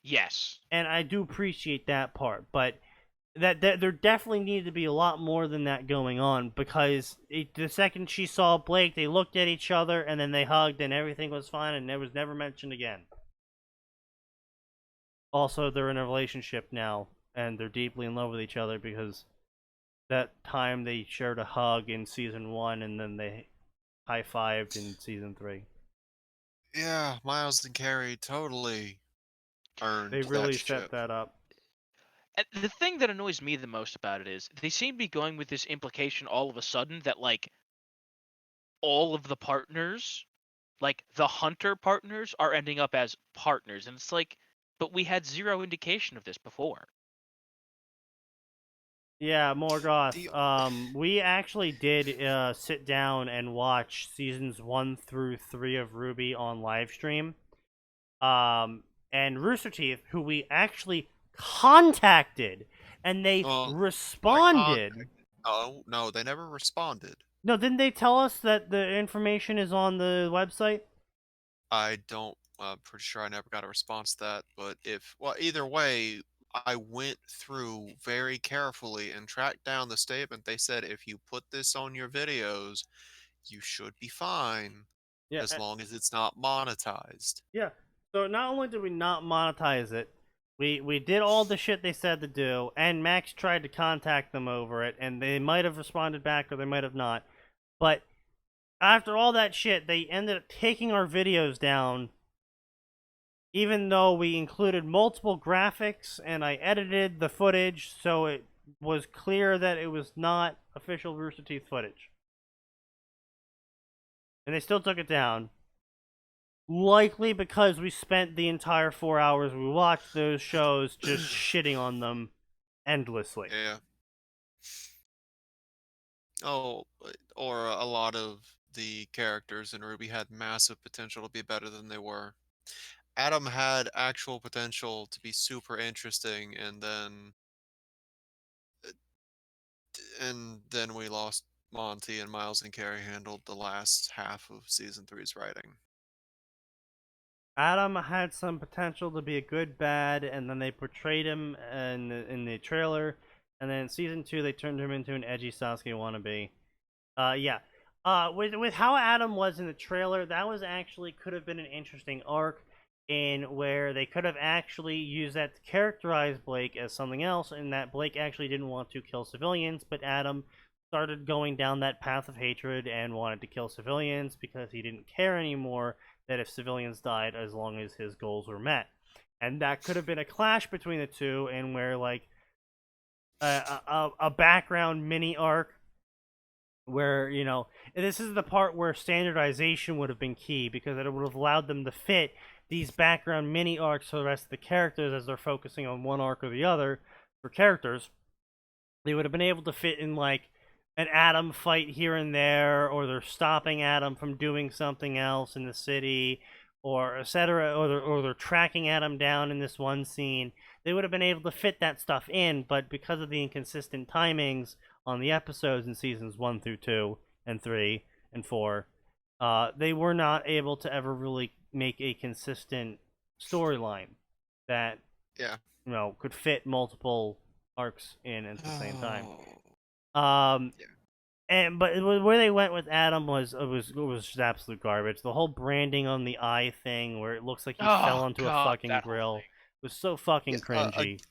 Speaker 3: yes.
Speaker 2: And I do appreciate that part, but that there definitely needed to be a lot more than that going on because the second she saw Blake, they looked at each other and then they hugged and everything was fine and it was never mentioned again. Also, they're in a relationship now and they're deeply in love with each other because that time they shared a hug in season 1 and then they high-fived in season 3.
Speaker 1: Yeah, Miles and Carrie totally earned
Speaker 2: They
Speaker 1: that
Speaker 2: really set
Speaker 1: ship.
Speaker 2: that up.
Speaker 3: And the thing that annoys me the most about it is they seem to be going with this implication all of a sudden that like all of the partners, like the hunter partners, are ending up as partners, and it's like, but we had zero indication of this before.
Speaker 2: Yeah, Morgoth.
Speaker 1: The
Speaker 2: We actually did sit down and watch seasons 1 through 3 of Ruby on live stream. And Rooster Teeth, who we actually contacted, and they responded.
Speaker 1: No, they never responded.
Speaker 2: No, didn't they tell us that the information is on the website?
Speaker 1: I don't. Pretty sure I never got a response to that. But either way, I went through very carefully and tracked down the statement. They said if you put this on your videos, you should be fine
Speaker 2: Yeah,
Speaker 1: as long as it's not monetized.
Speaker 2: yeah. So not only did we not monetize it, we did all the shit they said to do, and Max tried to contact them over it, and they might have responded back or they might have not. But after all that shit, they ended up taking our videos down, even though we included multiple graphics and I edited the footage so it was clear that it was not official Rooster Teeth footage. And they still took it down. Likely because we spent the entire 4 hours we watched those shows just shitting on them endlessly.
Speaker 1: Yeah. Oh, or a lot of the characters in Ruby had massive potential to be better than they were. Adam had actual potential to be super interesting, and then we lost Monty, and Miles and Carrie handled the last half of season three's writing.
Speaker 2: Adam had some potential to be a good bad, and then they portrayed him in the trailer, and then in season 2 they turned him into an edgy Sasuke wannabe. Yeah. With how Adam was in the trailer, that was actually could have been an interesting arc in where they could have actually used that to characterize Blake as something else, and that Blake actually didn't want to kill civilians, but Adam started going down that path of hatred and wanted to kill civilians because he didn't care anymore that if civilians died as long as his goals were met. And that could have been a clash between the two, and where like a background mini arc where, you know, this is the part where standardization would have been key, because it would have allowed them to fit these background mini arcs for the rest of the characters as they're focusing on one arc or the other for characters. They would have been able to fit in like an Adam fight here and there, or they're stopping Adam from doing something else in the city, or etc., or they're tracking Adam down in this one scene. They would have been able to fit that stuff in, but because of the inconsistent timings on the episodes in seasons 1 through 2 and 3 and 4, they were not able to ever really make a consistent storyline that,
Speaker 1: Yeah.
Speaker 2: you know, could fit multiple arcs in at the same time.
Speaker 1: Yeah.
Speaker 2: But where they went with Adam was just absolute garbage. The whole branding on the eye thing, where it looks like he fell onto a fucking grill, was so fucking cringy.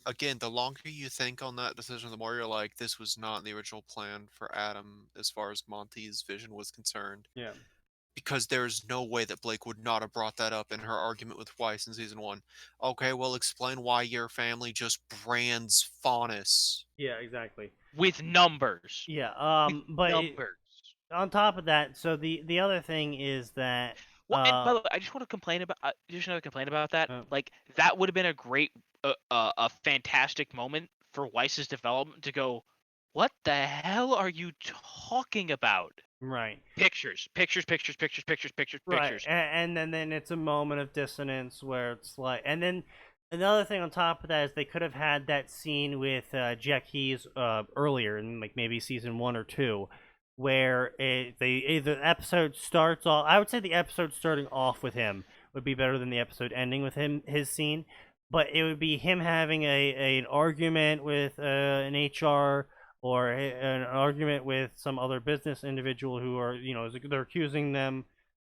Speaker 1: Again, the longer you think on that decision, the more you're like, this was not the original plan for Adam as far as Monty's vision was concerned.
Speaker 2: Yeah.
Speaker 1: Because there's no way that Blake would not have brought that up in her argument with Weiss in season 1. Okay, well, explain why your family just brands Faunus.
Speaker 2: Yeah, exactly.
Speaker 3: With numbers.
Speaker 2: Yeah.
Speaker 3: With
Speaker 2: but
Speaker 3: numbers.
Speaker 2: on top of that, so the other thing is that.
Speaker 3: Well, and by the way, I just want to complain about that. Like, that would have been a great, a fantastic moment for Weiss's development to go, what the hell are you talking about?
Speaker 2: Right.
Speaker 3: Pictures.
Speaker 2: Right. And then it's a moment of dissonance where it's like, and then another thing on top of that is they could have had that scene with Jack Keys earlier in like maybe season 1 or 2, where the episode starts off. I would say the episode starting off with him would be better than the episode ending with his scene, but it would be him having an argument with an HR, or an argument with some other business individual who are, you know, they're accusing them.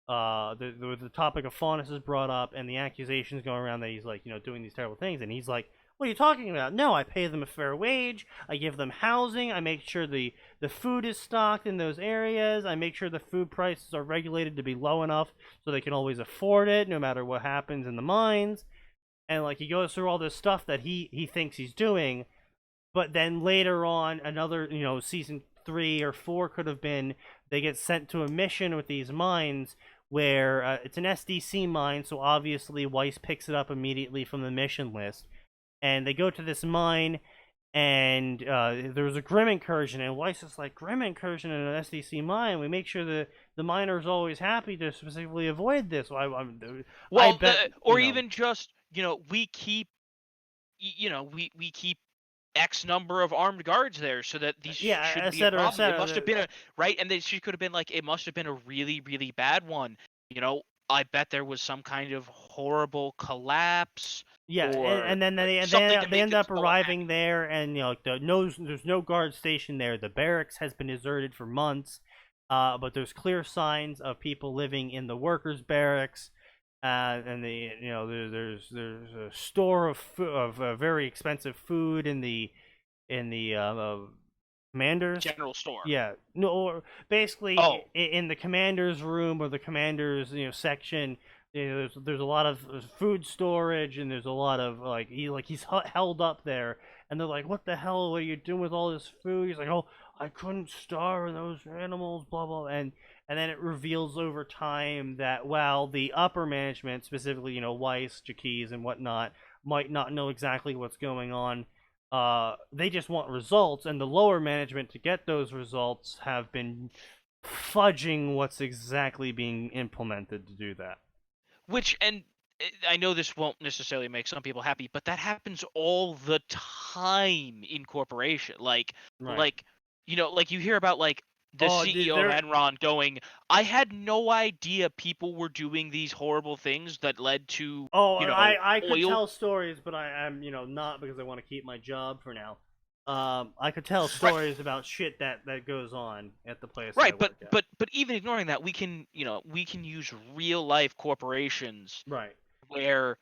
Speaker 2: The topic of Faunus is brought up, and the accusations going around that he's like, you know, doing these terrible things, and he's like, what are you talking about? No, I pay them a fair wage. I give them housing. I make sure the food is stocked in those areas. I make sure the food prices are regulated to be low enough so they can always afford it no matter what happens in the mines. And like, he goes through all this stuff that he thinks he's doing, but then later on, another, you know, season 3 or 4 could have been, they get sent to a mission with these mines where it's an SDC mine, so obviously Weiss picks it up immediately from the mission list. And they go to this mine, and there's a Grim incursion, and Weiss is like, Grim incursion in an SDC mine? We make sure the miner's always happy to specifically avoid this. I bet,
Speaker 3: or even just, you know, we keep X number of armed guards there so that these shouldn't be a problem. It must have been right, and she could have been like, it must have been a really, really bad one. You know, I bet there was some kind of horrible collapse.
Speaker 2: Yeah, and then they end up arriving there, and you know, there's no guard stationed there. The barracks has been deserted for months, but there's clear signs of people living in the workers' barracks. And there's a store of very expensive food in the commander's
Speaker 3: general store.
Speaker 2: Yeah, no, or basically in the commander's room or the commander's section. You know, there's a lot of food storage, and there's a lot of he's held up there, and they're like, "What the hell are you doing with all this food?" He's like, "Oh, I couldn't starve those animals," blah blah, and then it reveals over time that while the upper management, specifically Weiss, Jaquez, and whatnot, might not know exactly what's going on, they just want results, and the lower management to get those results have been fudging what's exactly being implemented to do that.
Speaker 3: Which, and I know this won't necessarily make some people happy, but that happens all the time in corporation. Like,
Speaker 2: Right.
Speaker 3: like you hear about like the
Speaker 2: Oh, dude,
Speaker 3: CEO of Enron going, I had no idea people were doing these horrible things that led to,
Speaker 2: Oh,
Speaker 3: you know,
Speaker 2: I could
Speaker 3: oil.
Speaker 2: tell stories, but I'm not because I want to keep my job for now. I could tell
Speaker 3: Right.
Speaker 2: stories about shit that goes on at the place I
Speaker 3: Right,
Speaker 2: work at.
Speaker 3: but even ignoring that, we can use real life corporations
Speaker 2: Right.
Speaker 3: where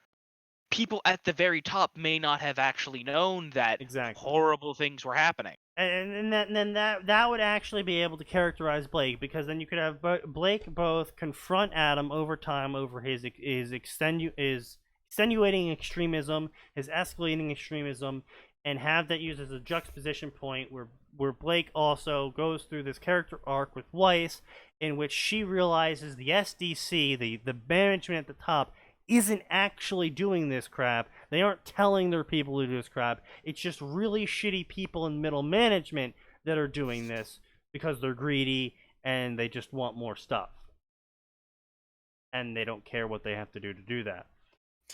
Speaker 3: people at the very top may not have actually known that
Speaker 2: Exactly.
Speaker 3: horrible things were happening.
Speaker 2: And then that would actually be able to characterize Blake, because then you could have Blake both confront Adam over time over his extenuating extremism, his escalating extremism, and have that used as a juxtaposition point where Blake also goes through this character arc with Weiss, in which she realizes the SDC, the management at the top, isn't actually doing this crap. They aren't telling their people to do this crap. It's just really shitty people in middle management that are doing this because they're greedy and they just want more stuff. And they don't care what they have to do that.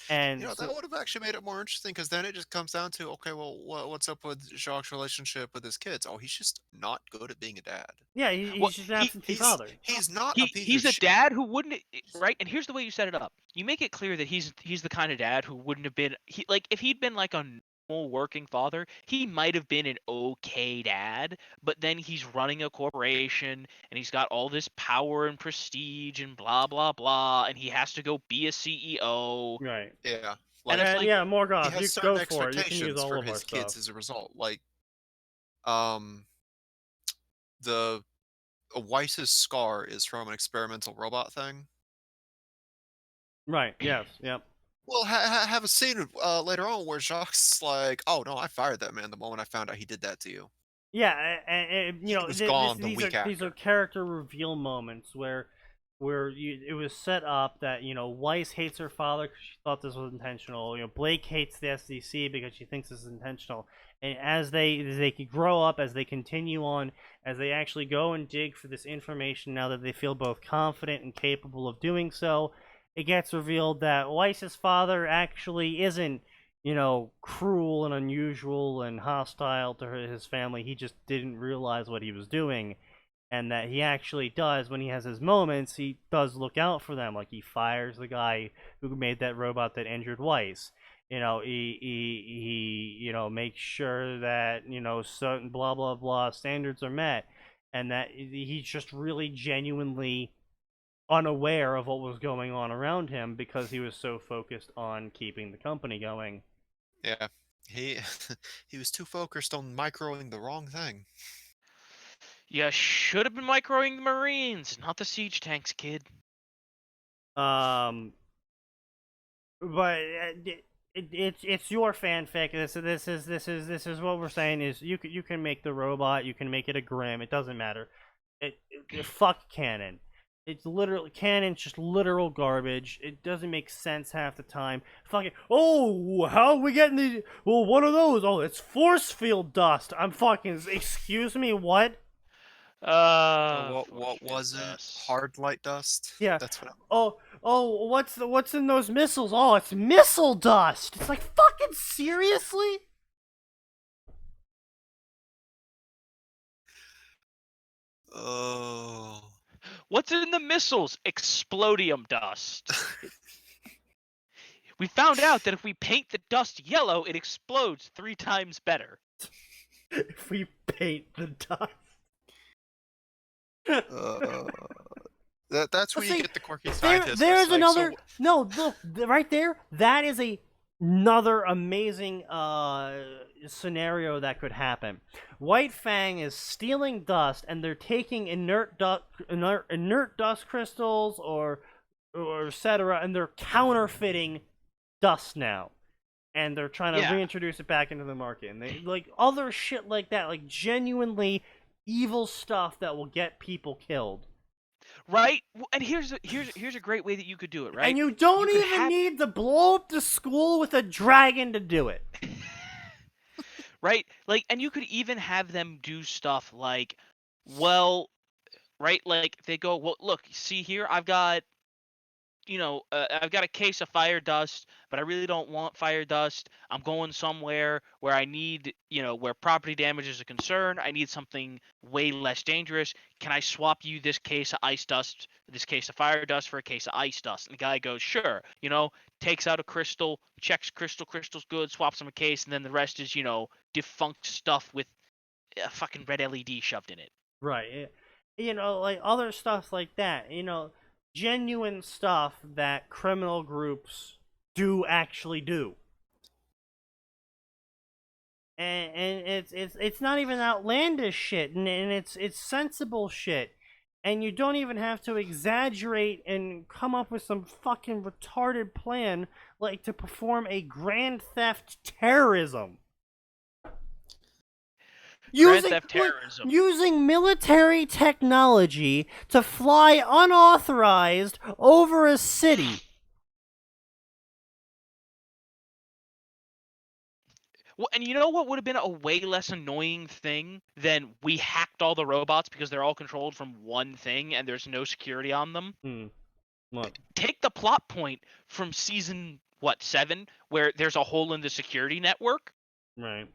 Speaker 2: And
Speaker 1: You know, that would have actually made it more interesting because then it just comes down to, okay, well, what's up with Jacques' relationship with his kids? Oh, he's just not good at being a dad.
Speaker 2: yeah, he's
Speaker 3: Well,
Speaker 2: just an absentee father.
Speaker 1: He's not a piece
Speaker 3: he's
Speaker 1: of
Speaker 3: a
Speaker 1: shit.
Speaker 3: dad who wouldn't, right? And here's the way you set it up. You make it clear that he's the kind of dad who wouldn't have been if he'd been like a normal working father, he might have been an okay dad, but then he's running a corporation and he's got all this power and prestige and blah blah blah, and he has to go be a CEO.
Speaker 2: Right.
Speaker 1: Yeah.
Speaker 3: And
Speaker 1: Like,
Speaker 3: it's like,
Speaker 2: yeah,
Speaker 1: he
Speaker 2: Morgoth, you
Speaker 1: has certain
Speaker 2: go for it. You can use
Speaker 1: expectations
Speaker 2: all
Speaker 1: for
Speaker 2: of our
Speaker 1: his kids
Speaker 2: stuff.
Speaker 1: as a result. Like, um, the Weiss's scar is from an experimental robot thing.
Speaker 2: Right. Yes. Yep.
Speaker 1: Well, have a scene later on where Jacques like, "Oh no, I fired that man the moment I found out he did that to you."
Speaker 2: Yeah, and
Speaker 1: He was gone the
Speaker 2: these
Speaker 1: week
Speaker 2: are
Speaker 1: after.
Speaker 2: character reveal moments where it was set up that Weiss hates her father because she thought this was intentional. Blake hates the SDC because she thinks this is intentional. And as they grow up, as they continue on, as they actually go and dig for this information, now that they feel both confident and capable of doing so, it gets revealed that Weiss's father actually isn't cruel and unusual and hostile to his family. He just didn't realize what he was doing, and that he actually does, when he has his moments, he does look out for them. Like, he fires the guy who made that robot that injured Weiss. He makes sure that certain blah blah blah standards are met, and that he's just really genuinely unaware of what was going on around him because he was so focused on keeping the company going.
Speaker 1: Yeah, he he was too focused on microing the wrong thing.
Speaker 3: you should have been microing the Marines, not the siege tanks, kid.
Speaker 2: But it's your fanfic. This is what we're saying is you can make the robot, you can make it a Grim. It doesn't matter. Fuck canon. It's literally canon's just literal garbage. It doesn't make sense half the time. Fucking how are we getting these? Well, what are those? Oh, it's force field dust. I'm fucking. Excuse me, what?
Speaker 1: What was it? Hard light dust.
Speaker 2: Yeah.
Speaker 1: That's what.
Speaker 2: Oh, what's in those missiles? Oh, it's missile dust. It's like, fucking seriously?
Speaker 1: Oh.
Speaker 3: What's in the missiles? Explodium dust. We found out that if we paint the dust yellow, it explodes 3 times better.
Speaker 2: If we paint the dust.
Speaker 1: That's where you get the quirky scientist.
Speaker 2: There's
Speaker 1: like,
Speaker 2: another.
Speaker 1: So...
Speaker 2: No, look right there. That is another amazing scenario that could happen. White Fang is stealing dust, and they're taking inert dust crystals or etc., and they're counterfeiting dust now, and they're trying to reintroduce it back into the market, and they like other shit like that, like genuinely evil stuff that will get people killed.
Speaker 3: Right? And here's a great way that you could do it, right?
Speaker 2: And you don't even need to blow up the school with a dragon to do it.
Speaker 3: Right? Like, and you could even have them do stuff like, well, right? Like, they go, well, look, see here, I've got I've got a case of fire dust, but I really don't want fire dust. I'm going somewhere where I need, where property damage is a concern. I need something way less dangerous. Can I swap you this case of ice dust, this case of fire dust for a case of ice dust? And the guy goes, sure. Takes out a crystal, checks crystal's good, swaps him a case, and then the rest is, defunct stuff with a fucking red LED shoved in it.
Speaker 2: Right. Like other stuff like that. Genuine stuff that criminal groups do actually do. And it's not even outlandish shit, and it's sensible shit. And you don't even have to exaggerate and come up with some fucking retarded plan like to perform a grand theft terrorism.
Speaker 3: Grand theft terrorism.
Speaker 2: Using military technology to fly unauthorized over a city.
Speaker 3: Well, and you know what would have been a way less annoying thing than we hacked all the robots because they're all controlled from one thing and there's no security on them?
Speaker 2: What?
Speaker 3: Take the plot point from season 7, where there's a hole in the security network.
Speaker 2: Right.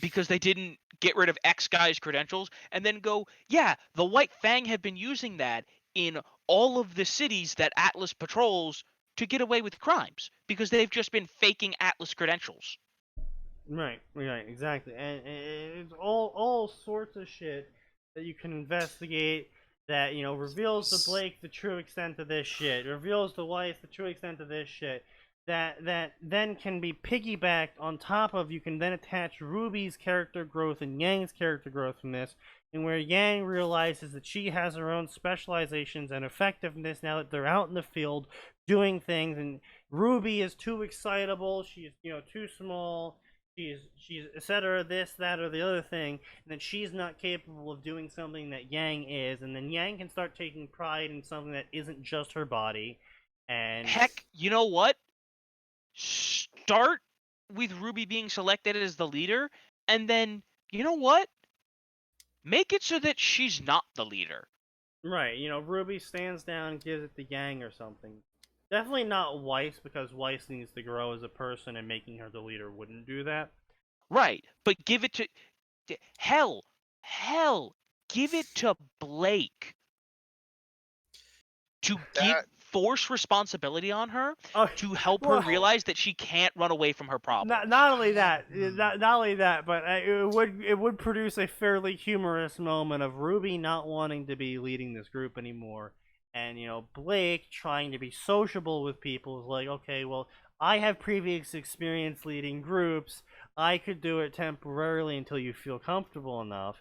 Speaker 3: Because they didn't get rid of X guy's credentials, and then go, yeah, the White Fang have been using that in all of the cities that Atlas patrols to get away with crimes because they've just been faking Atlas credentials.
Speaker 2: Right, exactly. And it's all sorts of shit that you can investigate that, reveals to Blake the true extent of this shit, reveals to Weiss the true extent of this shit, that then can be piggybacked on top of. You can then attach Ruby's character growth and Yang's character growth from this, and where Yang realizes that she has her own specializations and effectiveness now that they're out in the field doing things, and Ruby is too excitable, she's too small, she's etc. this, that, or the other thing, and that she's not capable of doing something that Yang is, and then Yang can start taking pride in something that isn't just her body. And
Speaker 3: heck, you know what? Start with Ruby being selected as the leader, and then, you know what? Make it so that she's not the leader.
Speaker 2: Right, Ruby stands down and gives it to Yang or something. Definitely not Weiss, because Weiss needs to grow as a person, and making her the leader wouldn't do that.
Speaker 3: Right, but give it to... Hell, give it to Blake. To force responsibility on her, to help her realize that she can't run away from her problems.
Speaker 2: Not only that, but it would produce a fairly humorous moment of Ruby not wanting to be leading this group anymore, and Blake trying to be sociable with people is like, okay, well, I have previous experience leading groups, I could do it temporarily until you feel comfortable enough,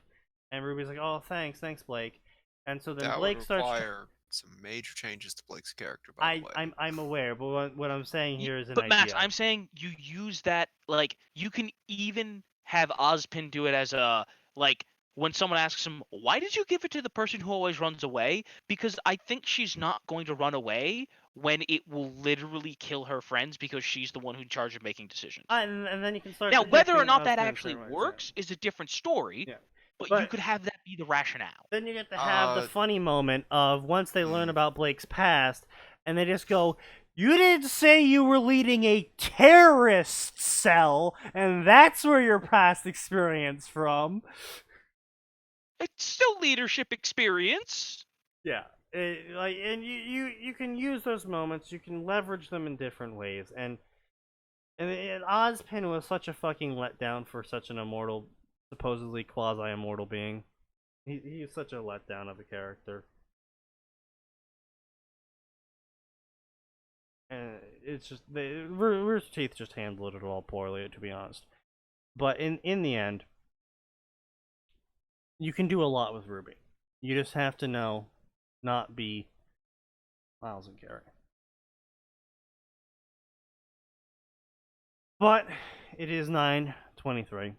Speaker 2: and Ruby's like, oh, thanks Blake, and so then
Speaker 1: that
Speaker 2: Blake
Speaker 1: would
Speaker 2: starts
Speaker 1: require some major changes to Blake's character, by the way.
Speaker 2: I'm aware, but what I'm saying here is an idea.
Speaker 3: But Max, I'm saying you use that, like, you can even have Ozpin do it as a, like, when someone asks him, why did you give it to the person who always runs away? Because I think she's not going to run away when it will literally kill her friends because she's the one who's in charge of making decisions.
Speaker 2: And then you can start.
Speaker 3: Now, whether or not that actually works is a different story.
Speaker 2: Yeah.
Speaker 3: But you could have that be the rationale.
Speaker 2: Then you get to have the funny moment of once they learn about Blake's past, and they just go, you didn't say you were leading a terrorist cell, and that's where your past experience from.
Speaker 3: It's still leadership experience.
Speaker 2: Yeah. And you can use those moments, you can leverage them in different ways, and Ozpin was such a fucking letdown for such an immortal, supposedly quasi-immortal being. He's such a letdown of a character. And it's just, Rooster Teeth just handled it all poorly, to be honest. But in the end, you can do a lot with Ruby. You just have to know, not be Miles and Gary. But it is 9:23.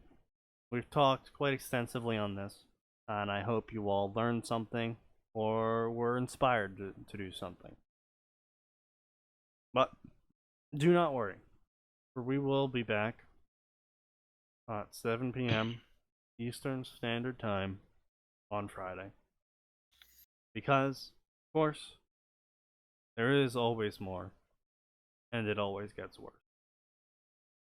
Speaker 2: We've talked quite extensively on this, and I hope you all learned something or were inspired to do something. But do not worry, for we will be back at 7 p.m. Eastern Standard Time on Friday. Because, of course, There is always more. And it always gets worse.